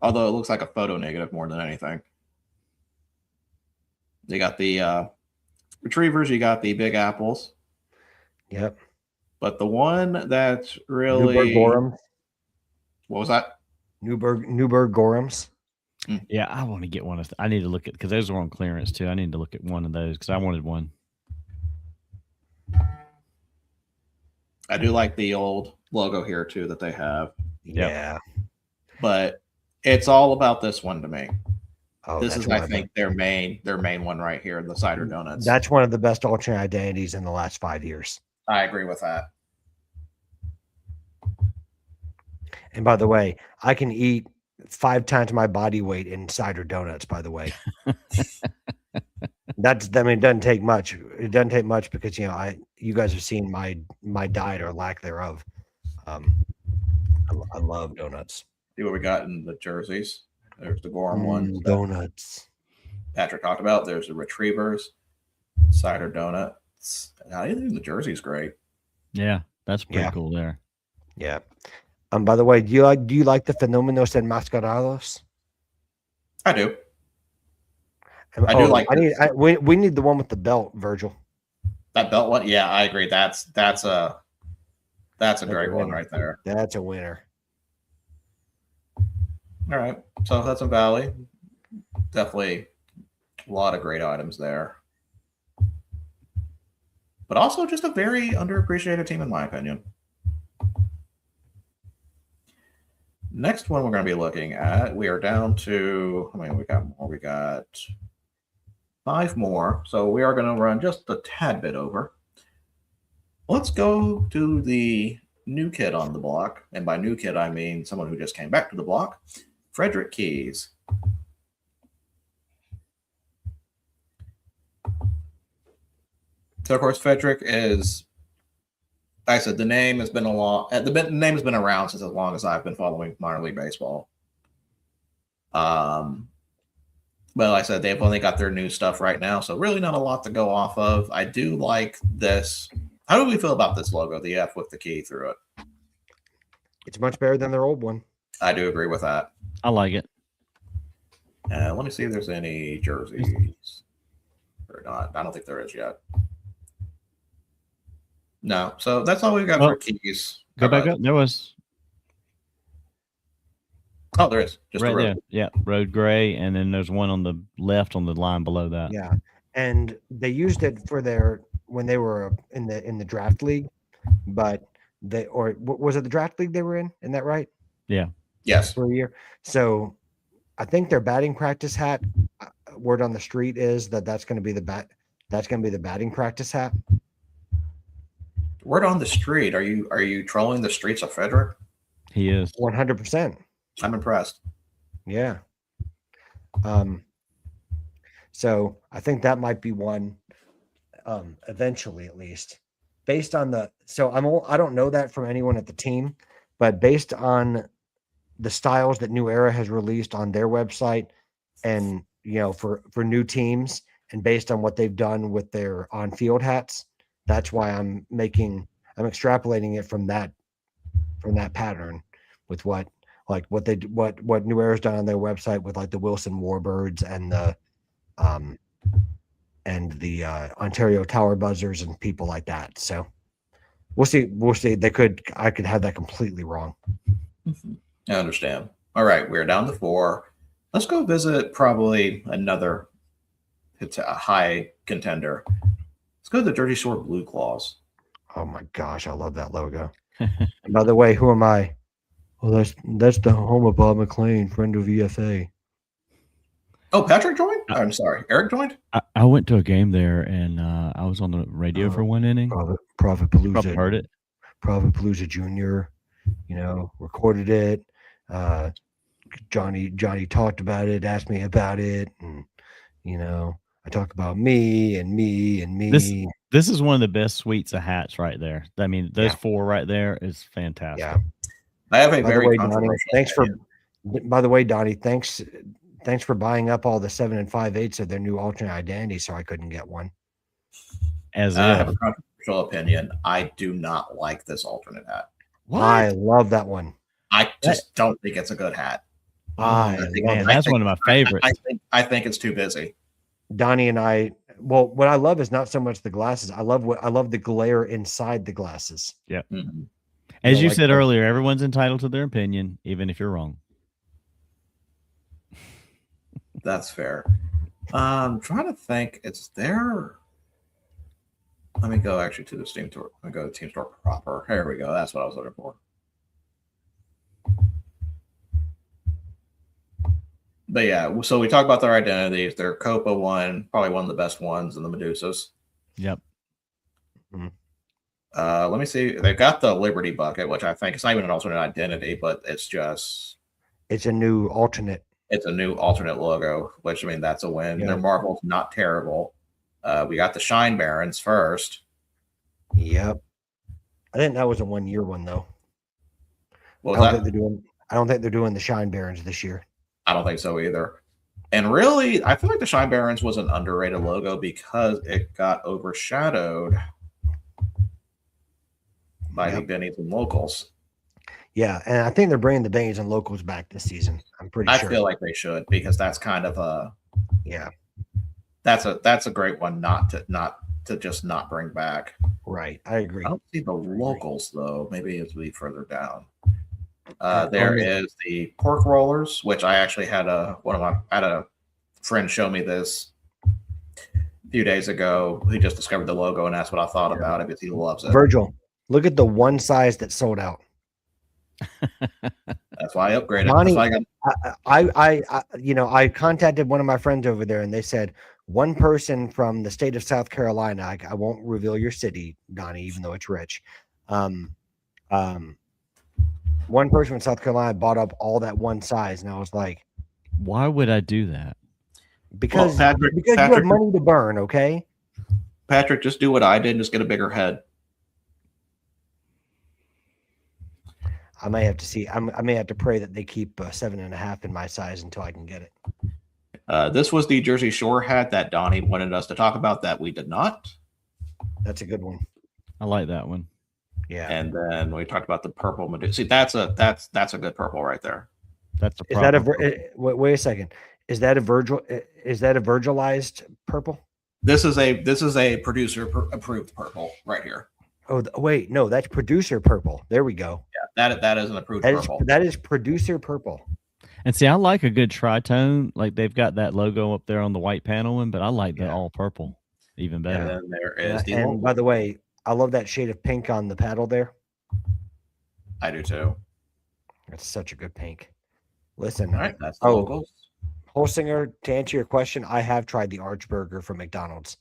Although it looks like a photo negative more than anything. You got the retrievers, you got the big apples. Yep. But the one that's really Newberg Gorhams. What was that? Newberg Gorhams. Yeah, I want to get one of. I need to look at, because those are on clearance too. I need to look at one of those because I wanted one. I do like the old logo here too that they have. Yeah. But it's all about this one to me. Oh, this is, I think, their main one right here, the cider donuts. That's one of the best alternate identities in the last 5 years. I agree with that. And by the way, I can eat 5 times my body weight in cider donuts, by the way. It doesn't take much. It doesn't take much because, you guys have seen my diet or lack thereof. I love donuts. See what we got in the jerseys. There's the Gorham one. Donuts. Patrick talked about. There's the retrievers, cider donuts. I think the jersey's great. Yeah, that's pretty cool there. Yeah. By the way, do you like the Fenómenos Enmascarados? I do. I do like. We need the one with the belt, Virgil. That belt one, yeah, I agree. That's a great one right there. That's a winner. All right, so Hudson Valley, definitely a lot of great items there, but also just a very underappreciated team in my opinion. Next one we're going to be looking at, we are down to, we got more. We got 5 more, so we are going to run just a tad bit over. Let's go to the new kid on the block, and by new kid I mean someone who just came back to the block, Frederick Keys. So of course Frederick is, like I said, the name has been the name has been around since as long as I've been following minor league baseball. But like I said, they've only got their new stuff right now, so really not a lot to go off of. I do like this. How do we feel about this logo, the F with the key through it? It's much better than their old one. I do agree with that. I like it. Let me see if there's any jerseys or not. I don't think there is yet. No, so that's all we've got for Keys. Go back up. There was. Oh, there is. Just right there. Yeah, road gray, and then there's one on the left on the line below that. Yeah, and they used it for when they were in the draft league, but was it the draft league they were in? Isn't that right? Yeah. Yes. For a year. So I think their batting practice hat, word on the street is that's going to be the batting practice hat. Word on the street. Are you trolling the streets of Frederick? He is 100%. I'm impressed. Yeah. So I think that might be one, eventually at least, based on I don't know that from anyone at the team, but based on the styles that New Era has released on their website, and for new teams, and based on what they've done with their on-field hats, that's why I'm extrapolating it from that pattern with what New Era's done on their website with like the Wilson Warbirds and the Ontario Tower Buzzers and people like that. So we'll see. I could have that completely wrong. I understand. All right, we're down to 4. Let's go visit probably another high contender. Let's go to the Jersey Shore Blue Claws. Oh my gosh, I love that logo. And by the way, who am I? Well, that's the home of Bob McLean, friend of EFA. Oh, Patrick joined? I'm sorry. Eric joined? I went to a game there, and I was on the radio for one inning. Prophet Probably Palooza. heard it. Prophet Palooza Jr., recorded it. Johnny talked about it, asked me about it, and I talk about me and me and me. This is one of the best suites of hats right there. I mean, those four right there is fantastic. Yeah. I have a By very the way, controversial Donnie, thanks for buying up all the 7 5/8 of their new alternate identity, so I couldn't get one. I have a controversial opinion. I do not like this alternate hat. What? I love that one. I just don't think it's a good hat. That's one of my favorites. I think it's too busy. Donnie and I. Well, what I love is not so much the glasses. I love the glare inside the glasses. Yeah. Mm-hmm. As you said earlier, everyone's entitled to their opinion, even if you're wrong. That's fair. I'm trying to think. It's there. Let me go actually to the Steam store. Let me go to Team Store proper. Here we go. That's what I was looking for. But yeah, so we talk about their identities. Their Copa one, probably one of the best ones, and the Medusas. Yep. Mm-hmm. Let me see. They've got the Liberty bucket, which I think it's not even an alternate identity, but it's a new alternate. It's a new alternate logo, which that's a win. Yeah. Their Marvel's not terrible. We got the Shine Barons first. Yep. I think that was a 1-year one though. What was I don't think they're doing the Shine Barons this year. I don't think so either. And really, I feel like the Shine Barons was an underrated logo because it got overshadowed by the Bennies and Locals. Yeah, and I think they're bringing the Bennies and Locals back this season. I'm pretty sure. I feel like they should, because that's kind of a that's a great one not to just not bring back. Right, I agree. I don't see the Locals though. Maybe it's be further down. There is the pork rollers, which I actually had a friend show me this a few days ago. He just discovered the logo and asked what I thought about it because he loves it. Virgil, look at the one size that sold out. That's why I upgraded. Donnie, I contacted one of my friends over there, and they said one person from the state of South Carolina. I won't reveal your city, Donnie, even though it's rich. One person from South Carolina bought up all that one size, and I was like, "Why would I do that?" Because Patrick, you have money to burn. Okay, Patrick, just do what I did and just get a bigger head. I may have to see. I may have to pray that they keep 7.5 in my size until I can get it. This was the Jersey Shore hat that Donnie wanted us to talk about that we did not. That's a good one. I like that one. Yeah. And then we talked about the purple Medusa. See, that's a good purple right there. That's a is that a wait a second. Is that a Virgilized purple? This is a producer approved purple right here. Oh wait, no, that's producer purple. There we go. Yeah, that is an approved purple. That is producer purple. And see, I like a good tritone. Like they've got that logo up there on the white panel one, but I like the all purple even better. And then there is and by the way, I love that shade of pink on the paddle there. I do too. That's such a good pink. Listen, all right, that's the locals. Holsinger, to answer your question, I have tried the Arch Burger from McDonald's.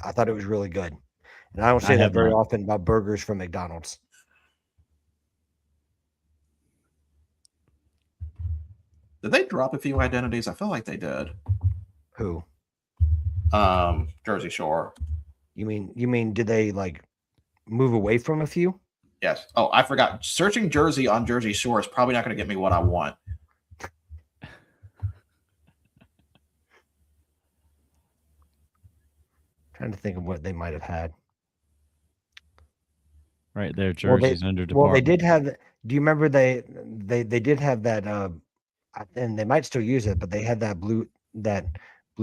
I thought it was really good. And I don't say that very often about burgers from McDonald's. Did they drop a few identities? I feel like they did. Who? Jersey Shore. You mean did they like move away from a few? Yes. Oh, I forgot. Searching Jersey on Jersey Shore is probably not going to get me what I want. Trying to think of what they might have had. Right there, Jersey's under department. Well, they did have. Do you remember they did have that? And they might still use it, but they had that blue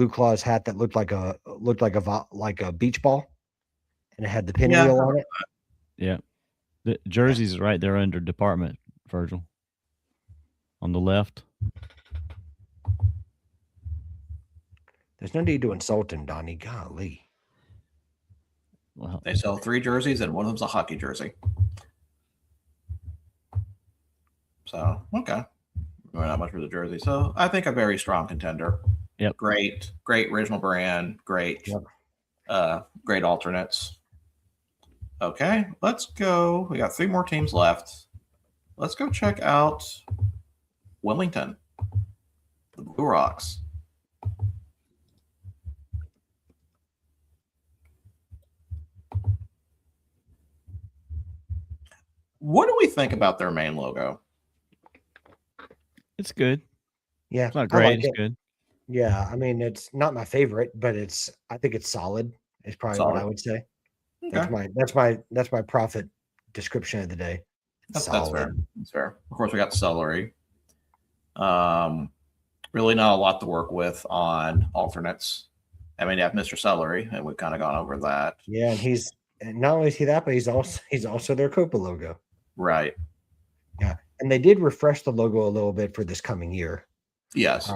claws hat that looked like a beach ball, and it had the pinwheel on it. Yeah, the Jersey's right there under department, Virgil. On the left. There's no need to insult him, Donnie. Golly. Well, they sell 3 jerseys, and one of them's a hockey jersey. So, okay. Not much for the jersey. So, I think a very strong contender. Yep. Great original brand. Great, great alternates. Okay, let's go. We got 3 more teams left. Let's go check out Wilmington, the Blue Rocks. What do we think about their main logo? It's good. Yeah, It's not great. like it's it. good. Yeah, I mean, it's not my favorite, but I think it's solid. It's probably what I would say. Okay. That's my profit description of the day. That's fair. That's fair. Of course, we got celery. Really not a lot to work with on alternates. I mean, you have Mr. Celery, and we've kind of gone over that. Yeah, and not only is he that, but he's also their Copa logo. Right. Yeah, and they did refresh the logo a little bit for this coming year. Yes.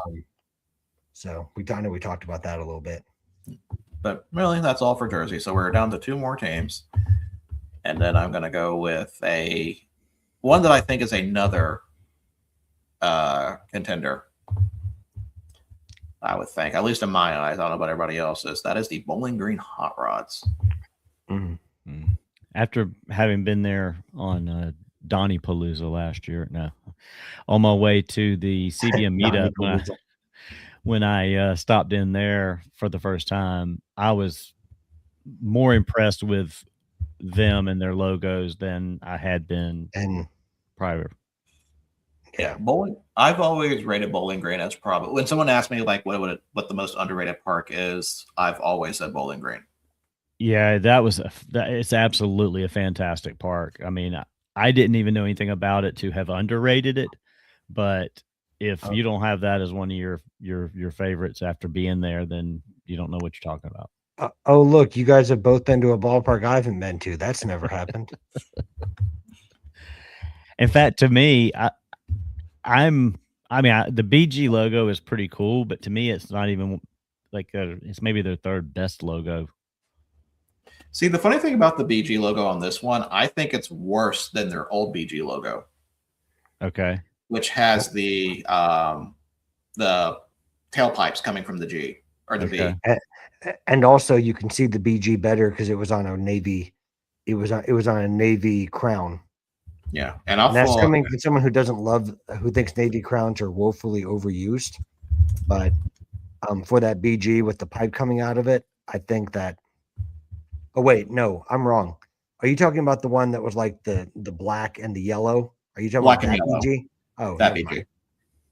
So I know we talked about that a little bit. But really, that's all for Jersey. So we're down to 2 more teams. And then I'm going to go with one that I think is another contender. I would think, at least in my eyes. I don't know about everybody else's. That is the Bowling Green Hot Rods. Mm-hmm. After having been there on Donnie Palooza last year, on my way to the CDM meetup, when I stopped in there for the first time, I was more impressed with them and their logos than I had been prior. Yeah, bowling. I've always rated Bowling Green as probably, when someone asks me like what the most underrated park is, I've always said Bowling Green. Yeah, it's absolutely a fantastic park. I mean, I didn't even know anything about it to have underrated it, but if you don't have that as one of your favorites after being there, then you don't know what you're talking about. Oh, look, you guys have both been to a ballpark I haven't been to. That's never happened. In fact, to me, the BG logo is pretty cool, but to me, it's not even like it's maybe their 3rd best logo. See, the funny thing about the BG logo on this one, I think it's worse than their old BG logo. Okay. Which has the tailpipes coming from the G or the V. And also you can see the BG better because it was on a navy. It was on a navy crown. Yeah, and that's coming from someone who thinks navy crowns are woefully overused. But for that BG with the pipe coming out of it, I think that. Oh wait, no, I'm wrong. Are you talking about the one that was like the black and the yellow? Are you talking black about that BG? Oh, that BG. Mind.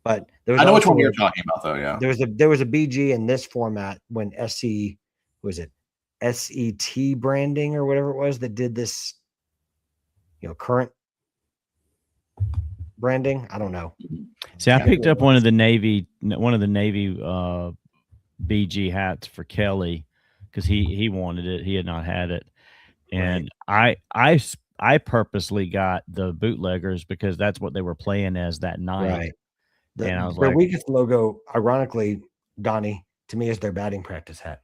But there was I know which one you're talking about, though. Yeah, there was a BG in this format when SET branding or whatever it was that did this, current branding. I don't know. See, I picked up one of the Navy BG hats for Kelly because he wanted it. He had not had it, and right. I purposely got the bootleggers because that's what they were playing as that night. Right. And I was their weakest logo, ironically, Donnie, to me, is their batting practice hat.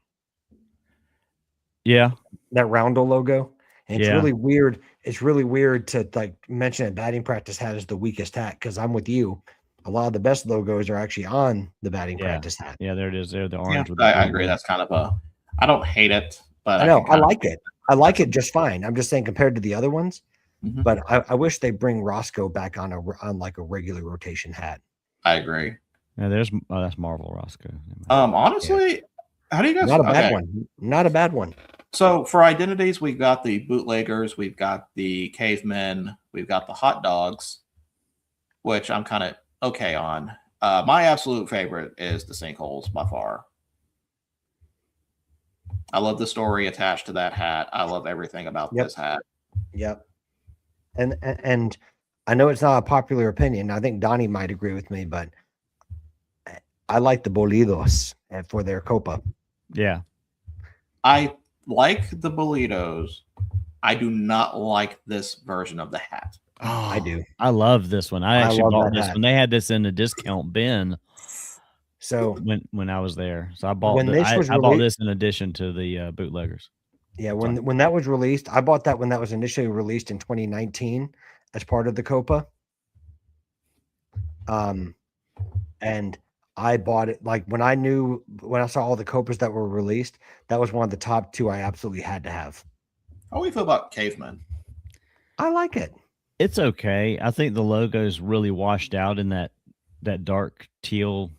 Yeah. That roundel logo. And it's really weird. It's really weird to like mention that batting practice hat is the weakest hat because I'm with you. A lot of the best logos are actually on the batting practice hat. Yeah, there it is. They're the orange. Yeah, I agree. That's kind of I don't hate it, but I know I like it. I like it just fine. I'm just saying compared to the other ones, but I wish they bring Roscoe back on like a regular rotation hat. I agree. Yeah, that's Marvel Roscoe. Honestly, how do you guys? Not a bad one. Not a bad one. So for identities, we've got the bootleggers, we've got the cavemen, we've got the hot dogs, which I'm kind of okay on. My absolute favorite is the sinkholes by far. I love the story attached to that hat. I love everything about this hat. Yep. And I know it's not a popular opinion. I think Donnie might agree with me, but I like the bolidos for their Copa. Yeah. I like the bolidos. I do not like this version of the hat. Oh, I do. I love this one. I actually bought this one. They had this in the discount bin. So when I was there, so I bought I bought this in addition to the bootleggers. Yeah, when that was released, I bought that when that was initially released in 2019 as part of the Copa. And I bought it. Like when I saw all the Cobras that were released, that was one of the top 2 I absolutely had to have. How do we feel about Caveman? I like it. It's okay. I think the logo's really washed out in that dark teal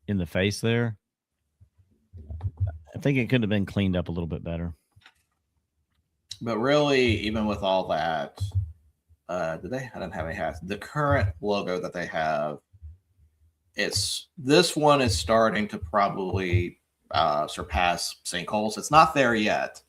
in the face there. I think it could have been cleaned up a little bit better. But really, even with all that, I don't have any hats. The current logo that they have, this one is starting to probably surpass St. Cole's. It's not there yet,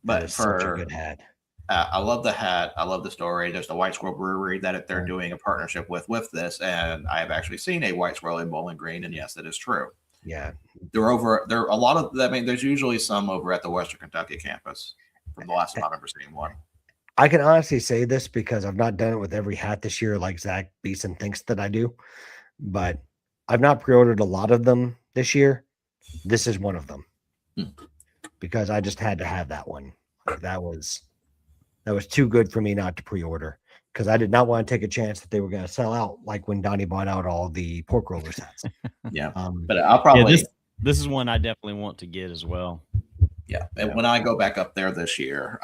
but such a good hat. I love the hat. I love the story. There's the White Squirrel Brewery that they're doing a partnership with this, and I have actually seen a White Squirrel in Bowling Green, and yes, that is true. Yeah, there are a lot of. I mean, there's usually some over at the Western Kentucky campus. From the last time I've ever seen one. I can honestly say this because I've not done it with every hat this year, like Zach Beeson thinks that I do, but I've not pre-ordered a lot of them this year. This is one of them because I just had to have that one. Like that was too good for me not to pre-order because I did not want to take a chance that they were going to sell out like when Donnie bought out all the pork roller hats. Yeah, but I'll probably this is one I definitely want to get as well. Yeah, and when I go back up there this year,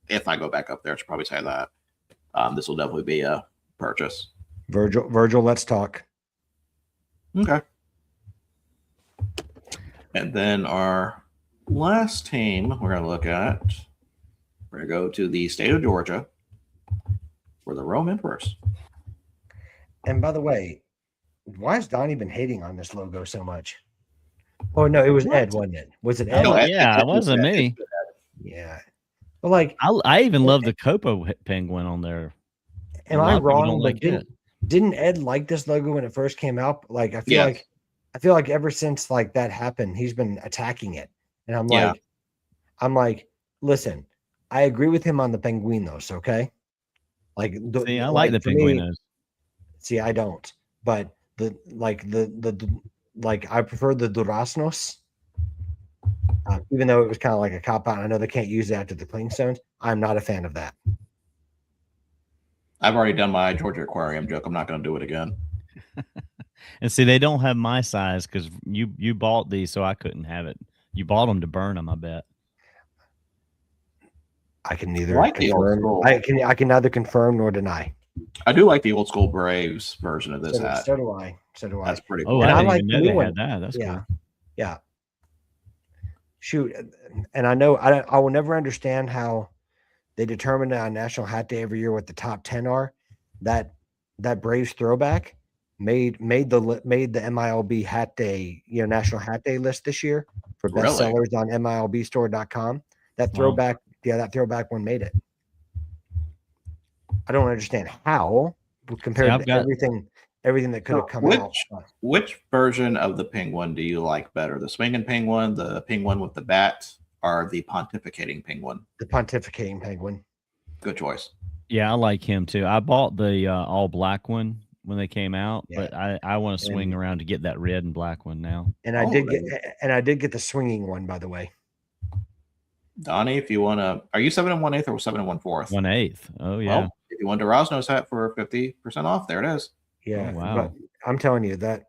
if I go back up there, I should probably say that this will definitely be a purchase. Virgil, let's talk. Okay. And then our last team we're going to look at, we're going to go to the state of Georgia for the Rome Emperors. And by the way, why has Donnie been hating on this logo so much? Oh no, it was Ed, wasn't it? Was it Ed? Oh, yeah, it wasn't me. Yeah, but like I even love the Copo penguin on there. Am I wrong? Like didn't Ed like this logo when it first came out? Like I feel like ever since like that happened, he's been attacking it, and I'm like, listen, I agree with him on the penguinos, okay? Like, I like the penguinos. See, I don't, but I prefer the duraznos, even though it was kind of like a cop out. I know they can't use that after the Clingstones. I'm not a fan of that. I've already done my Georgia Aquarium joke. I'm not going to do it again. And see, they don't have my size because you bought these, so I couldn't have it. You bought them to burn them, I bet. I can neither confirm. I can neither confirm nor deny. I do like the old school Braves version of this hat. So do I. That's pretty cool. Oh, I didn't even know they had that. That's cool. Yeah. Shoot, and I know I will never understand how they determine on National Hat Day every year what the top 10 are. That Braves throwback made the MILB Hat Day, National Hat Day list this year for best sellers on MILBstore.com. That throwback, that throwback one made it. I don't understand how compared to everything that could have come out. Which version of the penguin do you like better? The swinging penguin, the penguin with the bat, or the pontificating penguin? The pontificating penguin. Good choice. Yeah, I like him too. I bought the all black one when they came out, but I want to swing around to get that red and black one now. And I did get the swinging one, by the way. Donnie, if you want to, are you 7 1/8 or 7 1/4? 1/8. Oh yeah. Well, if you want Durazno's hat for 50% off, there it is. Yeah. Oh, wow. But I'm telling you that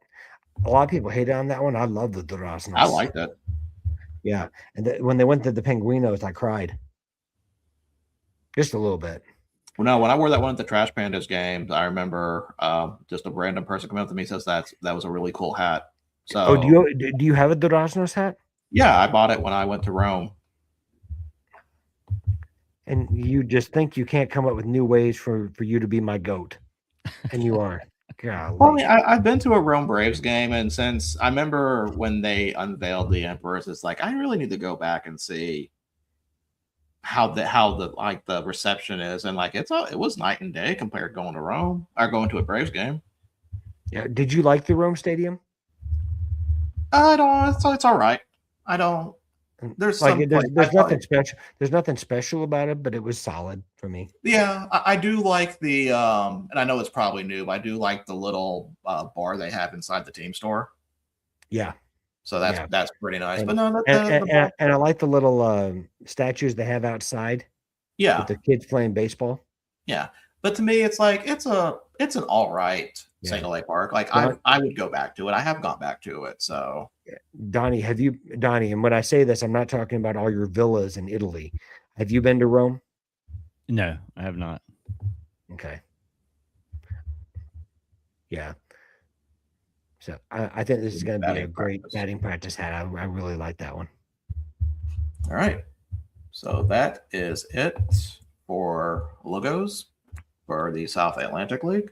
a lot of people hate on that one. I love the Duraznos. I like that. Yeah. And when they went to the Penguinos, I cried. Just a little bit. Well, no, when I wore that one at the Trash Pandas games, I remember just a random person coming up to me and says that was a really cool hat. So, do you have a Duraznos hat? Yeah, I bought it when I went to Rome. And you just think you can't come up with new ways for you to be my goat. And you are. Golly. Well, I mean, I've been to a Rome Braves game, and since I remember when they unveiled the Emperors, it's like I really need to go back and see how the reception is, and like it was night and day compared to going to Rome or going to a Braves game. Yeah. Did you like the Rome Stadium? I don't. It's all right. I don't. There's nothing special. There's nothing special about it, but it was solid for me. Yeah, I do like the and I know it's probably new, but I do like the little bar they have inside the team store. Yeah. So that's pretty nice. And, but no, and I like the little statues they have outside. Yeah. With the kids playing baseball. Yeah. But to me, it's like it's a it's an all right single A park. Like I would go back to it. I have gone back to it. So Donnie, and when I say this, I'm not talking about all your villas in Italy. Have you been to Rome? No, I have not. Okay. Yeah. So I think this is going to be a great batting practice hat. I really like that one. All right. So that is it for logos for the South Atlantic League.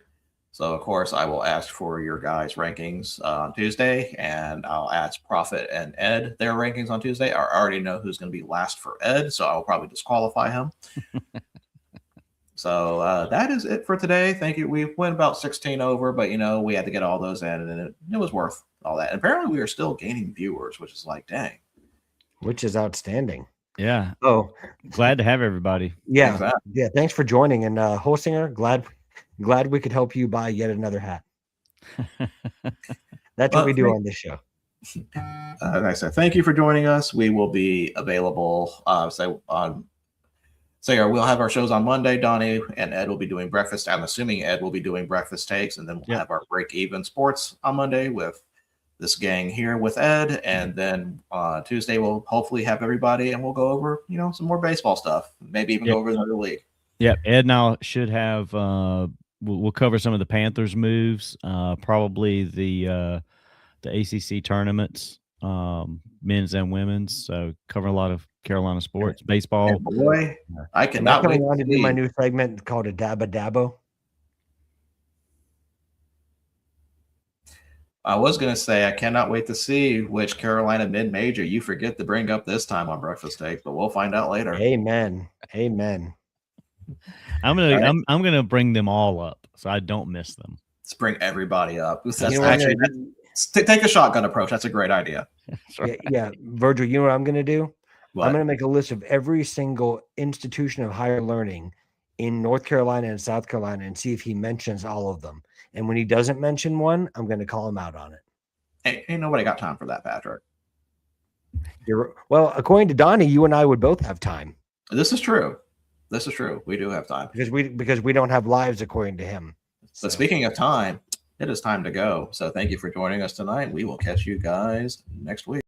So, of course, I will ask for your guys' rankings on Tuesday, and I'll ask Prophet and Ed their rankings on Tuesday. I already know who's going to be last for Ed, so I'll probably disqualify him. So that is it for today. Thank you. We went about 16 over, but, we had to get all those in, and it was worth all that. And apparently, we are still gaining viewers, which is like, dang. Which is outstanding. Yeah. Oh, glad to have everybody. Yeah. Exactly. Yeah. Thanks for joining. And Holsinger, glad we could help you buy yet another hat. That's what we do on this show. Like I said, thank you for joining us. We will be available. We'll have our shows on Monday. Donnie and Ed will be doing breakfast. I'm assuming Ed will be doing breakfast takes, and then we'll have our break even sports on Monday with this gang here with Ed, and then Tuesday we'll hopefully have everybody, and we'll go over some more baseball stuff. Maybe even go over another league. Yep, Ed now should have. We'll cover some of the Panthers moves, probably the ACC tournaments, men's and women's. So covering a lot of Carolina sports, baseball. And boy, I cannot wait to do my new segment called a Dabba Dabbo. I was going to say I cannot wait to see which Carolina mid-major you forget to bring up this time on Breakfast Take, but we'll find out later. Amen. I'm gonna bring them all up so I don't miss them. Let's bring everybody up. Take a shotgun approach. That's a great idea. Yeah, Virgil, you know what I'm going to do? What? I'm going to make a list of every single institution of higher learning in North Carolina and South Carolina and see if he mentions all of them. And when he doesn't mention one, I'm going to call him out on it. Ain't nobody got time for that, Patrick. Well, according to Donnie, you and I would both have time. This is true. We do have time. Because we don't have lives, according to him. But speaking of time, it is time to go. So thank you for joining us tonight. We will catch you guys next week.